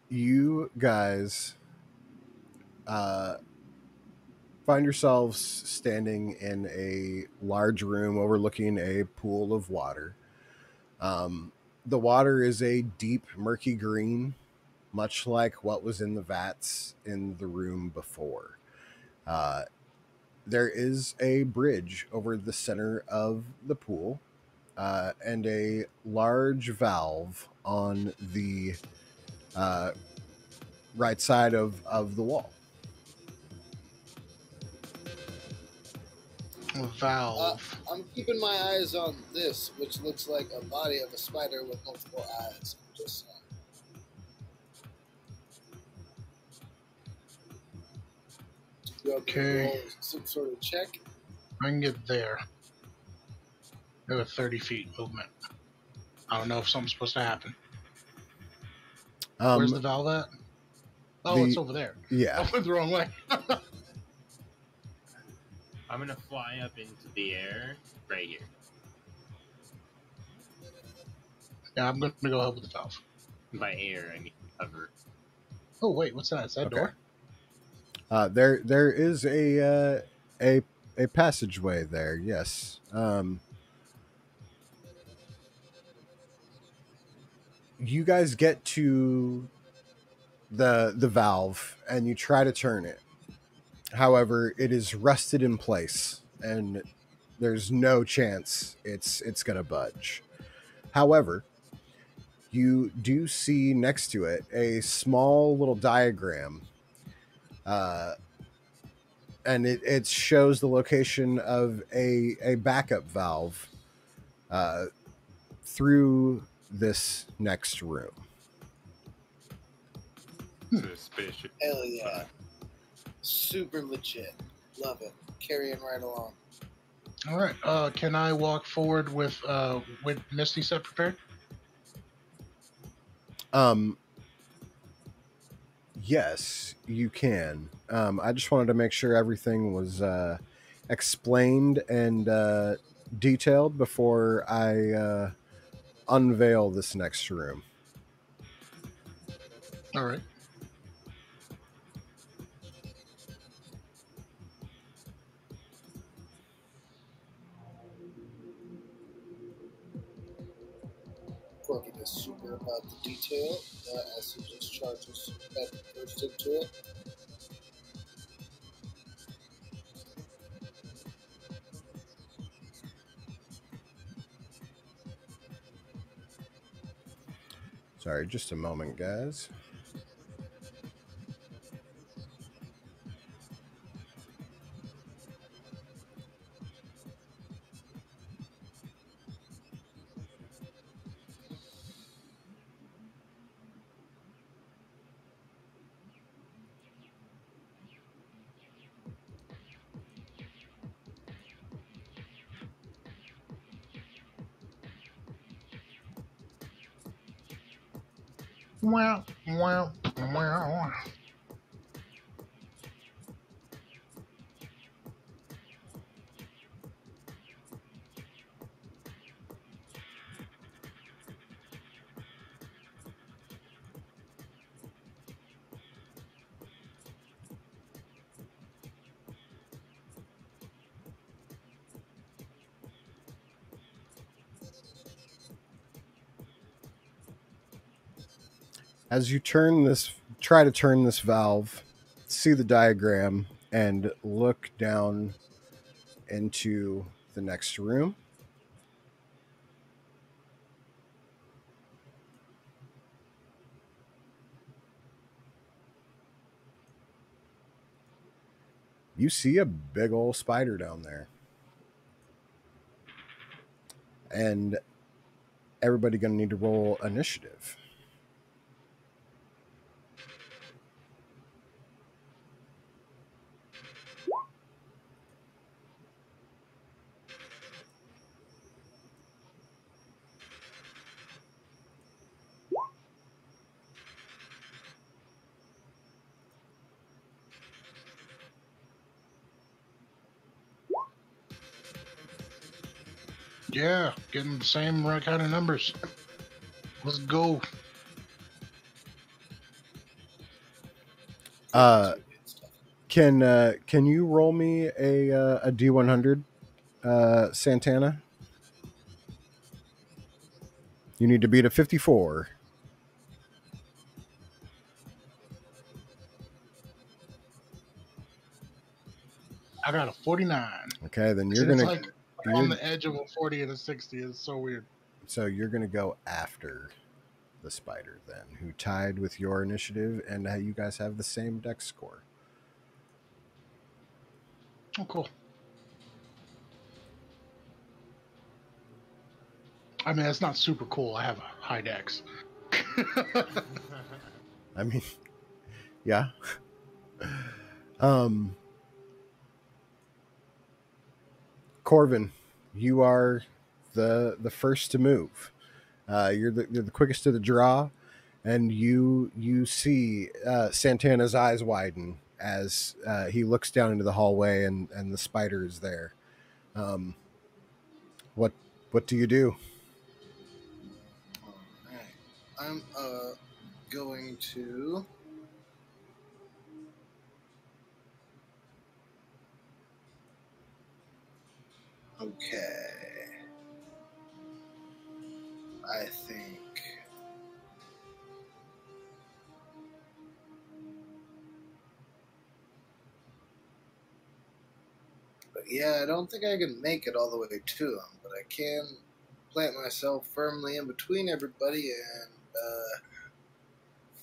you guys find yourselves standing in a large room overlooking a pool of water. The water is a deep, murky green, much like what was in the vats in the room before. There is a bridge over the center of the pool, and a large valve on the right side of the wall. Valve. I'm keeping my eyes on this, which looks like a body of a spider with multiple eyes. Just saying. You want me to Okay. roll some sort of check? I can get there. I have a 30 feet movement. I don't know if something's supposed to happen. Where's the valve at? Oh, it's over there. Yeah. I went the wrong way. I'm gonna fly up into the air right here. Yeah, I'm going to go help with the valve. By air, I mean cover. Oh, wait, what's that? Is that a door? There is a passageway there. Yes. You guys get to the valve and you try to turn it. However, it is rusted in place and there's no chance it's gonna budge. However, you do see next to it a small little diagram, and it shows the location of a backup valve through this next room. Suspicious. Hell yeah. Super legit. Love it. Carrying right along. All right. Can I walk forward with Misty set prepared? Yes, you can. I just wanted to make sure everything was explained and detailed before I unveil this next room. All right. Corky is super about the detail as he just charges that first into it. Sorry, just a moment, guys. Wow, wow, wow. As you try to turn this valve, see the diagram, and look down into the next room. You see a big old spider down there. And everybody going to need to roll initiative. Yeah, getting the same right kind of numbers. Let's go. Can you roll me a D100, Santana? You need to beat a 54. I got a 49. Okay, then you're It's gonna like on the edge of a 40 and a 60. It's so weird. so you're gonna go after the spider then, who tied with your initiative, and you guys have the same dex score. Oh, cool. I mean, that's not super cool. I have a high dex. I mean, yeah. Um, Corvin, you are the first to move. You're the quickest to the draw, and you see Santana's eyes widen as he looks down into the hallway, and the spider is there. Um, what what do you do? All right. I'm going to. Okay. I think. But yeah, I don't think I can make it all the way to him, but I can plant myself firmly in between everybody and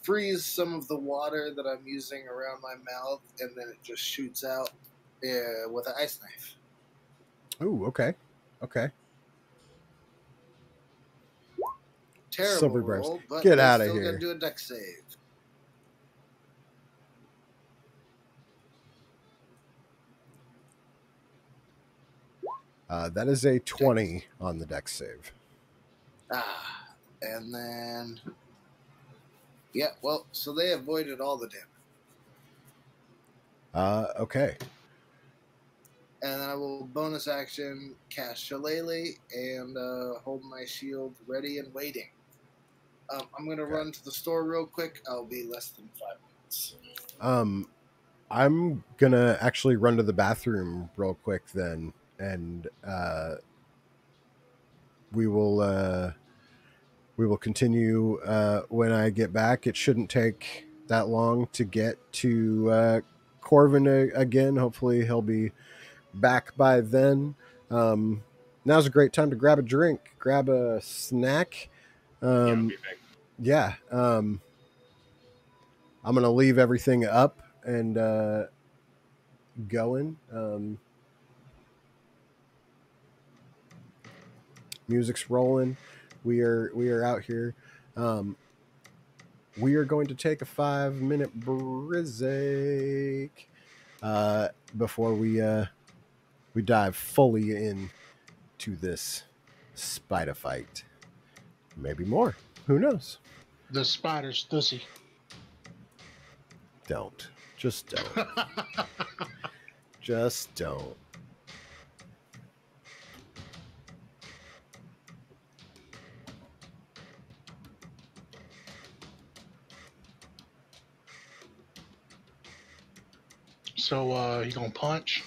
freeze some of the water that I'm using around my mouth, and then it just shoots out with an ice knife. Oh, okay, okay. Terrible Silver Bars, roll, but get they out of still got to here. do a deck save. That is a Deck. 20 on the deck save. And then. Yeah, well, so they avoided all the damage. Okay. And then I will bonus action cast Shillelagh and hold my shield ready and waiting. I'm going to Okay. run to the store real quick. I'll be less than 5 minutes. I'm gonna actually run to the bathroom real quick then, and we will continue when I get back. It shouldn't take that long to get to Corvin again. Hopefully, he'll be back by then. Now's a great time to grab a drink, grab a snack. Yeah, I'll Um, be back. yeah, I'm gonna leave everything up and going. Music's rolling. We are out here. Um, we are going to take a 5-minute break before we dive fully in to this spider fight. Maybe more. Who knows? The spider's stussy. Don't. Just don't. Just don't. So you gonna punch?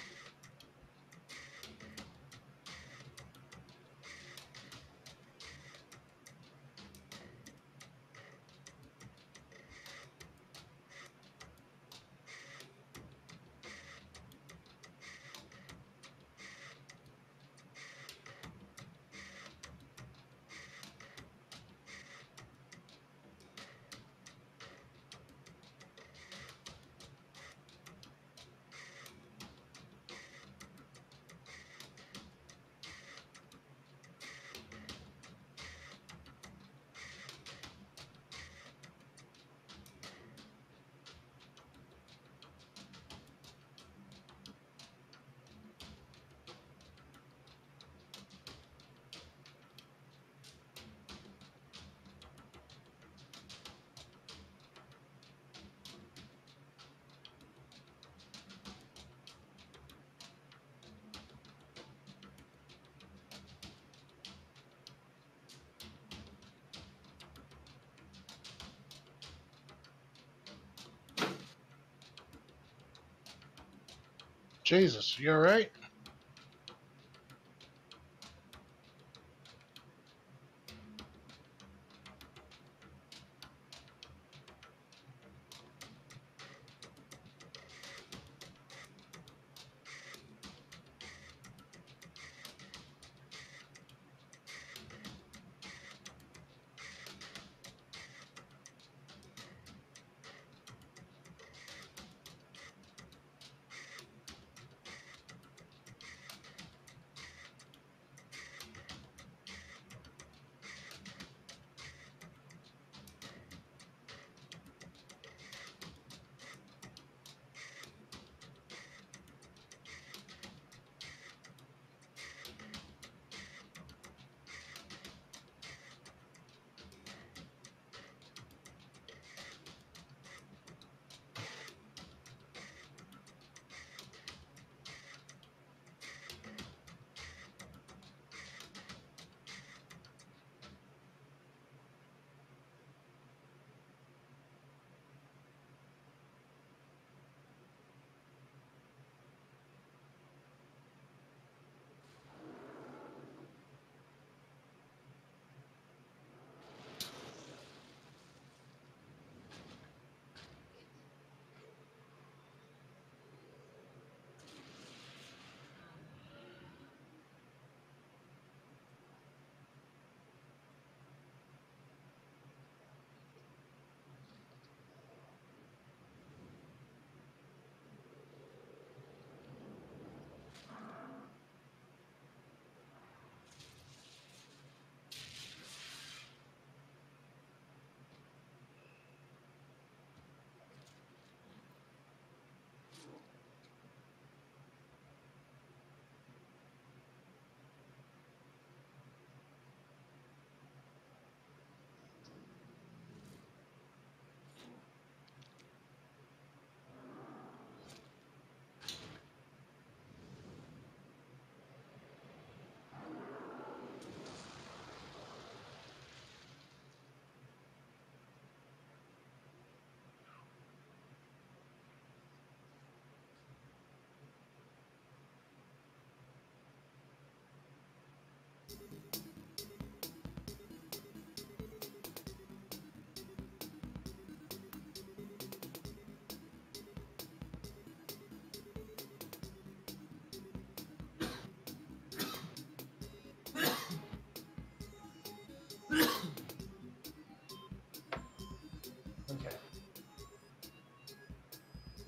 Jesus, you all right?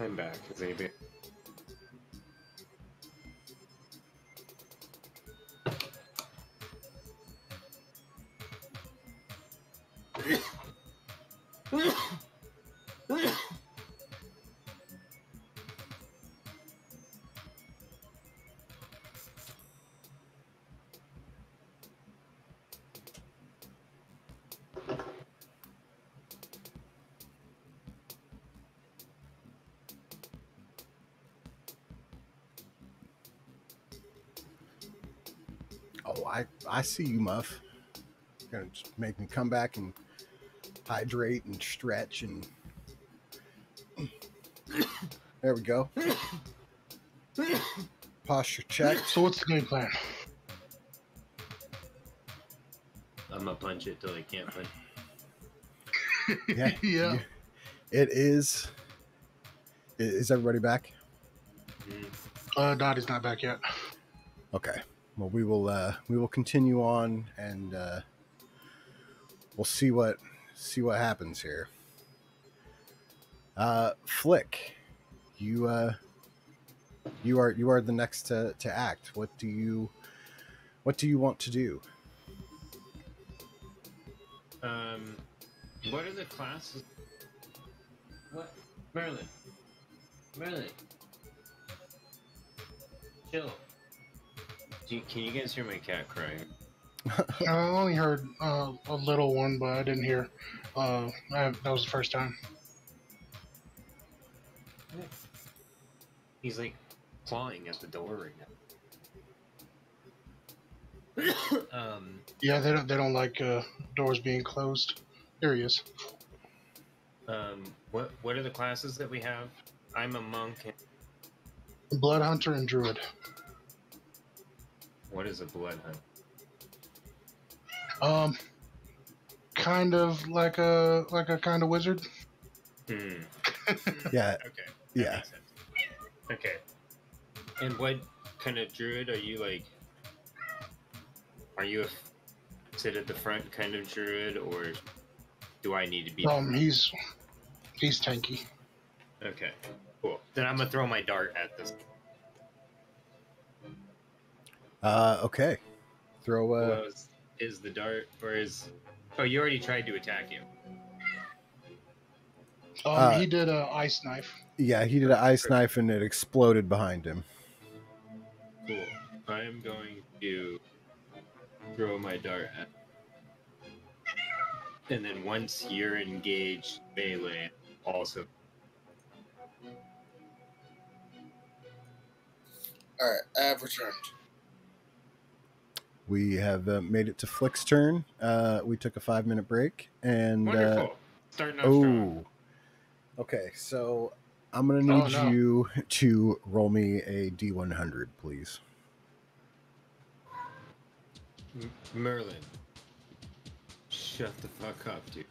I'm back. Is anybody? Oh, I see you, Muff. Gonna just make me come back and hydrate and stretch and there we go. Posture checked. So what's the game plan? I'm gonna punch it till I can't punch. Yeah. Yeah. It is. Is everybody back? Dottie's not back yet. Okay. Well, we will continue on and we'll see what happens here. Flick, you are the next to act. What do you want to do? What are the classes? What? Merlin. Chill. Can you guys hear my cat crying? I only heard a little one, but I didn't hear. That was the first time. He's like clawing at the door right now. Yeah, they don't like doors being closed. There he is. What are the classes that we have? I'm a monk. Blood Hunter and Druid. What is a blood hunt? Kind of like a kind of wizard. Yeah. Okay. Yeah. Makes sense. Okay. And what kind of druid are you like? Are you a sit at the front kind of druid, or do I need to be? He's tanky. Okay. Cool. Then I'm gonna throw my dart at this. Okay. Throw. Well, is the dart or is? Oh, you already tried to attack him. He did a ice knife. Yeah, he did an ice knife and it exploded behind him. Cool. I am going to throw my dart at. And then once you're engaged, melee also. All right, I have returned. We have made it to Flick's turn. We took a 5-minute break and. Wonderful. Starting off strong. Okay, so I'm gonna need no. you to roll me a D100, please. Merlin. Shut the fuck up, dude.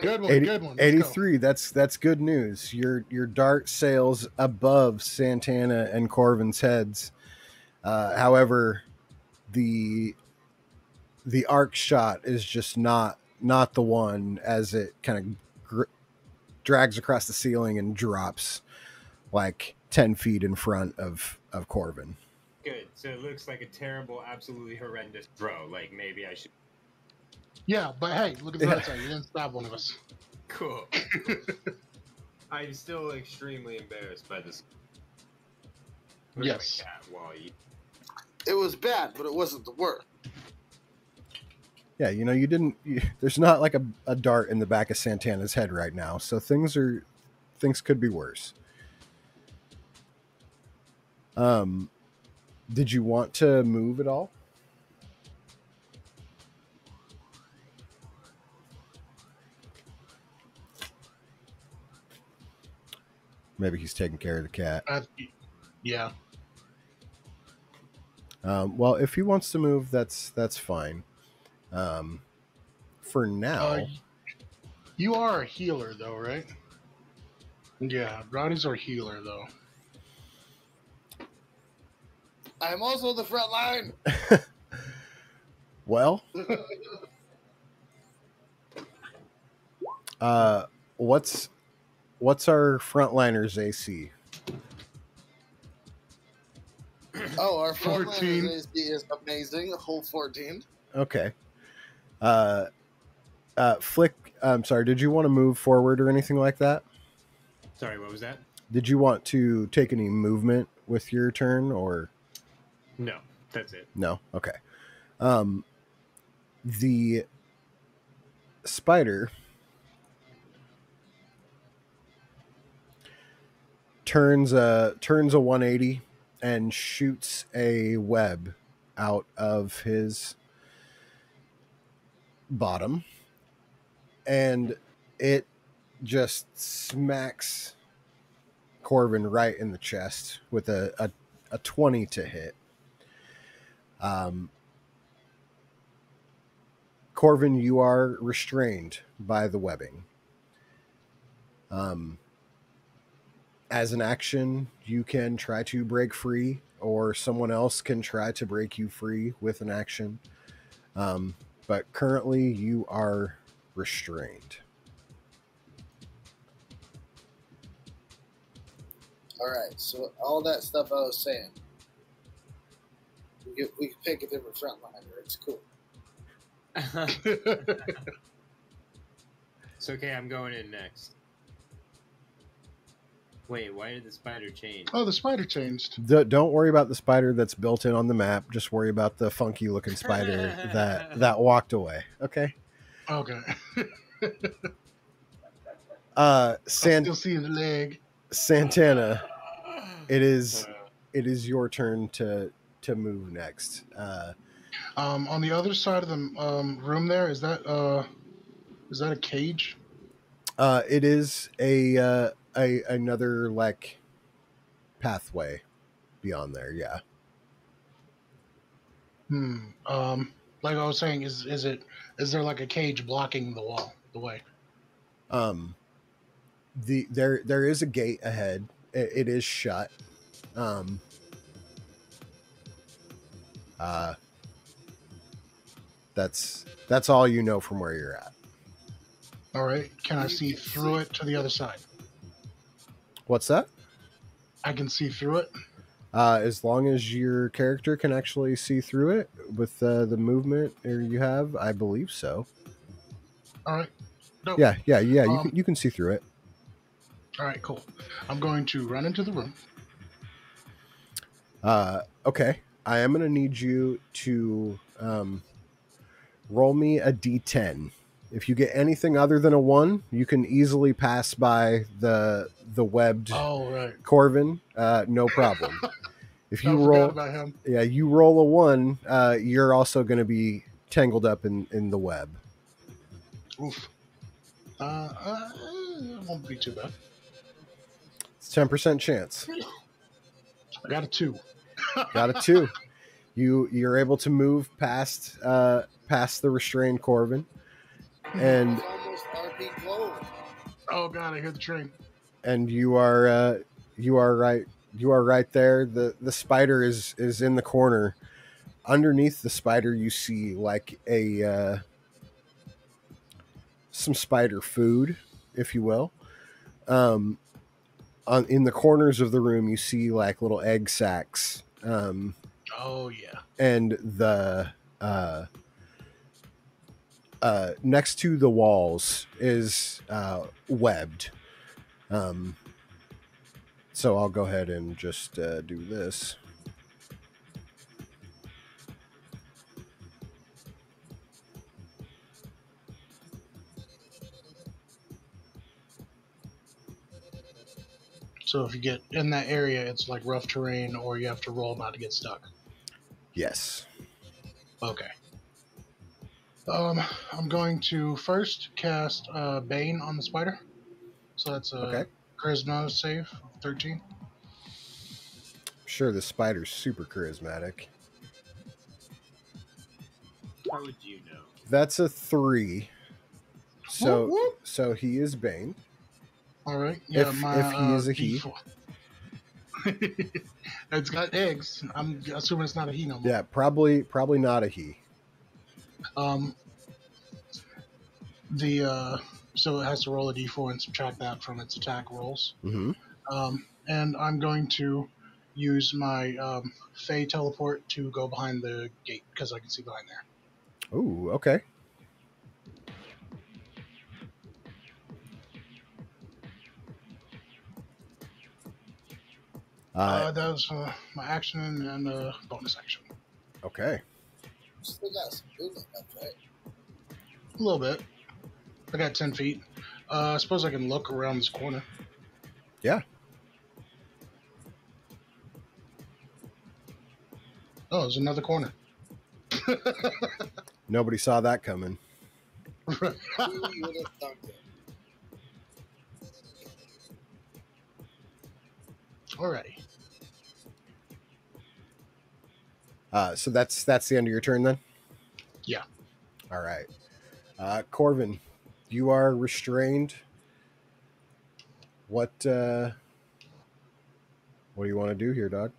Good one. Good one. Let's 83. That's good news. Your dart sails above Santana and Corvin's heads. However, the arc shot is just not the one, as it kind of drags across the ceiling and drops like 10 feet in front of Corvin. Good. So it looks like a terrible, absolutely horrendous throw. Like maybe I should. Yeah, but hey, look at the right side. You didn't stab one of us. Cool. I'm still extremely embarrassed by this. Yes. It was bad, but it wasn't the worst. Yeah, you didn't. There's not like a dart in the back of Santana's head right now, so things could be worse. Did you want to move at all? Maybe he's taking care of the cat. Yeah. Well, if he wants to move, that's fine. For now, you are a healer, though, right? Yeah, Roddy's our healer, though. I'm also the front line. well, What's our frontliners AC? Oh, our 14. frontline is amazing. A whole 14. Okay. Flick. I'm sorry. Did you want to move forward or anything like that? Sorry, what was that? Did you want to take any movement with your turn or No, that's it. no? Okay. The spider turns a 180 and shoots a web out of his bottom, and it just smacks Corvin right in the chest with a 20 to hit. Corvin, you are restrained by the webbing. As an action, you can try to break free, or someone else can try to break you free with an action. But currently, you are restrained. All right. So all that stuff I was saying, we can pick a different frontliner. It's cool. It's okay, I'm going in next. Wait, why did the spider change? Oh, the spider changed. Don't worry about the spider that's built in on the map. Just worry about the funky looking spider that walked away. Okay. Okay. Uh, Still seeing the leg. Santana, it is your turn to move next. On the other side of the room, there is that a cage? It is a another like pathway beyond there. Yeah. Like I was saying, is there like a cage blocking the way? There is a gate ahead. It is shut. That's all you know from where you're at. All right. Can I see through it to the other side? What's that? I can see through it. As long as your character can actually see through it with the movement you have, I believe so. All right. Dope. Yeah. You can see through it. All right, cool. I'm going to run into the room. Okay. I am going to need you to roll me a d10. If you get anything other than a 1, you can easily pass by the webbed Corvin. No problem. If you roll, about him. Yeah, you roll a 1, you're also going to be tangled up in the web. Oof. It won't be too bad. It's 10% chance. I got a 2. Got a 2. You're able to move past the restrained Corvin, and Almost RP gold. Oh god, I hear the train. And you are right there. The spider is in the corner. Underneath the spider, you see like a some spider food, if you will. In the corners of the room, you see like little egg sacs. Oh yeah. And the next to the walls is webbed. So I'll go ahead and just do this. So if you get in that area, it's like rough terrain, or you have to roll not to get stuck. Yes. Okay. I'm going to first cast Bane on the spider. So that's a charisma save, 13. Sure, the spider's super charismatic. How would you know? That's a 3. So Whoop, whoop. So he is Bane. All right. Yeah, if he is a he. It's got eggs. I'm assuming it's not a he no more. Yeah, probably not a he. The so it has to roll a d4 and subtract that from its attack rolls. Mm-hmm. And I'm going to use my Fey teleport to go behind the gate because I can see behind there. Ooh, okay. That was my action and bonus action. Okay. Still got some movement left, right? A little bit. I got 10 feet. I suppose I can look around this corner. Yeah. Oh, there's another corner. Nobody saw that coming. Who would have thunk it? Alrighty. So that's the end of your turn then? Yeah. All right. Corvin, you are restrained. What do you want to do here, dog?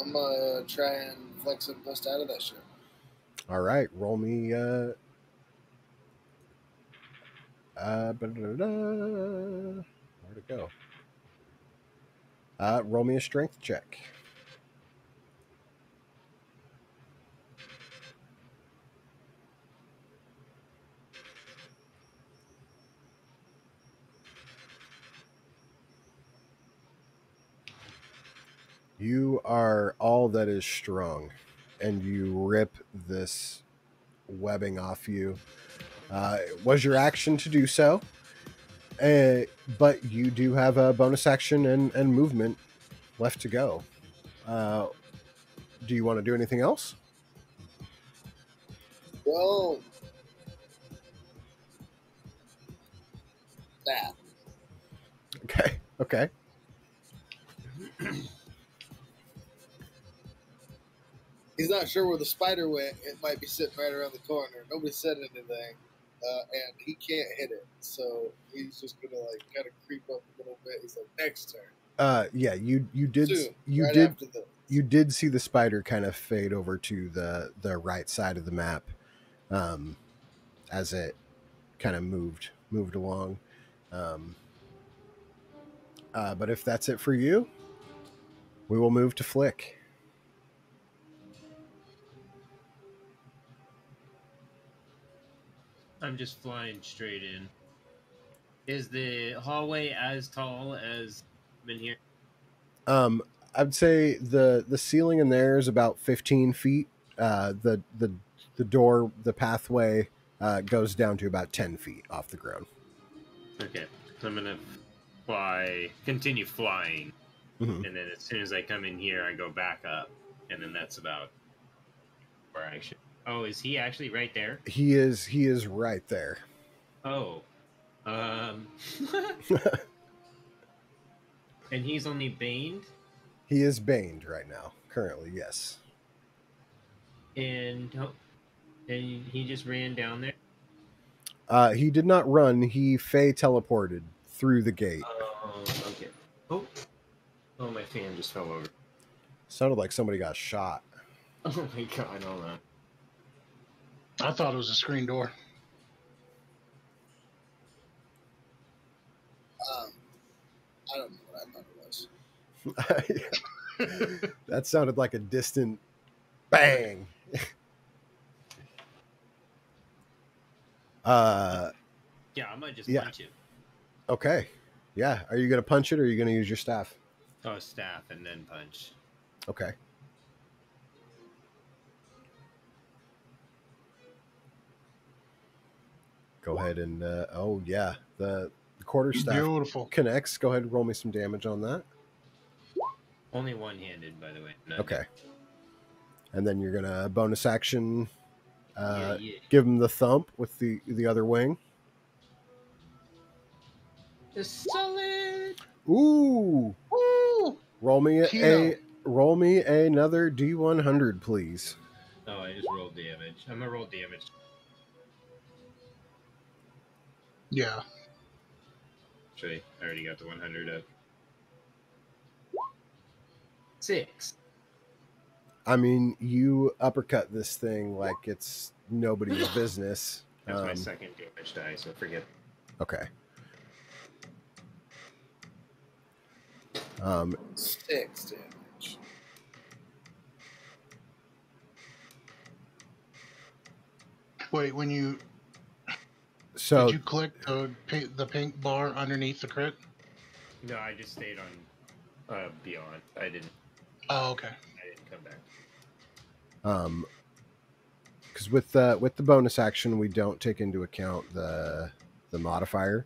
I'm gonna try and flex and bust out of that shit. All right, roll me where'd it go? Roll me a strength check. You are all that is strong, and you rip this webbing off you. It was your action to do so, but you do have a bonus action and movement left to go. Do you want to do anything else? Well, that. Okay. He's not sure where the spider went. It might be sitting right around the corner. Nobody said anything, and he can't hit it. So he's just gonna like kind of creep up a little bit. He's like, next turn. Yeah, you did Soon, you right did after this. you did see the spider kind of fade over to the right side of the map, as it kind of moved along. But if that's it for you, we will move to Flick. I'm just flying straight in. Is the hallway as tall as in here? I'd say the ceiling in there is about 15 feet. The door, the pathway, goes down to about 10 feet off the ground. Okay, so I'm gonna continue flying, Mhm. and then as soon as I come in here, I go back up, and then that's about where I should. Oh, is he actually right there? He is right there. Oh, and he's only baned, He is baned right now, currently. Yes. and he just ran down there. He did not run. He Fey teleported through the gate. Oh, okay. Oh, my fan just fell over. Sounded like somebody got shot. Oh my god, hold on. I thought it was a screen door. I don't know what I thought it was. That sounded like a distant bang. Yeah, I might just Yeah. punch him. Okay. Yeah. Are you going to punch it or are you going to use your staff? Oh, staff and then punch. Okay. Go ahead and, oh, yeah. The quarterstaff Beautiful. connects. Go ahead and roll me some damage on that. Only one-handed, by the way. Okay. And then you're going to bonus action, Yeah. give him the thump with the other wing. Solid. Ooh. Woo! Roll me Kino. another D100, please. Oh, I just rolled damage. I'm gonna roll damage. Yeah. Actually, I already got the 100 up. 6. I mean, you uppercut this thing like it's nobody's business. That's my second damage die, so forget. Okay. 6 damage. Wait, when you So did you click the pink bar underneath the crit? No, I just stayed on beyond. I didn't Oh, okay. come back. because with the bonus action, we don't take into account the modifier.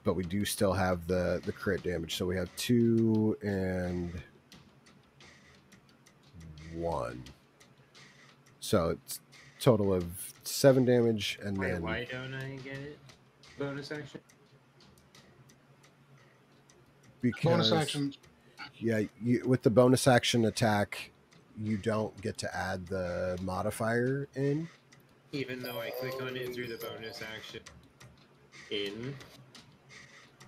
But we do still have the crit damage. So we have 2 and 1. So it's total of 7 damage, and Wait, then why don't I get it? Bonus action? because Bonus action. yeah, with the bonus action attack, you don't get to add the modifier in. Even though I click on it through the bonus action in,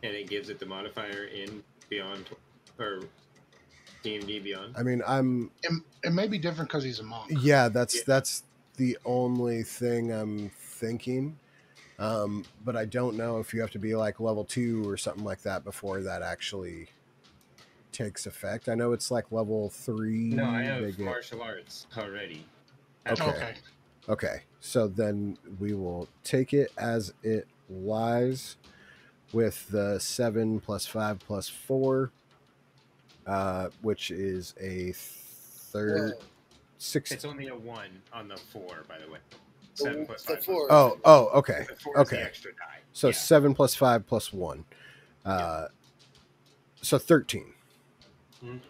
and it gives it the modifier in beyond or D&D beyond. I mean, It may be different because he's a monk. yeah, that's the only thing I'm thinking. But I don't know if you have to be like level 2 or something like that before that actually takes effect. I know it's like level 3. No, I they have get- martial arts already. Okay. Okay, so then we will take it as it lies with the 7 plus 5 plus 4, which is a third. Whoa. 6. It's only a 1 on the 4, by the way. 7 plus The 5 4. Oh, okay. The 4 is Okay. the extra die. So Yeah. 7 plus 5 plus 1. So 13. Mhm.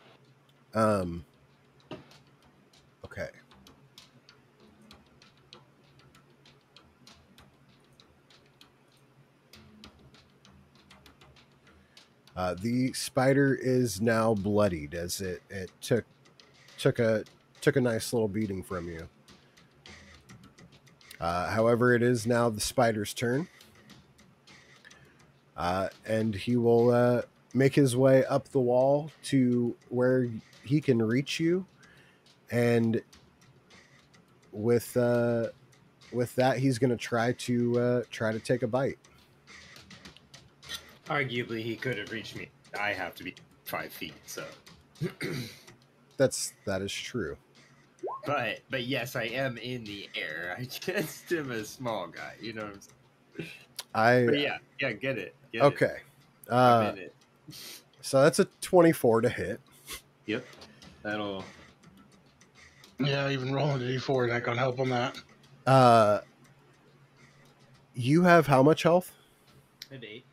Okay. The spider is now bloodied as it took a nice little beating from you. However, it is now the spider's turn, and he will make his way up the wall to where he can reach you, and with that, he's going to try to take a bite. Arguably, he could have reached me. I have to be 5 feet, so. That is true. But yes, I am in the air. I just am a small guy. You know what I'm saying? But yeah, get it. Get Okay. It. I'm in it. So that's a 24 to hit. Yep. That'll. Yeah, even rolling a d4 ain't gonna help on that. You have how much health? An 8.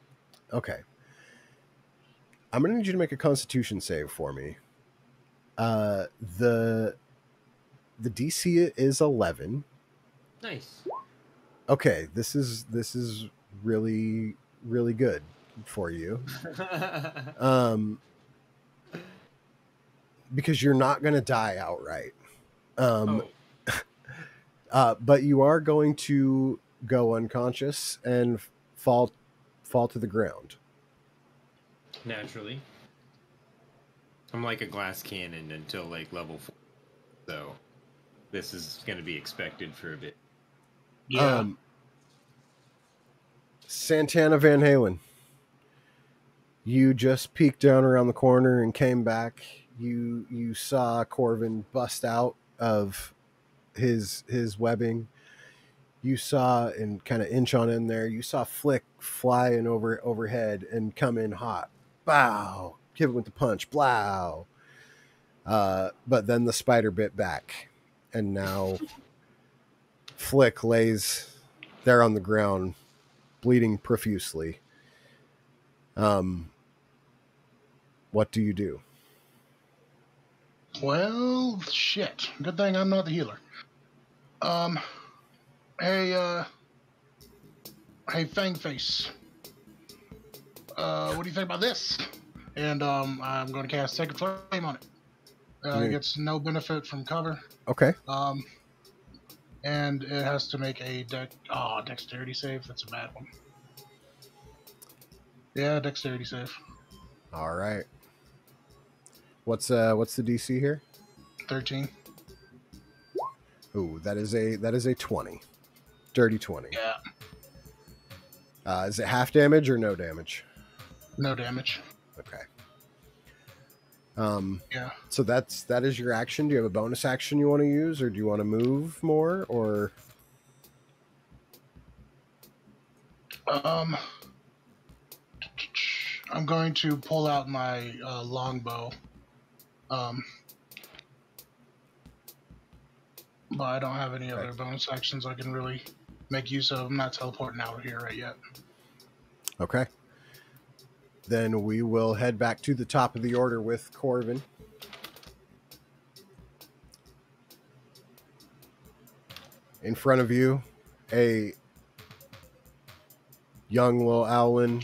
Okay. I'm gonna need you to make a Constitution save for me. The DC is 11. Nice. Okay, this is really good for you. Because you're not gonna die outright. But you are going to go unconscious and fall to the ground. Naturally. I'm like a glass cannon until like level 4. So this is going to be expected for a bit. Yeah. Santana Van Halen. You just peeked down around the corner and came back. You saw Corvin bust out of his webbing. You saw and kind of inch on in there. You saw Flick flying overhead and come in hot. Bow. Give it with the punch. Blow. But then the spider bit back, and now Flick lays there on the ground, bleeding profusely. What do you do? Well, shit. Good thing I'm not the healer. Hey, Fangface. What do you think about this? And I'm going to cast Sacred Flame on it. It gets no benefit from cover. Okay. And it has to make a dexterity save. That's a bad one. Yeah, dexterity save. All right. What's the DC here? 13. Ooh, that is a 20. Dirty 20. Yeah, Is it half damage or no damage? no damage. Okay. Yeah. So that is your action. Do you have a bonus action you want to use, or do you want to move more, or? I'm going to pull out my longbow. But I don't have any Okay. other bonus actions I can really make use of. I'm not teleporting out of here right yet. Okay. Then we will head back to the top of the order with Corvin. In front of you, a young little Owlin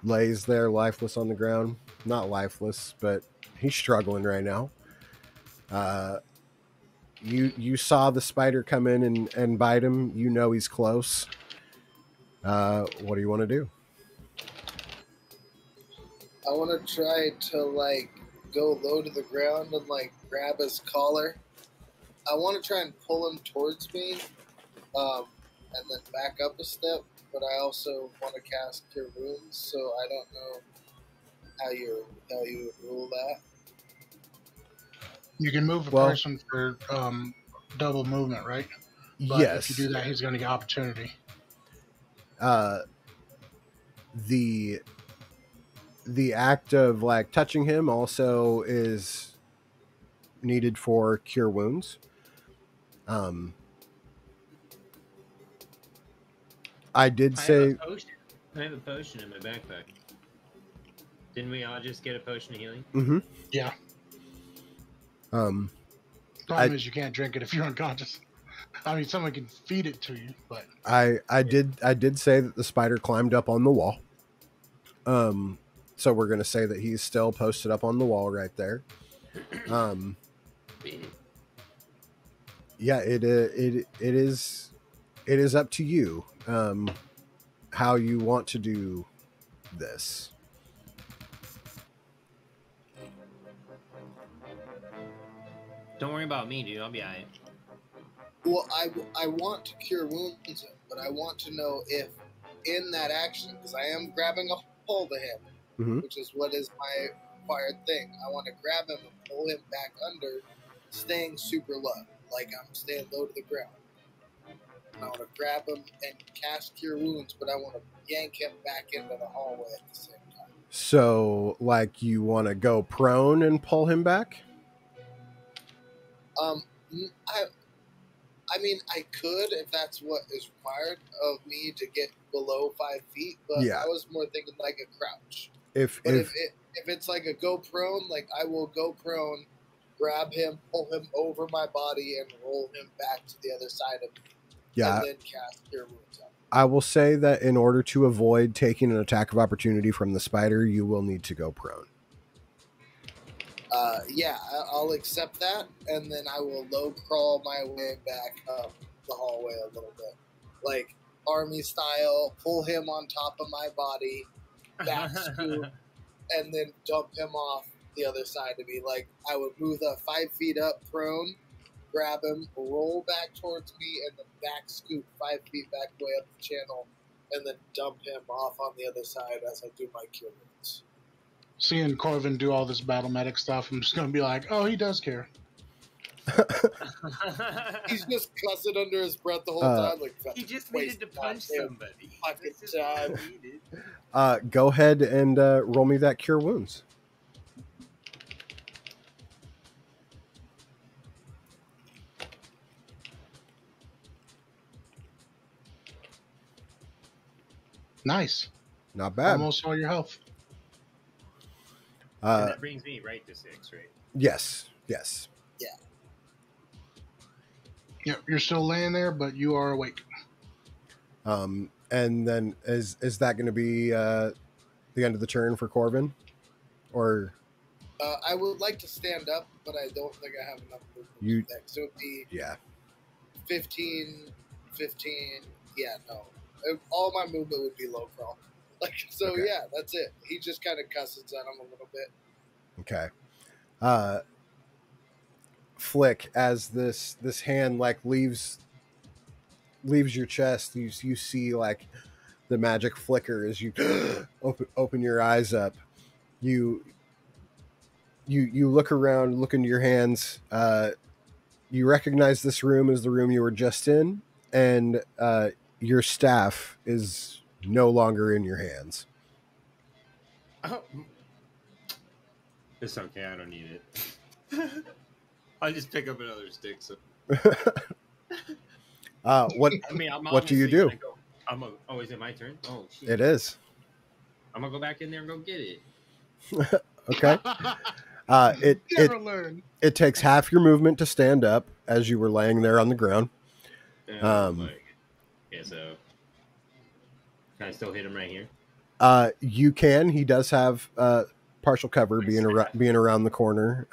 lays there lifeless on the ground. Not lifeless, but he's struggling right now. You saw the spider come in and bite him. You know he's close. What do you want to do? I want to try to like go low to the ground and like grab his collar. I want to try and pull him towards me, and then back up a step. But I also want to cast Cure Wounds, so I don't know how you would rule that. You can move a person for double movement, right? But yes. if you do that, he's going to get opportunity. The act of like touching him also is needed for Cure Wounds. I did say I have a potion in my backpack. Didn't we all just get a potion of healing? Mm-hmm. Yeah. Problem is you can't drink it if you're unconscious. I mean, someone can feed it to you, but I did say that the spider climbed up on the wall. So we're gonna say that he's still posted up on the wall right there. Yeah, it is up to you how you want to do this. Don't worry about me, dude. I'll be alright. Well, I want to Cure Wounds him, but I want to know if in that action, because I am grabbing a hold of him, Mm-hmm. which is what is my required thing. I want to grab him and pull him back under, staying super low, like I'm staying low to the ground. I want to grab him and cast Cure Wounds, but I want to yank him back into the hallway at the same time. So, like, you want to go prone and pull him back? I mean, I could if that's what is required of me to get below 5 feet, but Yeah. I was more thinking like a crouch. If it's like a go prone, like I will go prone, grab him, pull him over my body, and roll him back to the other side of me. Yeah. And then cast Cure Wounds on him. I will say that in order to avoid taking an attack of opportunity from the spider, you will need to go prone. Yeah, I'll accept that, and then I will low crawl my way back up the hallway a little bit. Like, army style, pull him on top of my body, back scoop, and then dump him off the other side of me. Like, I would move 5 feet up prone, grab him, roll back towards me, and then back scoop 5 feet back way up the channel, and then dump him off on the other side as I do my Cure Wounds. Seeing Corvin do all this battle medic stuff, I'm just going to be like, oh, he does care. He's just cussing under his breath the whole time. Like, he just needed to punch somebody. Go ahead and roll me that Cure Wounds. Nice. Not bad. Almost all your health. And that brings me right to 6, right? Yes. Yeah. Yep, you're still laying there, but you are awake. And then is that going to be the end of the turn for Corvin? Or I would like to stand up, but I don't think I have enough movement next. So it would be 15. Yeah, no. All my movement would be low crawl. Yeah, that's it. He just kind of cusses at him a little bit. Okay. flick as this hand like leaves your chest. You see like the magic flicker as you open your eyes up. You look around, look into your hands. You recognize this room as the room you were just in, and your staff is no longer in your hands. Oh, it's okay. I don't need it. I'll just pick up another stick. So What I mean, I'm what do you honestly do? gonna go. Oh, is it my turn? Oh shit! It is. I'm gonna go back in there and go get it. Okay. Never learn. It takes half your movement to stand up as you were laying there on the ground. Yeah. So can I still hit him right here? You can. He does have partial cover being around the corner.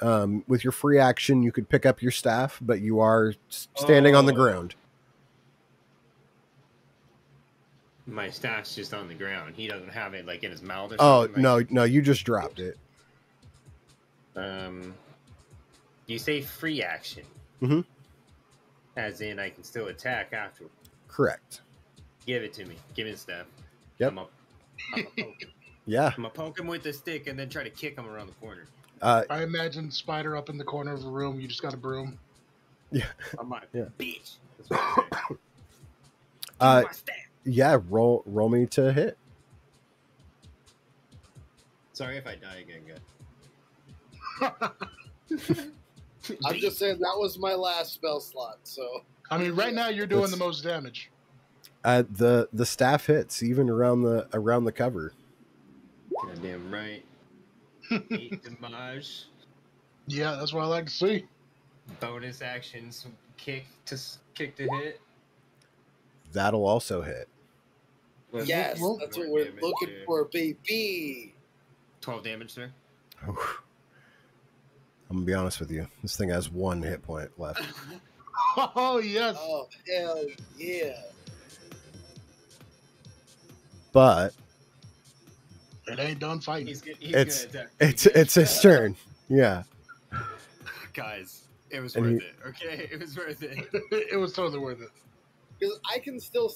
With your free action, you could pick up your staff, but you are standing on the ground. My staff's just on the ground. He doesn't have it like in his mouth or Oh something. Like, no, you just dropped it. You say free action. Mm-hmm. As in, I can still attack after. Correct. Give it to me. Give me the staff. Yep. I'm a poke him. Yeah. I'm gonna poke him with the stick and then try to kick him around the corner. I imagine Spider up in the corner of the room. You just got a broom. Yeah. I'm like, Yeah. bitch. That's what I'm saying. Give me my staff. Yeah. Roll me to hit. Sorry if I die again, guys. I'm just saying that was my last spell slot. So I mean, right now you're doing the most damage. The staff hits even around the cover. Goddamn right. 8 damage. Yeah, that's what I like to see. Bonus actions. Kick to hit. That'll also hit. yes, well, that's what we're looking for, baby. 12 damage, sir. Oof. I'm gonna be honest with you. This thing has 1 hit point left. Oh yes. Oh hell yeah! But It ain't done fighting. He's it's gonna attack. it's his turn. Yeah. Guys, it was worth it. Okay, it was worth it. It was totally worth it. Because I can still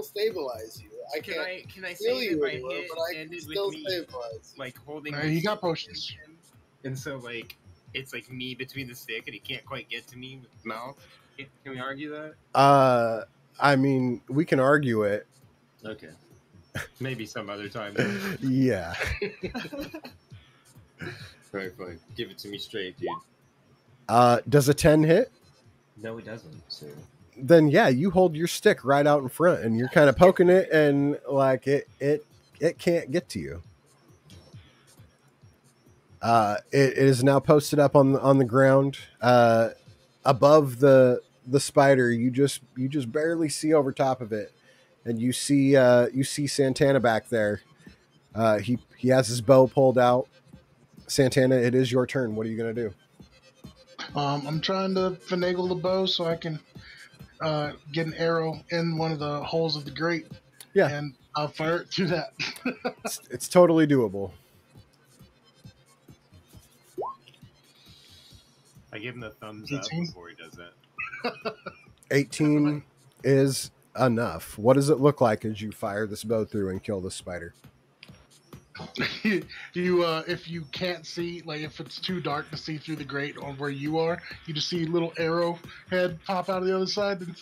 stabilize you. Can I kill say you that my anywhere, hit but I can ended still with me stabilize. like holding? He got potions. And so like it's like me between the stick, and he can't quite get to me with his mouth. Can we argue that? I mean, we can argue it. Okay. Maybe some other time. Yeah. Right, fine. Give it to me straight, dude. Does a 10 hit? No, it doesn't. So. Then yeah, you hold your stick right out in front, and you're kind of poking it, and like it can't get to you. It is now posted up on the ground, above the spider. You just barely see over top of it, and you see Santana back there. He has his bow pulled out. Santana, it is your turn. What are you gonna do? I'm trying to finagle the bow so I can get an arrow in one of the holes of the grate. Yeah, and I'll fire it through that. it's totally doable. I give him the thumbs up 18? before he does that. 18 is enough. What does it look like as you fire this bow through and kill the spider? you if you can't see, like if it's too dark to see through the grate on where you are, you just see a little arrow head pop out of the other side and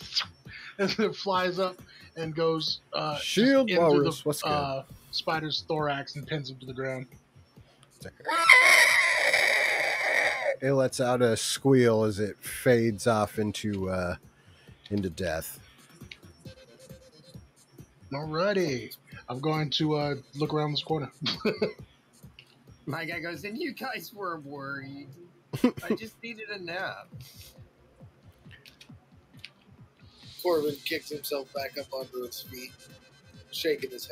it flies up and goes Shield into walrus. the What's good? spider's thorax and pins him to the ground. It lets out a squeal as it fades off into death. Alrighty, I'm going to look around this corner. My guy goes, and you guys were worried. I just needed a nap. Corbin kicks himself back up onto his feet, shaking his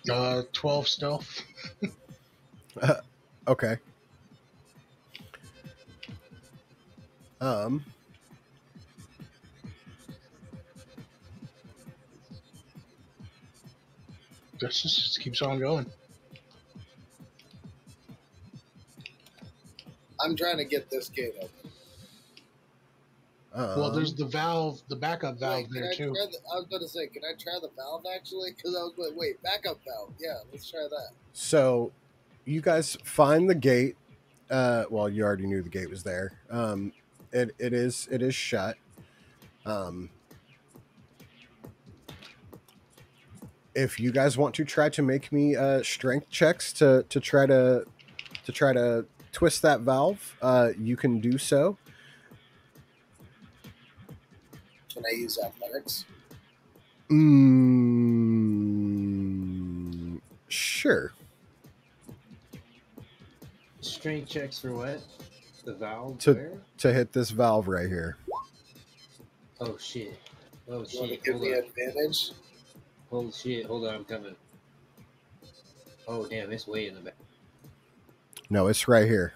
head. 12 stealth. Okay. This just keeps on going. I'm trying to get this gate open. Well, there's the valve, the backup valve Wait, there too. I was going to say, can I try the valve actually? Because I was like, wait, backup valve. Yeah, let's try that. So you guys find the gate. Well, you already knew the gate was there. It is shut. If you guys want to try to make me strength checks to try to twist that valve, you can do so. Can I use athletics? Sure. Strength checks for what? The valve? To hit this valve right here. Oh shit! Oh You want to shit! give me advantage? Holy shit! Hold on, I'm coming. Oh damn! It's way in the back. No, it's right here.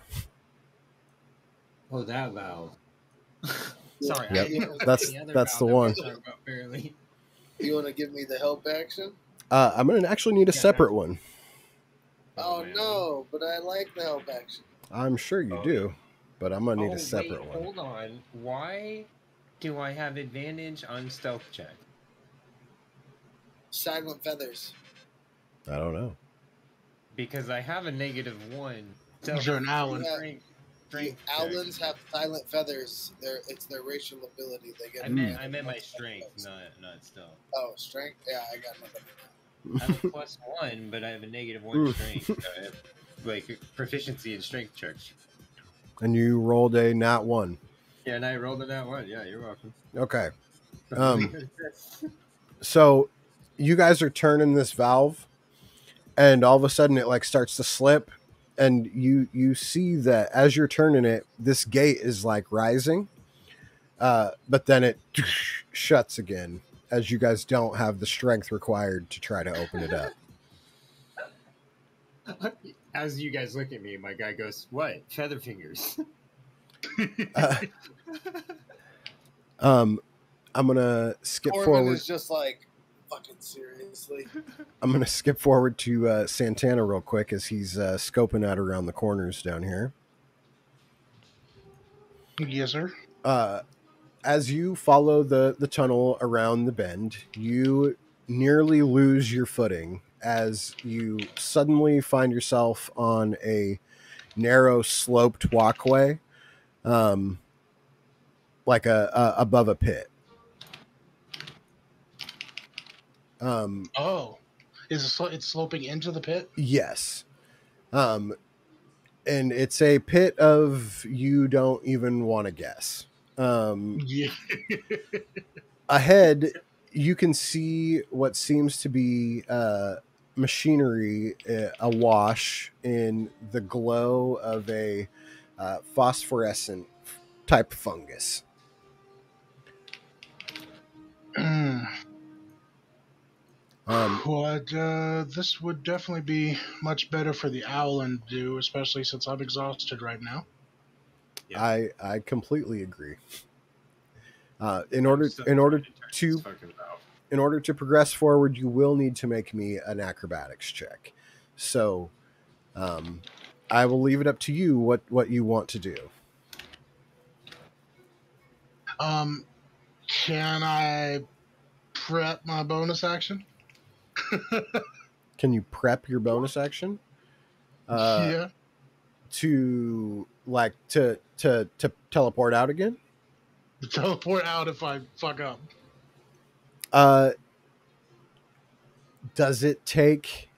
Oh, that valve. Sorry, Yep. That's the one. Barely. You want to give me the help action? I'm gonna actually need a separate one. Oh no, but I like the help action. I'm sure you do, but I'm gonna need a separate one. Hold on. Why do I have advantage on stealth check? Silent feathers. I don't know. Because I have a -1. Because you're an Owlin. Owlins have silent feathers. It's their racial ability. They get. I meant my strength, not stealth. Oh, strength. Yeah, I got nothing. I have a +1, but I have a -1 strength. I have, like proficiency in strength checks. And you rolled a nat 1. Yeah, and I rolled a nat 1. Yeah, you're welcome. Okay. So you guys are turning this valve, and all of a sudden it like starts to slip, and you see that as you're turning it, this gate is like rising, but then it shuts again as you guys don't have the strength required to try to open it up. As you guys look at me, my guy goes, "What? Feather fingers?" I'm gonna skip Corbin forward. is just like, fucking seriously. I'm gonna skip forward to Santana real quick as he's scoping out around the corners down here. Yes, sir. As you follow the tunnel around the bend, you nearly lose your footing as you suddenly find yourself on a narrow sloped walkway, like above a pit. Is it's sloping into the pit? Yes. And it's a pit of you don't even want to guess. Yeah. Ahead, you can see what seems to be machinery awash in the glow of a phosphorescent type fungus. This would definitely be much better for the Owlin to do, especially since I'm exhausted right now. Yeah. I completely agree. In order to progress forward, you will need to make me an acrobatics check. So, I will leave it up to you what you want to do. Can I prep my bonus action? Can you prep your bonus action? Yeah. To teleport out again? To teleport out if I fuck up. Does it take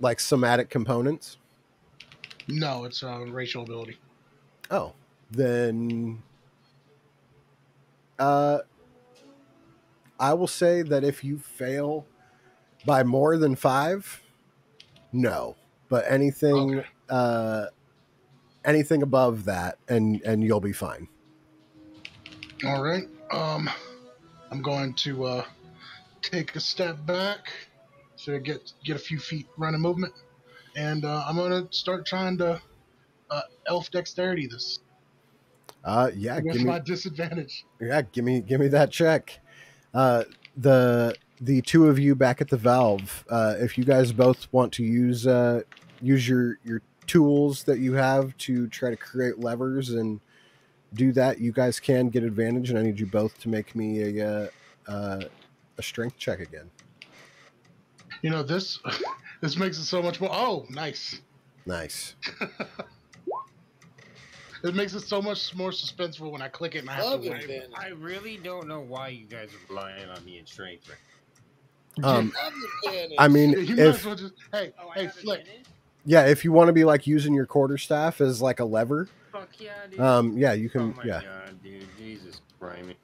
like somatic components? No, it's a racial ability. Oh, then I will say that if you fail by more than 5, no. But anything anything above that, and you'll be fine. All right. I'm going to take a step back to get a few feet running movement, and I'm going to start trying to elf dexterity this. Yeah, with my disadvantage. Yeah, give me that check. The two of you back at the valve, if you guys both want to use your tools that you have to try to create levers and do that, you guys can get advantage. And I need you both to make me a strength check again. You know, this this makes it so much more. Oh, nice. Nice. It makes it so much more suspenseful when I click it and I have Love to wait. advantage. I really don't know why you guys are relying on me in strength. Right? Um, Love advantage. I mean, You might as if well just hey Flick. yeah, if you want to be like using your quarterstaff as like a lever, Fuck yeah, dude. yeah, you Oh can. my Yeah. god, dude. Jesus Christ.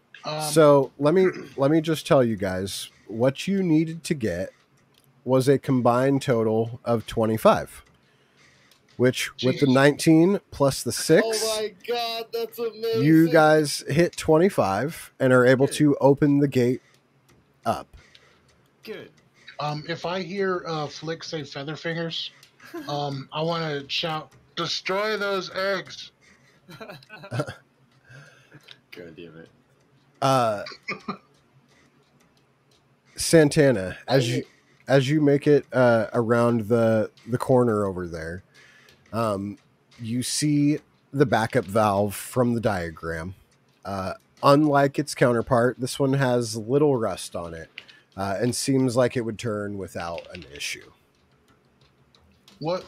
So let me just tell you guys what you needed to get was a combined total of 25, which with the Jeez. 19 plus the 6, Oh my god, that's amazing. you guys hit 25 and are able Good. to open the gate up. Good. If I hear Flick say feather fingers, I want to shout, "Destroy those eggs!" God damn it. Santana, as you make it around the corner over there, you see the backup valve from the diagram. Unlike its counterpart, this one has little rust on it and seems like it would turn without an issue. What?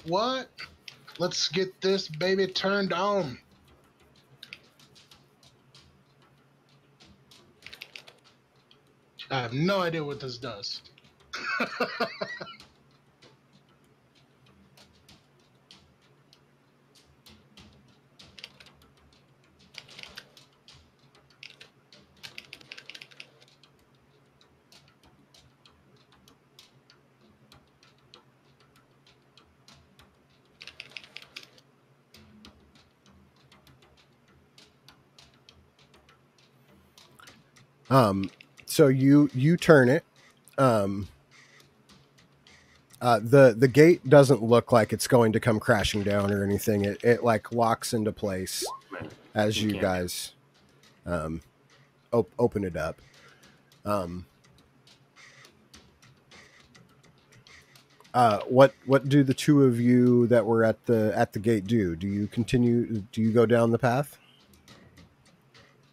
Let's get this baby turned on. I have no idea what this does. So you turn it. The gate doesn't look like it's going to come crashing down or anything. It like locks into place as you guys open it up. What do the two of you that were at the gate do? Do you continue? Do you go down the path?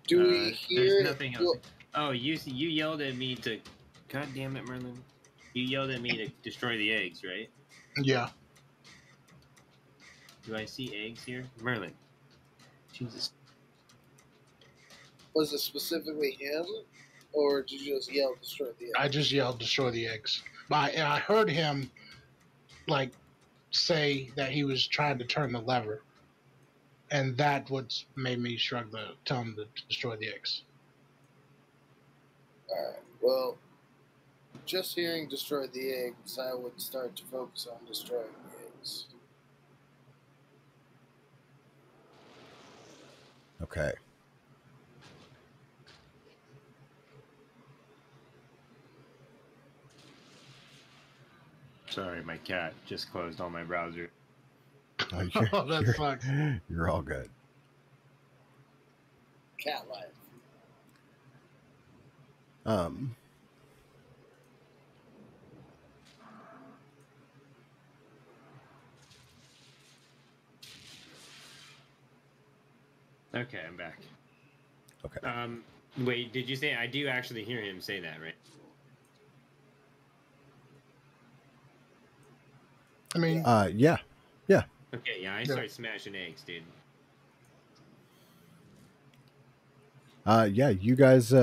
Do we hear? There's nothing else. Oh, you yelled at me to. God damn it, Merlin! You yelled at me to destroy the eggs, right? Yeah. Do I see eggs here, Merlin? Jesus. Was it specifically him, or did you just yell destroy the egg? I just yelled, "Destroy the eggs!" But I heard him like say that he was trying to turn the lever, and that what made me tell him to destroy the eggs. Alright, well, just hearing destroy the eggs, I would start to focus on destroying the eggs. Okay. Sorry, my cat just closed on my browser. Oh, that sucks. You're all good. Cat life. Okay, I'm back. Okay. Wait, did you say I do actually hear him say that, right? I mean, Yeah. Okay, yeah, I start smashing eggs, dude. Yeah. You guys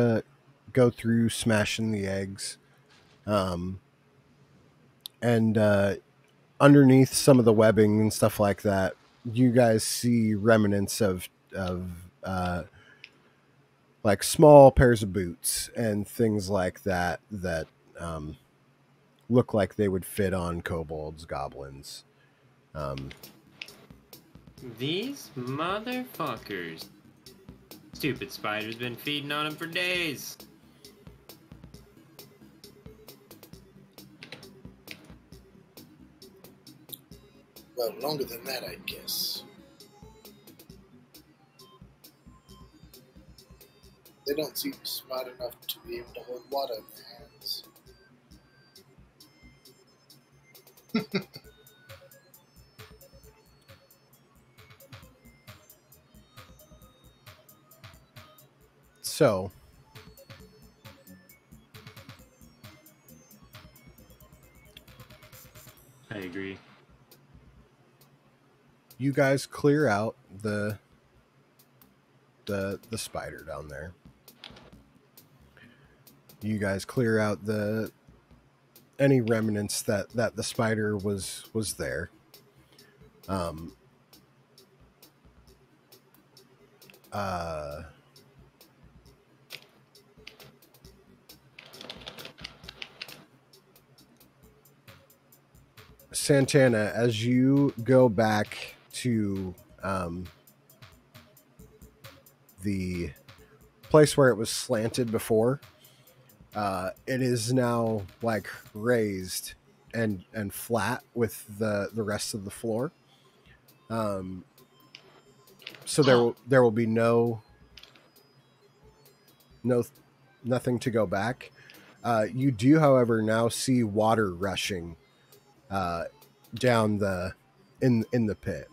go through smashing the eggs, and underneath some of the webbing and stuff like that, you guys see remnants of like small pairs of boots and things like that that look like they would fit on kobolds, goblins. These motherfuckers. Stupid spider's been feeding on him for days. Well, longer than that, I guess. They don't seem smart enough to be able to hold water in their hands. So I agree. you guys clear out the spider down there. You guys clear out the any remnants that the spider was there. Um. Santana, as you go back to the place where it was slanted before, it is now like raised and flat with the rest of the floor. So there will be nothing to go back. You do, however, now see water rushing down in the pit.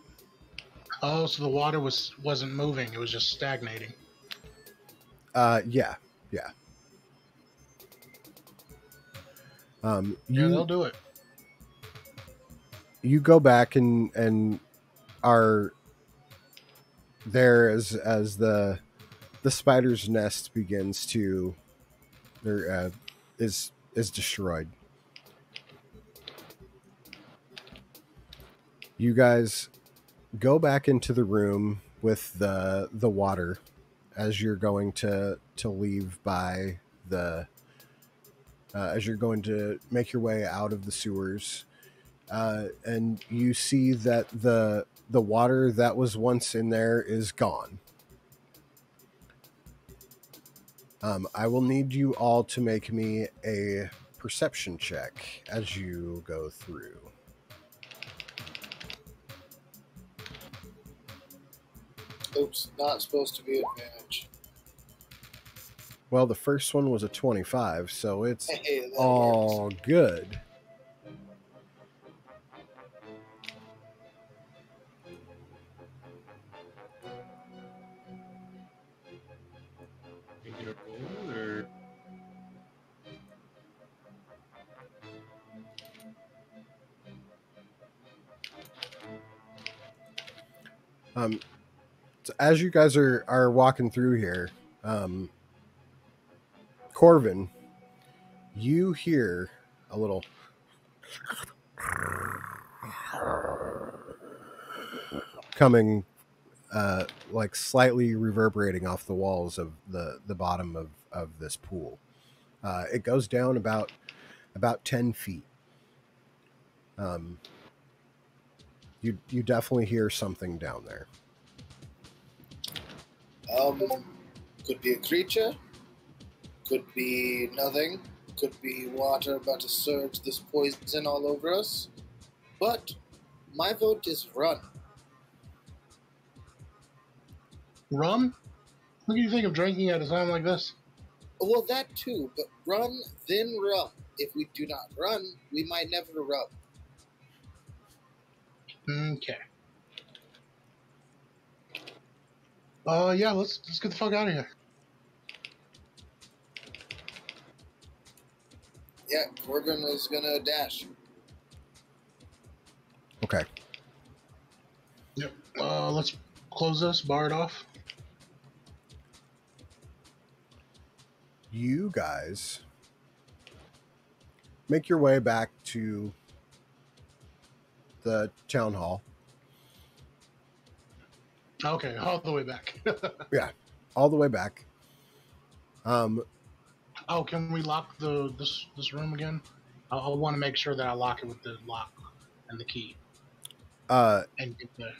Oh, so the water wasn't moving; it was just stagnating. Yeah. Yeah, they'll do it. You go back and are there as the spider's nest begins to is destroyed. You guys go back into the room with the water as you're going to leave by the as you're going to make your way out of the sewers, and you see that the water that was once in there is gone. I will need you all to make me a perception check as you go through. Oops, not supposed to be advantage. Well, the first one was a 25, so it's Hey, that all works. good. So as you guys are walking through here, Corvin, you hear a little coming, like slightly reverberating off the walls of the bottom of this pool. It goes down about 10 feet. You definitely hear something down there. Could be a creature. Could be nothing. Could be water about to surge this poison all over us. But my vote is run. Rum? What do you think of drinking at a time like this? Well, that too, but run, then run. If we do not run, we might never run. Okay. Yeah, let's get the fuck out of here. Yeah, Corbin is gonna dash. Okay. Yep. Let's close this, bar it off. You guys make your way back to the town hall. Okay, all the way back. Yeah, all the way back. Oh, can we lock this room again? I want to make sure that I lock it with the lock and the key. And get the...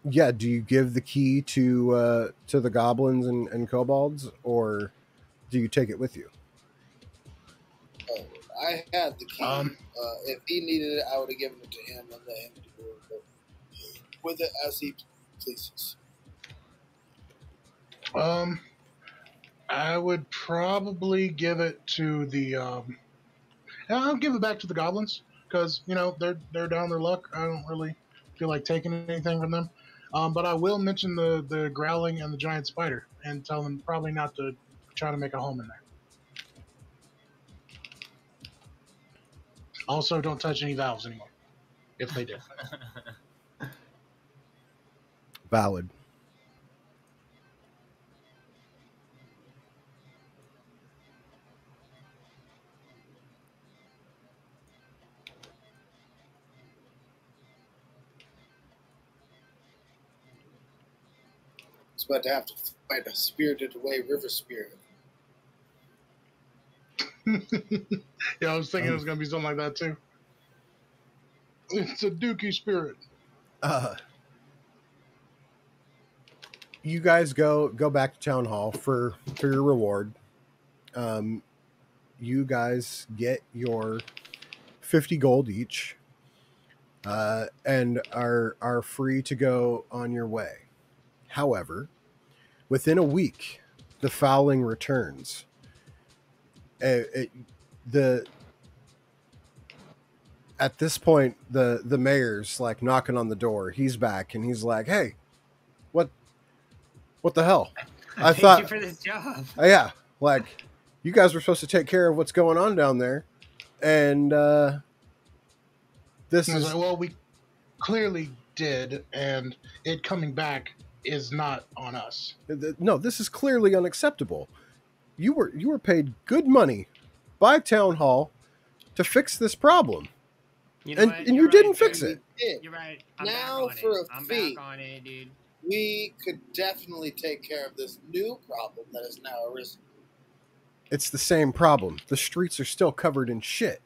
Yeah, do you give the key to the goblins and kobolds, or do you take it with you? Oh, I had the key. If he needed it, I would have given it to him and let him do with it as he pleases. I would probably give it to the. I'll give it back to the goblins because they're down their luck. I don't really feel like taking anything from them. But I will mention the growling and the giant spider and tell them probably not to try to make a home in there. Also, don't touch any valves anymore. If they did. Valid. It's about to have to fight a spirited away river spirit. Yeah, I was thinking it was going to be something like that too. It's a dookie spirit. You guys go back to town hall for your reward. You guys get your 50 gold each, and are free to go on your way. However, within a week, the fouling returns. The At this point, the mayor's like knocking on the door. He's back and he's like, "Hey, what the hell? I Thank thought, you for this job. yeah, like you guys were supposed to take care of what's going on down there, and this And I was is like, well, we clearly did, and it coming back is not on us. no, this is clearly unacceptable. You were paid good money by town hall to fix this problem, You know and what? and You're you didn't right, fix dude. it. Did. You're right. Now back on for it. a I'm fee. back on it, dude. We could definitely take care of this new problem that has now arisen. It's the same problem. The streets are still covered in shit.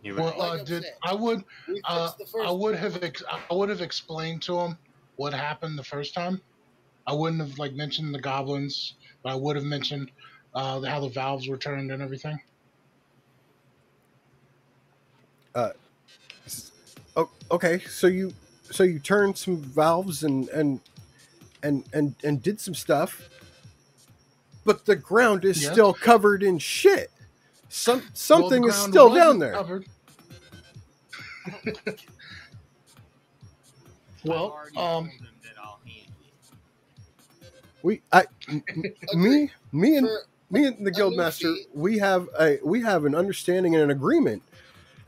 You're Well, right. Like I'm did saying, I would We fixed the first. I would have explained to him what happened the first time. I wouldn't have like mentioned the goblins, but I would have mentioned how the valves were turned and everything. Oh, okay, so you turned some valves and did some stuff, but the ground is Yes. still covered in shit. Something the is ground still down wasn't there. covered. I've Well, already told them that I'll handle it. Me and For the a new guildmaster, fee. we have an understanding and an agreement.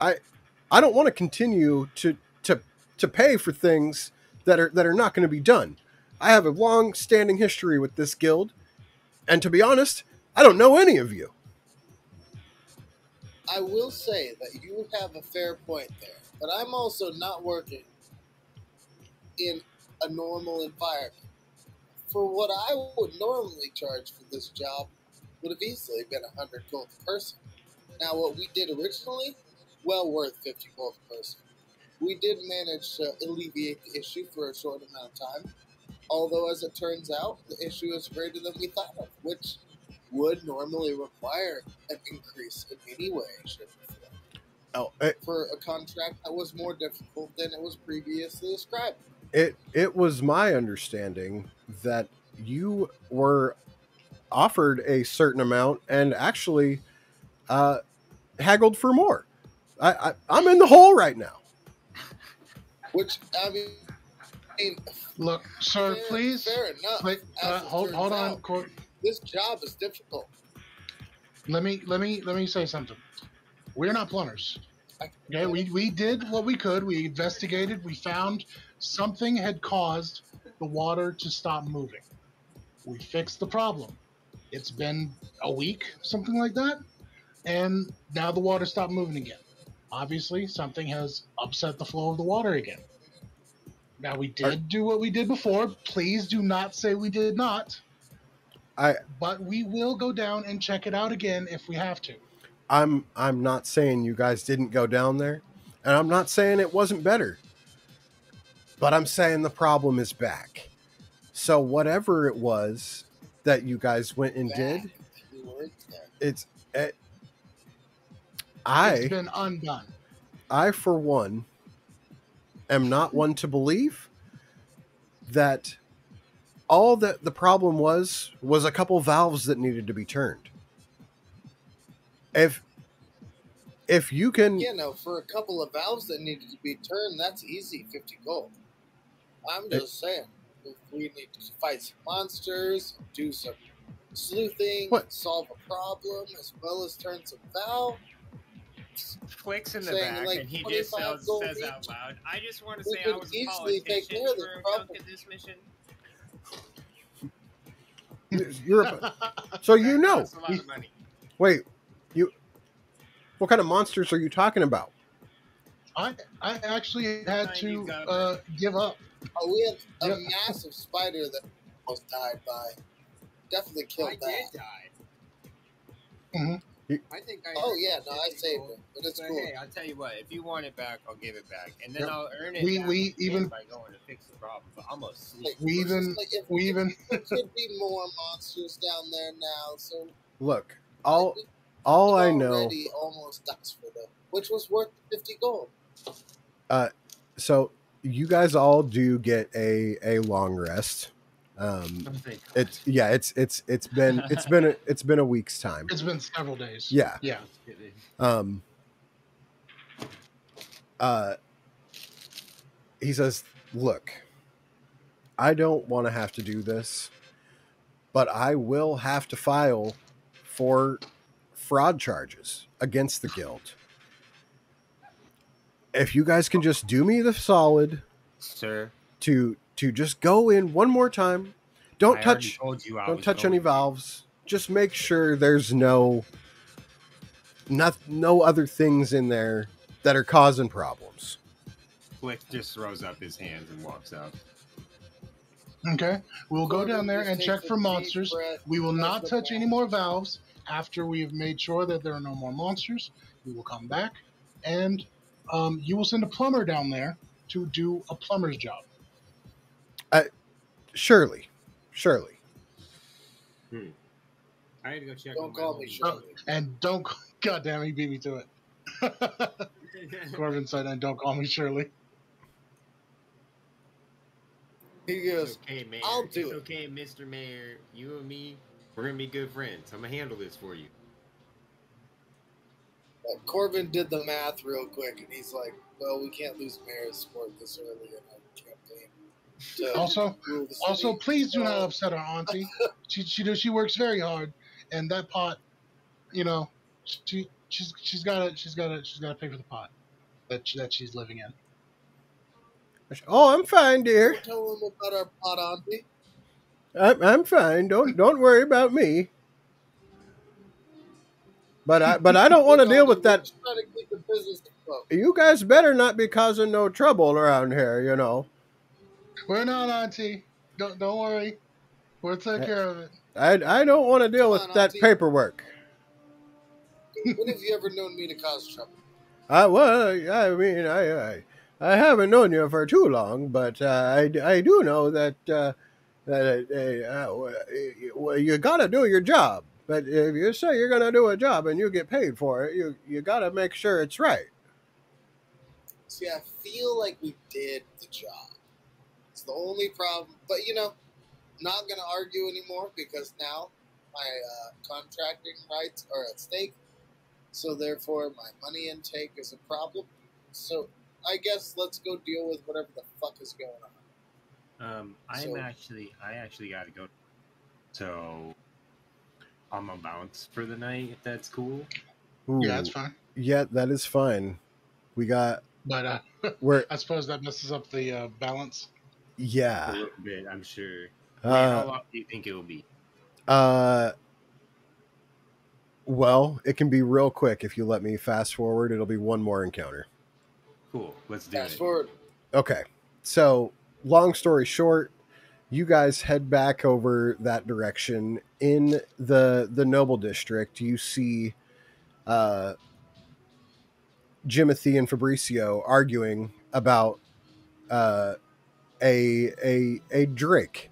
I don't want to continue to pay for things that are not going to be done. I have a long-standing history with this guild, and to be honest, I don't know any of you. I will say that you have a fair point there, but I'm also not working in a normal environment. For what I would normally charge for this job would have easily been 100 gold per person. Now, what we did originally, well worth 50 gold per person. We did manage to alleviate the issue for a short amount of time, although as it turns out, the issue is greater than we thought of, which would normally require an increase in any way, shape, or form. For a contract that was more difficult than it was previously described. It was my understanding that you were offered a certain amount and actually haggled for more. I'm in the hole right now. Which, I mean, look, sir, please. Fair enough. Wait, hold on, out, Court. this job is difficult. Let me say something. We're not plumbers. Okay, we did what we could. We investigated. We found something had caused the water to stop moving. We fixed the problem. It's been a week, something like that, and now the water stopped moving again. Obviously, something has upset the flow of the water again. Now we did do what we did before. Please do not say we did not. But we will go down and check it out again if we have to. I'm not saying you guys didn't go down there, and I'm not saying it wasn't better. But I'm saying the problem is back. So whatever it was that you guys went and did, it's been undone. I, for one, am not one to believe that all that the problem was a couple valves that needed to be turned. If you can, for a couple of valves that needed to be turned, that's easy, 50 gold. I'm just saying, if we need to fight some monsters, do some sleuthing, What? and solve a problem, as well as turn some valve, Clicks in the saying, back, like, and he just 25 gold says out each, loud, "I just want to we say I could was a easily take politician care of this for a chunk problem. of this mission." You're so you know. Costs a lot of money. Wait, what kind of monsters are you talking about? I actually had 90s to government. give up. Oh, we had a Yeah. massive spider that almost died by. Definitely killed I that. did die. Mhm. I think I. Oh earned yeah, that no, I 50 saved gold. it, but it's But cool. hey, I'll tell you what. If you want it back, I'll give it back, and then Yep. I'll earn it. We- back we again even- by going to fix the problem. But I'm asleep. Like, We it's just even- like, there could be more monsters down there now, so Look, like, all I we've know. already almost asked for them, which was worth 50 gold. So you guys all do get a long rest. It's been a week's time. It's been several days. Yeah. Yeah. He says, "Look, I don't want to have to do this, but I will have to file for fraud charges against the guild. If you guys can just do me the solid, sir, to just go in one more time, don't I already touch told you I don't was touch any going to. valves. Just make sure there's no other things in there that are causing problems." Flick just throws up his hands and walks out. Okay. We'll go Corbin down there just and takes check a for deep monsters. breath, We will does not the touch any math. more valves after we have made sure that there are no more monsters. We will come back, and you will send a plumber down there to do a plumber's job. Surely. I had to go check. Don't on call my me homie. Shirley. And don't, goddamn, he beat me to it. Corbin said, "And don't call me Shirley." He It's goes, okay, Mayor. I'll do it's it. okay, Mr. Mayor. You and me, we're gonna be good friends. I'm gonna handle this for you. Corbin did the math real quick, and he's like, well, we can't lose mayor's support this early in our campaign. to Also, rule the also, city. please do not So, upset our auntie. She works very hard, and that pot, you know, she's got to pay for the pot that she's living in. Oh, I'm fine, dear. Don't tell him about our pot, auntie. I'm fine. Don't worry about me. But I don't want to deal with We're that. just trying to keep the business afloat. You guys better not be causing no trouble around here, you know. We're not, auntie. Don't worry. We'll take care of it. I don't want to deal Come with on, that Auntie. paperwork. When have you ever known me to cause trouble? I haven't known you for too long, but I do know that you gotta do your job. But if you say you're gonna do a job and you get paid for it, you gotta make sure it's right. See, I feel like we did the job. It's the only problem. But, not going to argue anymore because now my contracting rights are at stake. So, therefore, my money intake is a problem. So, I guess let's go deal with whatever the fuck is going on. I actually got to go. So, I'm gonna bounce for the night. If that's cool. Ooh, Yeah, that's fine. Yeah, that is fine. We got But we're I suppose that messes up the balance. A yeah. little bit, I'm sure. Wait, how long do you think it will be? Well, it can be real quick if you let me fast forward. It'll be one more encounter. Cool. Let's do Fast it. forward. Okay. So, long story short, you guys head back over that direction. In the Noble District, you see Jimothy and Fabricio arguing about a drink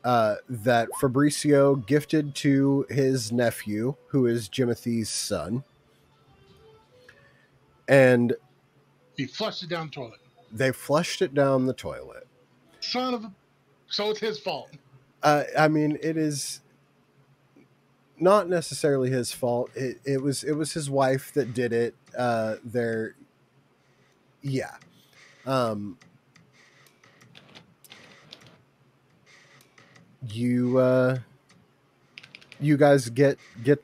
that Fabricio gifted to his nephew, who is Jimothy's son. And He flushed it down the toilet. they flushed it down the toilet. Son of a... So it's his fault. I mean, it is not necessarily his fault. It was his wife that did it. Yeah. you you guys get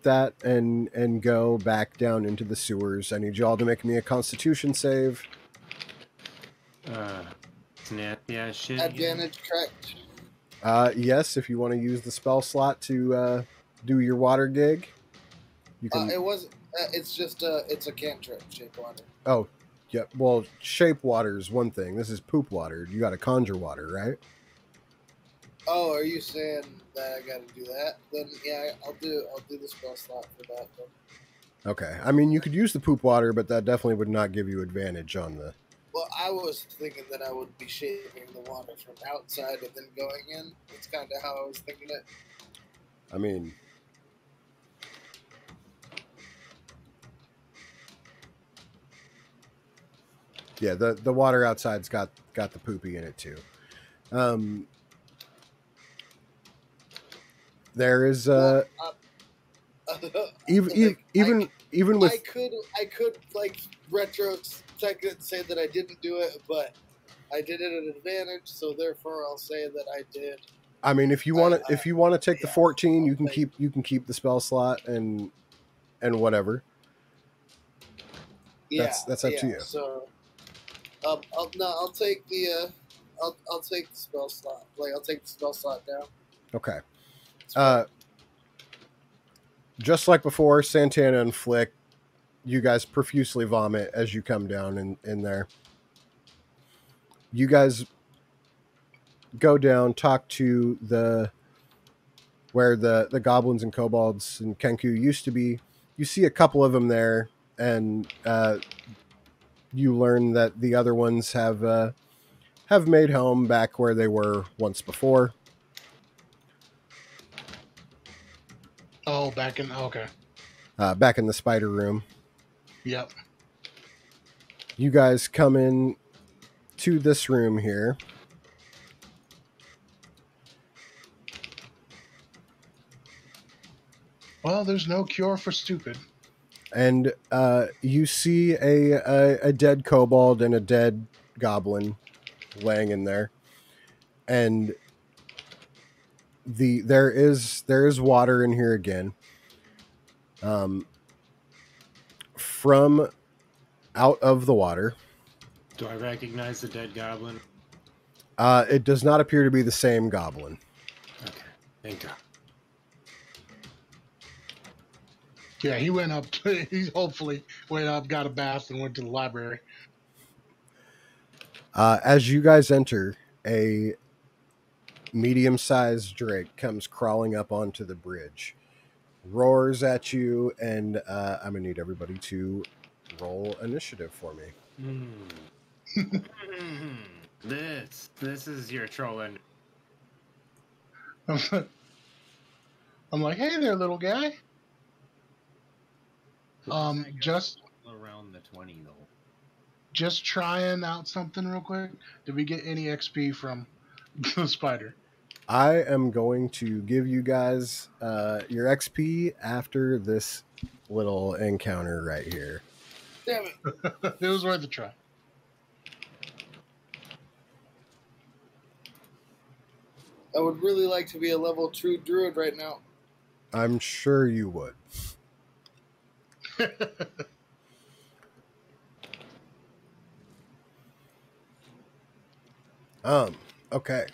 that and go back down into the sewers. I need you all to make me a Constitution save. Snappy ass shit. Advantage, correct? Yes, if you want to use the spell slot to do your water gig, you can. It was. It's just it's a cantrip, shape water. Oh, yeah. Well, shape water is one thing. This is poop water. You got to conjure water, right? Oh, are you saying that I got to do that? Then yeah, I'll do the spell slot for that. Then. Okay. I mean, you could use the poop water, but that definitely would not give you advantage on the. Well, I was thinking that I would be shaping the water from outside and then going in. That's kind of how I was thinking it. I mean. Yeah, the water outside's got the poopy in it too. There is even with I could like retrospect it and say that I didn't do it, but I did it at an advantage, so therefore I'll say that I did. I mean, if you want to take the 14, you can keep the spell slot and whatever. Yeah, that's up to you. So, I'll take the spell slot. Like, I'll take the spell slot down. Okay. Just like before, Santana and Flick, you guys profusely vomit as you come down in there. You guys go down, talk to where the goblins and kobolds and Kenku used to be. You see a couple of them there, and you learn that the other ones have made home back where they were once before. Oh, okay. Back in the spider room. Yep. You guys come in to this room here. Well, there's no cure for stupid. And you see a dead kobold and a dead goblin laying in there. And there is water in here again. From out of the water. Do I recognize the dead goblin? It does not appear to be the same goblin. Okay, thank God. Yeah, he went up. He hopefully went up, got a bath, and went to the library. As you guys enter, a medium-sized drake comes crawling up onto the bridge, roars at you, and I'm gonna need everybody to roll initiative for me. This is your trolling. I'm like, hey there, little guy. Just around the 20 though. Just trying out something real quick. Did we get any XP from the spider? I am going to give you guys your XP after this little encounter right here. Damn it. It was worth a try. I would really like to be a level 2 druid right now. I'm sure you would. Okay.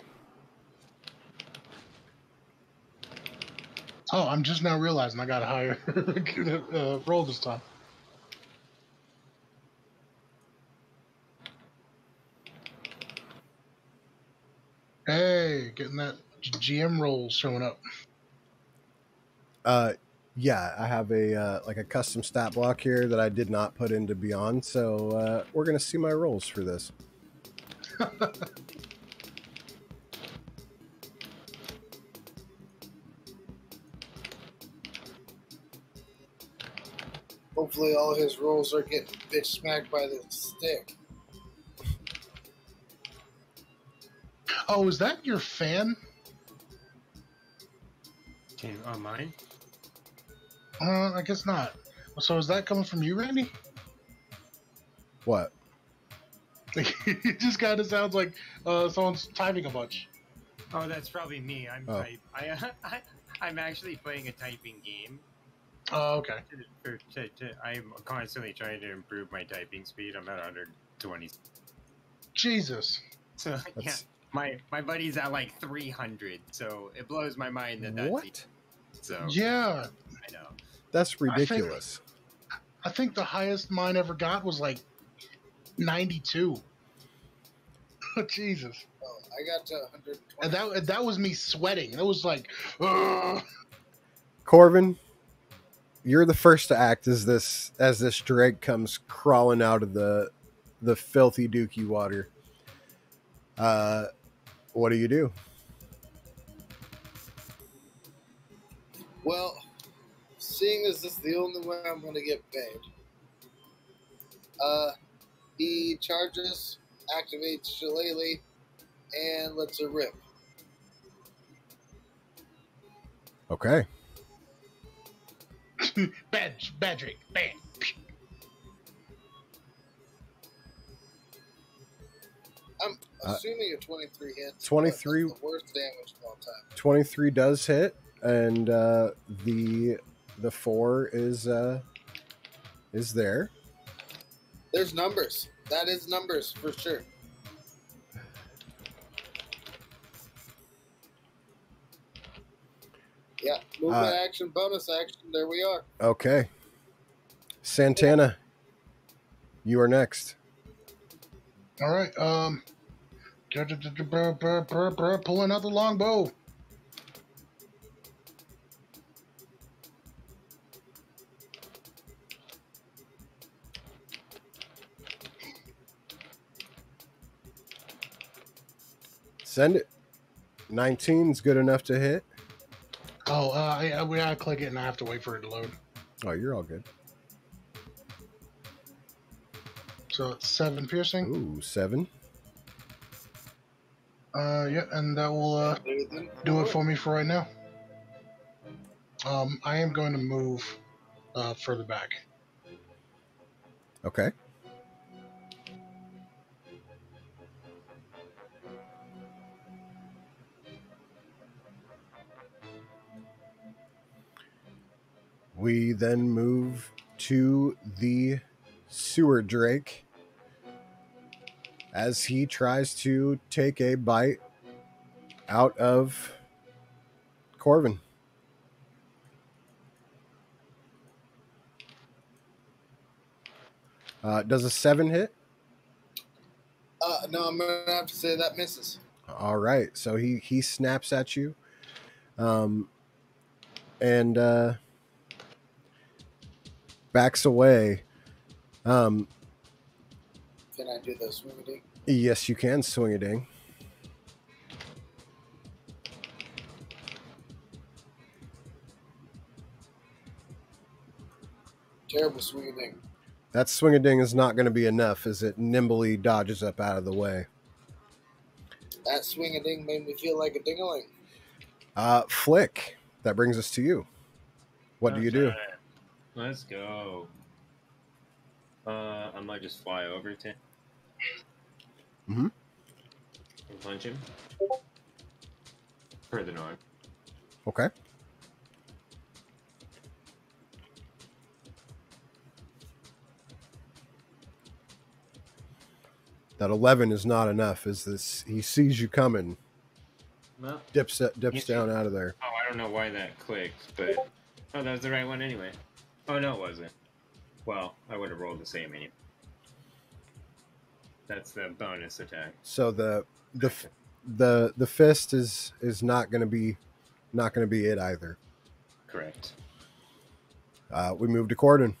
Oh, I'm just now realizing I got a higher roll this time. Hey, getting that GM roll showing up. Yeah, I have a like a custom stat block here that I did not put into Beyond, so we're gonna see my rolls for this. Hopefully all his rolls are getting bitch smacked by the stick. Oh, is that your fan? On mine? I guess not. So is that coming from you, Randy? What? It just kind of sounds like someone's typing a bunch. Oh, that's probably me. I'm Oh. I'm actually playing a typing game. Oh, okay. I'm constantly trying to improve my typing speed. I'm at 120. Jesus. So yeah, That's my buddy's at like 300. So it blows my mind that that's what? so. Yeah, I know. That's ridiculous. I think the highest mine ever got was like 92. Jesus. Oh, I got to 120. And that was me sweating. It was like, ugh. Corvin, you're the first to act as this drake comes crawling out of the filthy dookie water. What do you do? Well, seeing as this is the only way I'm going to get paid, he charges, activates Shillelagh, and lets her rip. Okay. bad Drake. Bam. I'm assuming a 23 hits. 23 That's the worst damage of all time. 23 does hit, and the 4 is there. There's numbers. That is numbers for sure. Yeah, movement action, bonus action. There we are. Okay. Santana, you are next. All right. Pulling out the longbow. Send it. 19's good enough to hit. Oh, we gotta click it and I have to wait for it to load. Oh, you're all good. So it's 7 piercing. Ooh, 7. Yeah, and that will do it for me for right now. I am going to move further back. Okay. We then move to the sewer drake as he tries to take a bite out of Corvin. Does a 7 hit? No, I'm going to have to say that misses. All right. So he snaps at you. And backs away. Can I do the swing? Yes, you can swing a ding. Terrible swinging. That swing a ding is not going to be enough as it nimbly dodges up out of the way. That swing a ding made me feel like a ding-a-ling. Flick, that brings us to you. What do you do? Let's go. I might just fly over to him. Mm-hmm. And punch him. Further north. Okay. That 11 is not enough. Is this? He sees you coming. Well, Dips down out of there. Oh, I don't know why that clicked, but oh, that was the right one anyway. Oh no, it wasn't. Well, I would have rolled the same anyway. That's the bonus attack. So the fist is not going to be it either. Correct. We move to Corvin.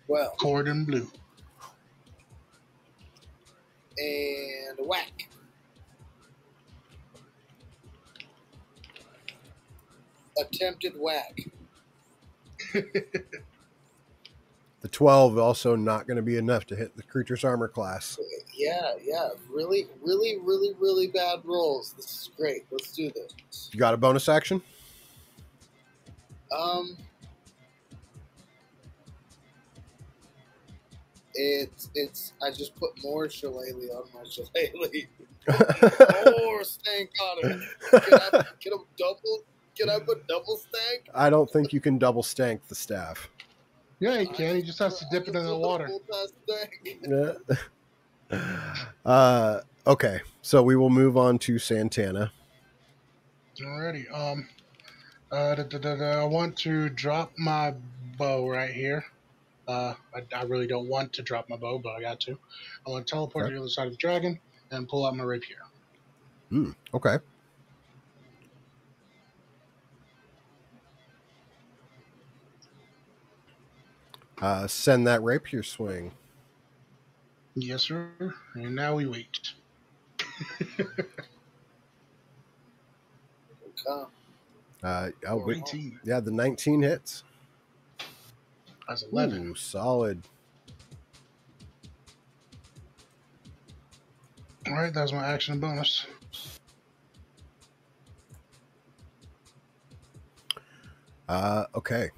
Well, Cordon bleu. And whack. Attempted whack. The 12 also not going to be enough to hit the creature's armor class. Yeah. Really, really, really, really bad rolls. This is great. Let's do this. You got a bonus action? It's. I just put more shillelagh on my shillelagh. More stank on it. Can I double? Can I put double stank? I don't think you can double stank the staff. Yeah, he can. He just has to dip it in the water. Okay, so we will move on to Santana. Alrighty. I want to drop my bow right here. I really don't want to drop my bow, but I got to. I want to teleport to the other side of the dragon and pull out my rapier. Okay. Send that rapier swing. Yes, sir. And now we wait. Wait. 18. Yeah, the 19 hits. That's 11. Ooh, solid. All right, that was my action and bonus. Okay.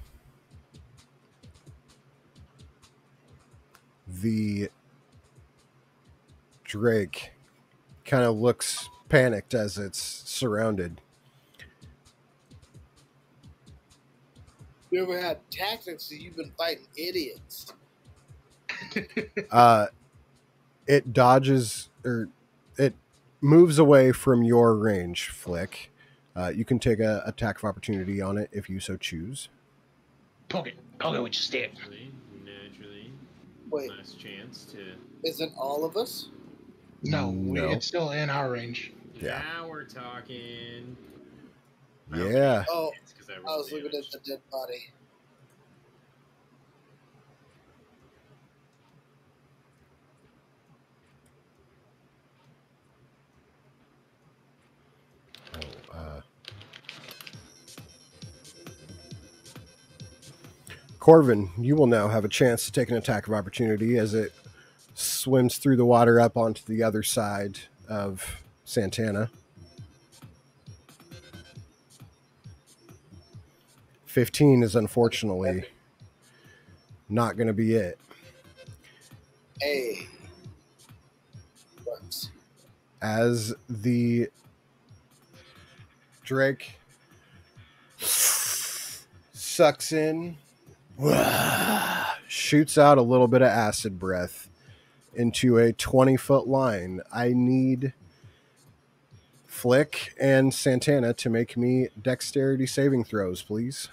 The Drake kind of looks panicked as it's surrounded. You ever had tactics that you've been fighting idiots? It dodges, or it moves away from your range, Flick. You can take a attack of opportunity on it if you so choose. Poke it with your stick. Naturally. Wait, Last chance to. isn't all of us? No, No. it's still in our range. Yeah. Now we're talking. Yeah. Oh, It's 'cause I I was rolled looking at damage. the dead body. Corvin, you will now have a chance to take an attack of opportunity as it swims through the water up onto the other side of Santana. 15 is unfortunately not going to be it. Hey. Works. As the Drake sucks in, shoots out a little bit of acid breath into a 20-foot line. I need Flick and Santana to make me dexterity saving throws, please.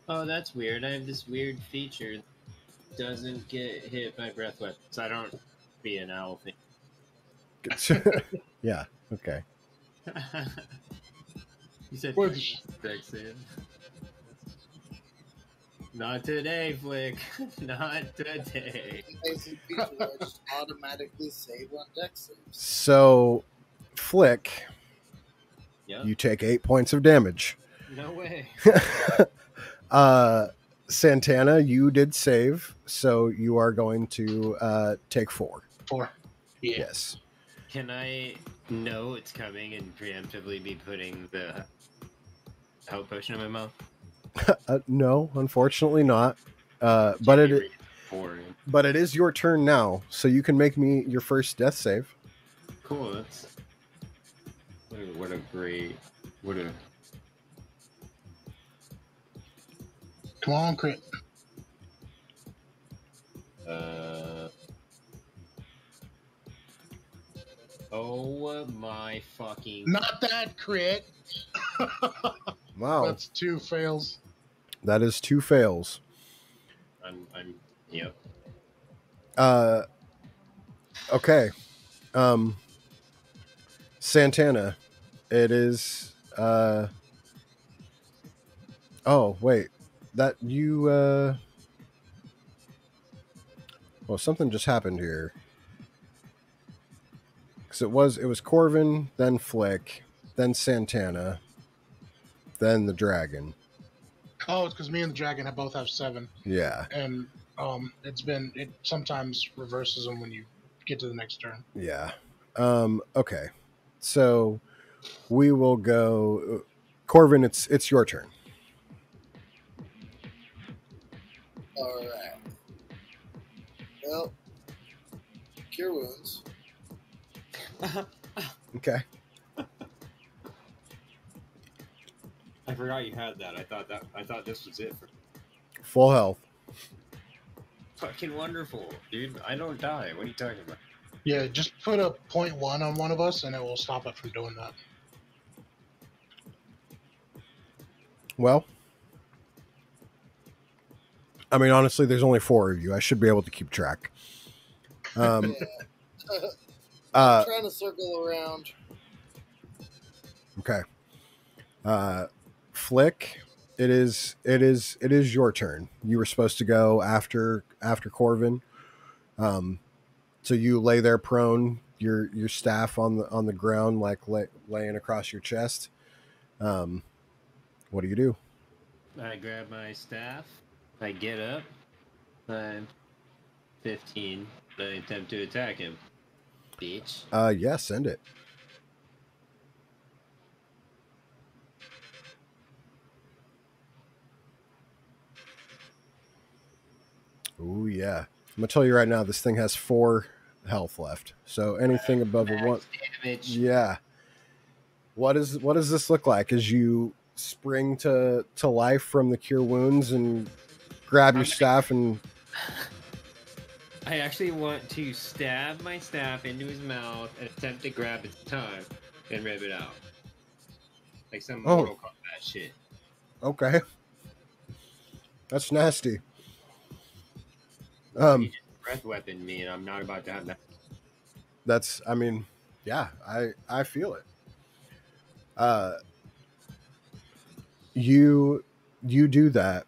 Oh, that's weird. I have this weird feature. Doesn't get hit by breath weapons. I don't be an owl thing. Yeah, okay. You said Where's Dex in. Not today, Flick. Not today. Basic feature where I just automatically save on dex saves. So, Flick, Yep. you take 8 points of damage. No way. Santana, you did save, so you are going to take 4. 4. Yeah. Yes. Can I know it's coming and preemptively be putting the health potion in my mouth? No, unfortunately not. But it is your turn now, so you can make me your first death save. Cool. That's what a great. Come on, crit. Oh my fucking. Not that crit. Wow. That's 2 fails. That is 2 fails. Yep. Okay. Santana, it is oh, wait. That you well, something just happened here. Cuz it was Corvin, then Flick, then Santana, then the dragon. Oh, it's because me and the dragon both have 7. Yeah. And it sometimes reverses them when you get to the next turn. Yeah. Okay. So we will go Corvin, it's your turn. All right. Well, cure wounds. Okay. I forgot you had that. I thought this was it for Full health. fucking wonderful, dude. I don't die. What are you talking about? Yeah, just put a 0.1 on one of us, and it will stop it from doing that. Well, I mean, honestly, there's only 4 of you. I should be able to keep track. Yeah. I'm trying to circle around. Okay. Flick, it is your turn. You were supposed to go after Corvin. So you lay there prone, your staff on the ground, like laying across your chest. What do you do? I grab my staff. I get up. 5, 15. I attempt to attack him. Bitch. Yeah, send it. Oh yeah. I'm gonna tell you right now, this thing has 4 health left. So anything above a 1, Damage. yeah. What does this look like as you spring to life from the cure wounds and grab your staff and I actually want to stab my staff into his mouth and attempt to grab its tongue and rip it out. Like some Oh. Mortal Kombat shit. okay. That's nasty. He just breath weapon me, and I'm not about to have that. That's, I mean, yeah, I feel it. You do that,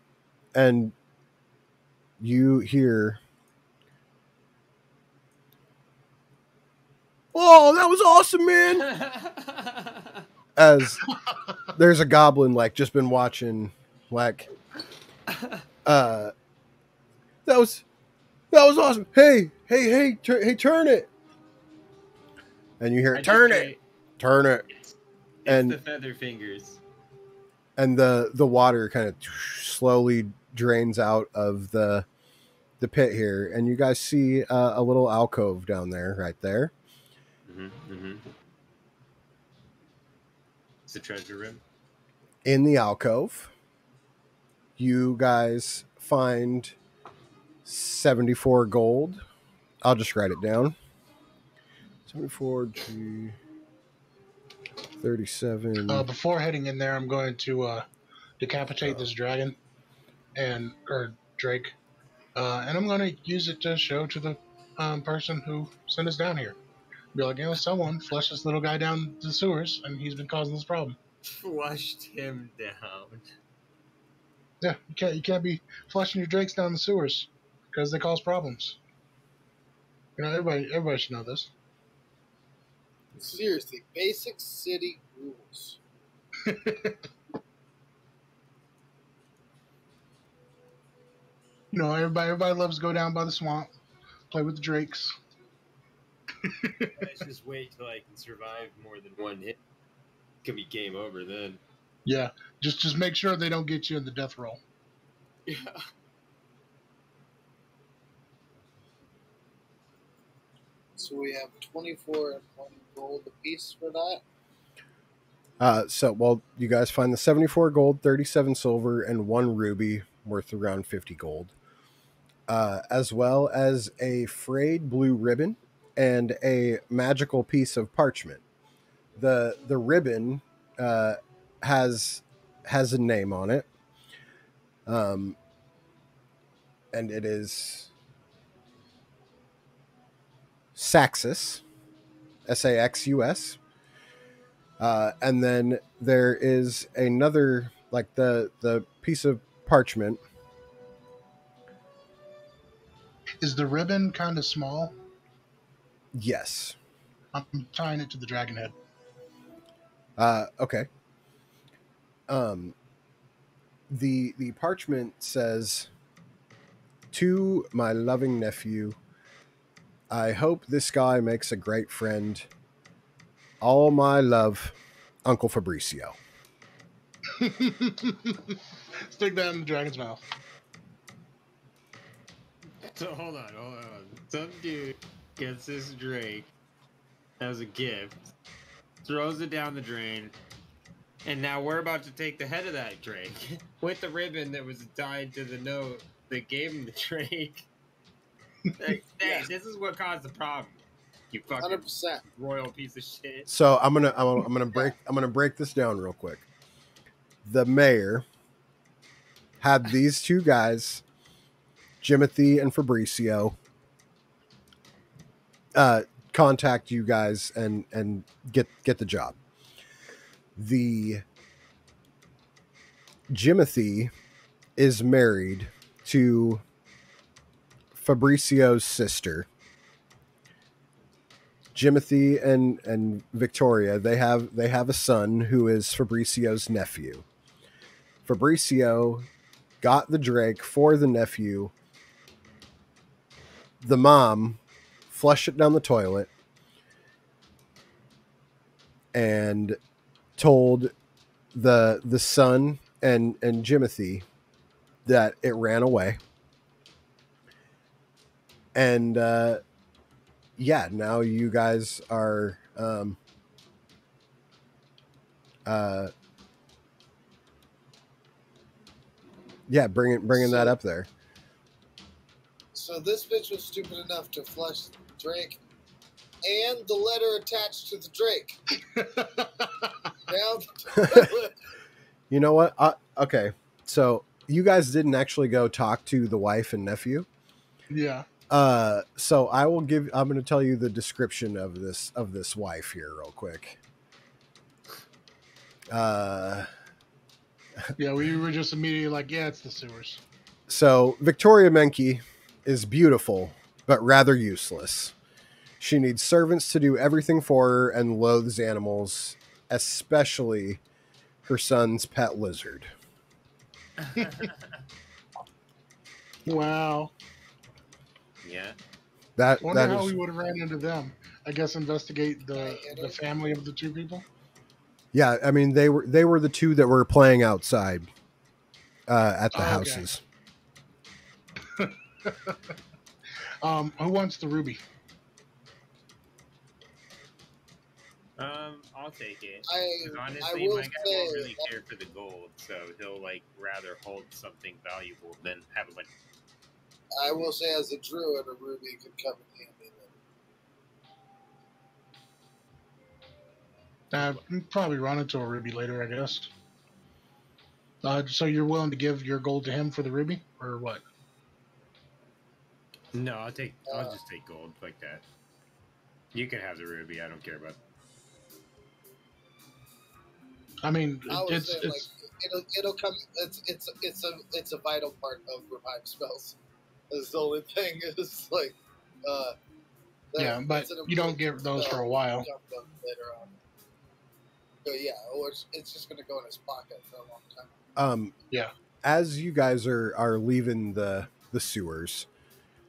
and you hear, "Oh, that was awesome, man!" As there's a goblin like just been watching, like, that was awesome. Hey, turn it, and you hear, turn it. It's And- the feather fingers. And the water kind of slowly drains out of the pit here, and you guys see a little alcove down there, right there. It's a treasure room. In the alcove, you guys find 74 gold. I'll just write it down. 74 G 37. Before heading in there, I'm going to decapitate this dragon or Drake, and I'm going to use it to show to the person who sent us down here. Be like, someone flushed this little guy down the sewers, and he's been causing this problem. Flushed him down. Yeah, you can't be flushing your drakes down the sewers because they cause problems. Everybody should know this. Seriously, basic city rules. Everybody loves to go down by the swamp, play with the drakes. Let's just wait till I can survive more than one hit. Could be game over then. Yeah, just make sure they don't get you in the death roll. Yeah. So we have 24 and 1 gold apiece for that. You guys find the 74 gold, 37 silver, and 1 ruby worth around 50 gold, as well as a frayed blue ribbon and a magical piece of parchment. The ribbon has a name on it, and it is Saxus, Saxus. And then there is another, like the piece of parchment. Is the ribbon kind of small? Yes. I'm tying it to the dragon head. Okay. The parchment says, "To my loving nephew, I hope this guy makes a great friend. All my love, Uncle Fabricio." Stick that in the dragon's mouth. So hold on. Some dude gets this drake as a gift, throws it down the drain, and now we're about to take the head of that drake with the ribbon that was tied to the note that gave him the drake. Hey, Yes. this is what caused the problem. You fucking 100%. royal piece of shit. So I'm gonna break this down real quick. The mayor had these two guys, Jimothy and Fabricio, contact you guys and get the job. The Jimothy is married to Fabricio's sister. Jimothy and Victoria, they have a son who is Fabricio's nephew. Fabricio got the drake for the nephew. The mom flushed it down the toilet and told the son and Jimothy that it ran away. And yeah, now you guys are yeah, bringing that up there. So this bitch was stupid enough to flush Drake and the letter attached to the Drake. Down the toilet. You know what? Okay, so you guys didn't actually go talk to the wife and nephew. Yeah. So I'm going to tell you the description of this wife here real quick. Yeah, we were just immediately like, yeah, it's the sewers. So Victoria Menke is beautiful, but rather useless. She needs servants to do everything for her and loathes animals, especially her son's pet lizard. Wow. Yeah. That Wonder how is, we would have ran into them. I guess investigate the family of the two people. yeah. I mean, they were the two that were playing outside at the Okay. houses. Who wants the ruby? I'll take it. I 'Cause honestly, will my guy say won't really care for the gold, so he'll like rather hold something valuable than have a bunch. I will say as a druid, a ruby could come in handy. We'll probably run into a ruby later, I guess. So you're willing to give your gold to him for the ruby, or what? No, I'll just take gold like that. You can have the ruby. I don't care about. I mean, I would it's say like it'll come. It's a vital part of revive spells. That's the only thing. Is like yeah, but you don't get those for a while. Jump them later on. But yeah, or it's just gonna go in his pocket for a long time. Yeah. As you guys are leaving the sewers,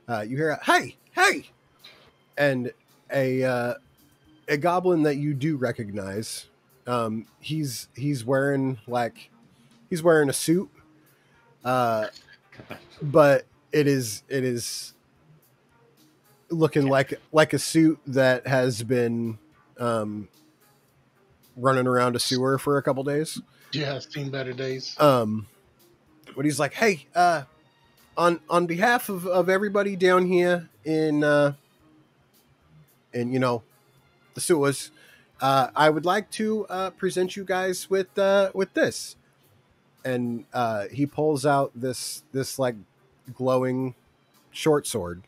you hear a, hey, and a goblin that you do recognize. He's wearing a suit, but it is looking like a suit that has been running around a sewer for a couple days. Yeah, it's seen better days. But he's like, hey, on behalf of everybody down here in the sewers, I would like to present you guys with this. And he pulls out this like glowing short sword,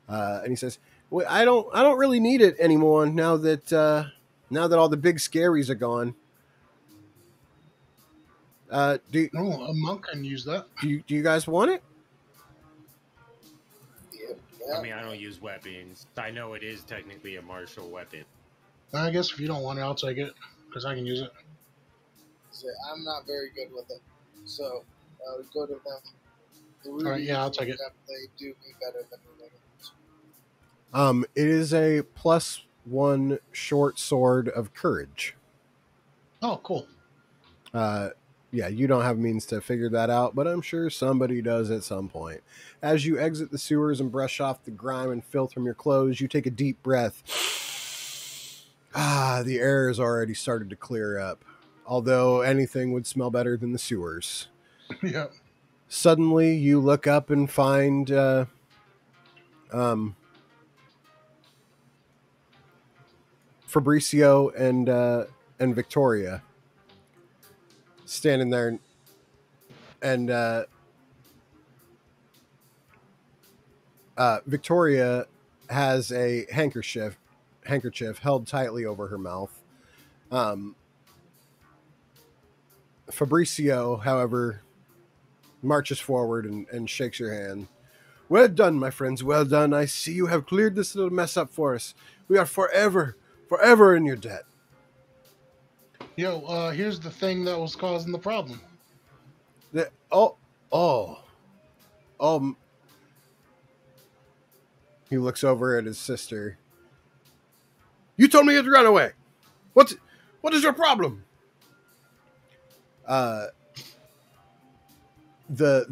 and he says, well, I don't really need it anymore now that all the big scaries are gone. A monk can use that. Do you guys want it? Yeah. I mean, I don't use weapons. I know it is technically a martial weapon. I guess if you don't want it, I'll take it because I can use it. So I'm not very good with it, so go to them. The All right, yeah, I'll take it. They do me better than the It is a +1 short sword of courage. Oh, cool. Yeah, you don't have means to figure that out, but I'm sure somebody does at some point. As you exit the sewers and brush off the grime and filth from your clothes, you take a deep breath. The air has already started to clear up, although anything would smell better than the sewers. Yeah. Suddenly, you look up and find Fabricio and Victoria standing there, and Victoria has a handkerchief held tightly over her mouth. Fabricio, however, marches forward and shakes your hand. Well done, my friends, well done. I see you have cleared this little mess up for us. We are forever in your debt. Yo, here's the thing that was causing the problem. Oh, he looks over at his sister. You told me to run away. What is your problem? The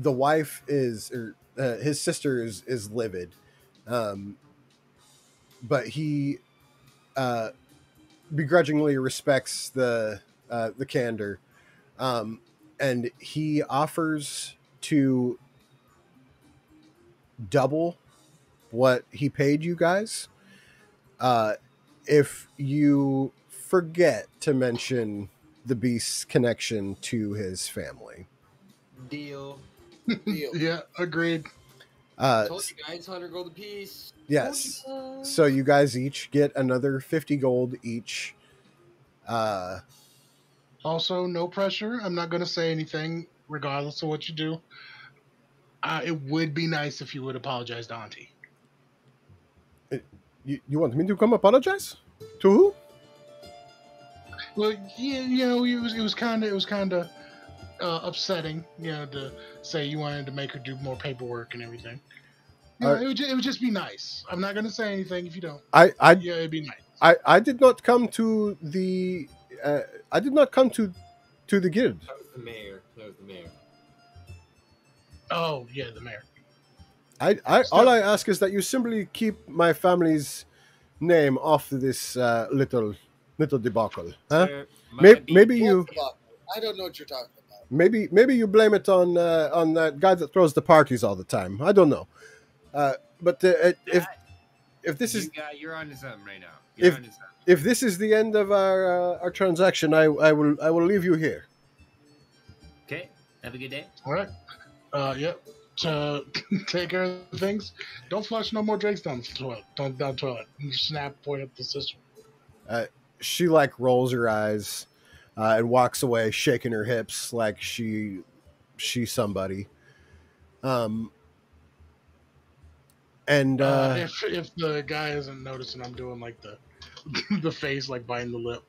wife is, or his sister is livid, but he begrudgingly respects the candor, and he offers to double what he paid you guys if you forget to mention the beast's connection to his family. Deal. Deal. Yeah, agreed. Told you guys, 100 gold apiece. Yes. Told you guys. So you guys each get another 50 gold each. Also, no pressure. I'm not going to say anything, regardless of what you do. It would be nice if you would apologize to Auntie. You want me to come apologize? To who? Well, yeah, it was kind of upsetting, to say you wanted to make her do more paperwork and everything. It would just be nice. I'm not going to say anything if you don't. It'd be nice. I did not come to the I did not come to the guild. That was the mayor. Oh, yeah, the mayor. All I ask is that you simply keep my family's name off this little debacle. Huh? Sir, Maybe you I don't know what you're talking about. maybe you blame it on that guy that throws the parties all the time. I don't know. But if this is you're on to something right now. if this is the end of our transaction, I will leave you here. Okay. Have a good day. All right. Yep. To take care of things, don't flush no more drinks down the toilet. Down the toilet. And snap, point at the sister. She rolls her eyes and walks away, shaking her hips like she's somebody. And if the guy isn't noticing, I'm doing like the face, like biting the lip.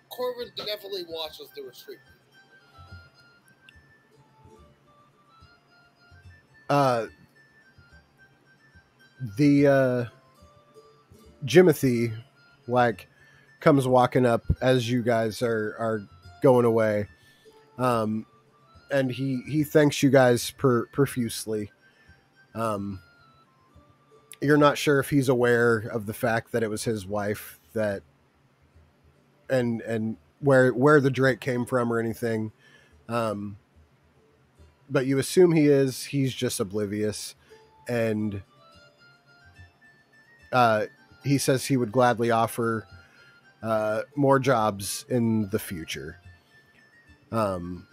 Corbin definitely watches the retreat. The Jimothy comes walking up as you guys are going away, and he thanks you guys profusely. You're not sure if he's aware of the fact that it was his wife that and where the Drake came from or anything, but you assume he is. He's just oblivious, and he says he would gladly offer more jobs in the future. And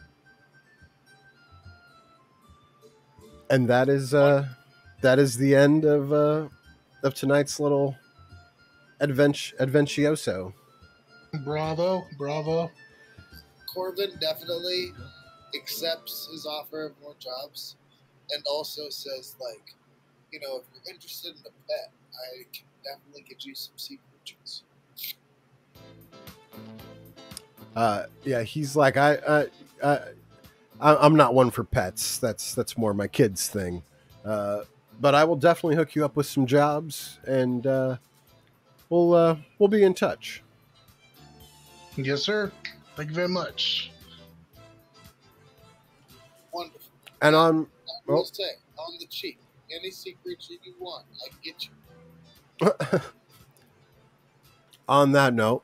that is the end of tonight's little adventioso. Bravo. Corbin definitely accepts his offer of more jobs and also says, if you're interested in a pet, I can definitely get you some sea creatures. Yeah, he's like, I'm not one for pets. That's more my kids' thing. But I will definitely hook you up with some jobs, and we'll be in touch. Yes, sir. Thank you very much. Wonderful. And I on will say, on the cheap, any secrets you want, I can get you. on that note,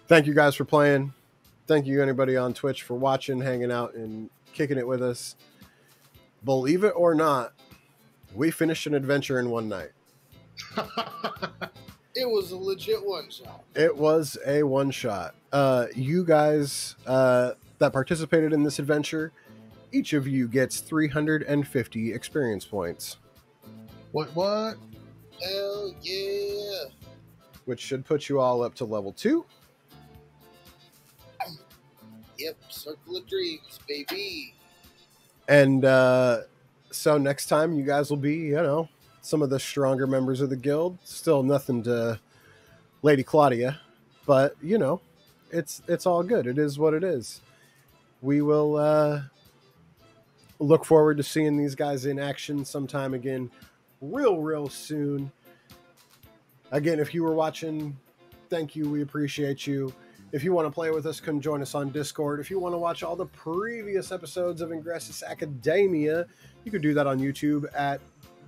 thank you guys for playing. Thank you anybody on Twitch for watching, hanging out, and kicking it with us. Believe it or not, we finished an adventure in one night. It was a legit one shot. It was a one shot. You guys that participated in this adventure, each of you gets 350 experience points, What? Hell yeah. which should put you all up to level 2. Yep, Circle of Dreams, baby. And so next time you guys will be, some of the stronger members of the guild. Still nothing to Lady Claudia, but it's all good. It is what it is. We will look forward to seeing these guys in action sometime again real soon. Again, if you were watching, thank you. We appreciate you. If you want to play with us, come join us on Discord. If you want to watch all the previous episodes of Ingressus Academia, you can do that on YouTube at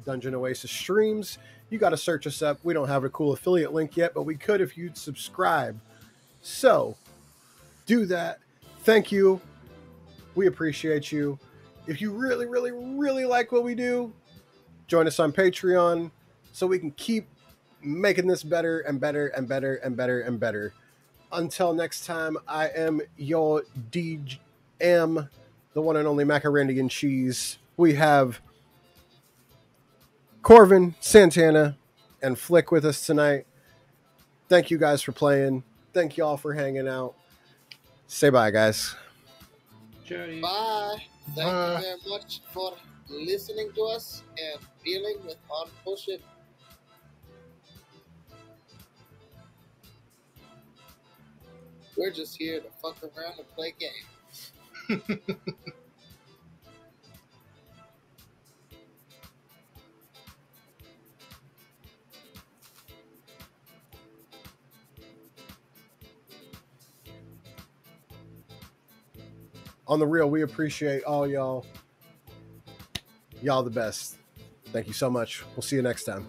Dungeon Oasis Streams. You got to search us up. We don't have a cool affiliate link yet, but we could if you'd subscribe. So, do that. Thank you. We appreciate you. If you really like what we do, join us on Patreon so we can keep making this better and better and better and better and better. Until next time, I am your DJM, the one and only Macaroni and Cheese. We have Corvin, Santana, and Flick with us tonight. Thank you guys for playing. Thank you all for hanging out. Say bye, guys. Johnny. Bye. Thank you very much for listening to us and dealing with our bullshit. We're just here to fuck around and play games. On the real, we appreciate all y'all. Y'all the best. Thank you so much. We'll see you next time.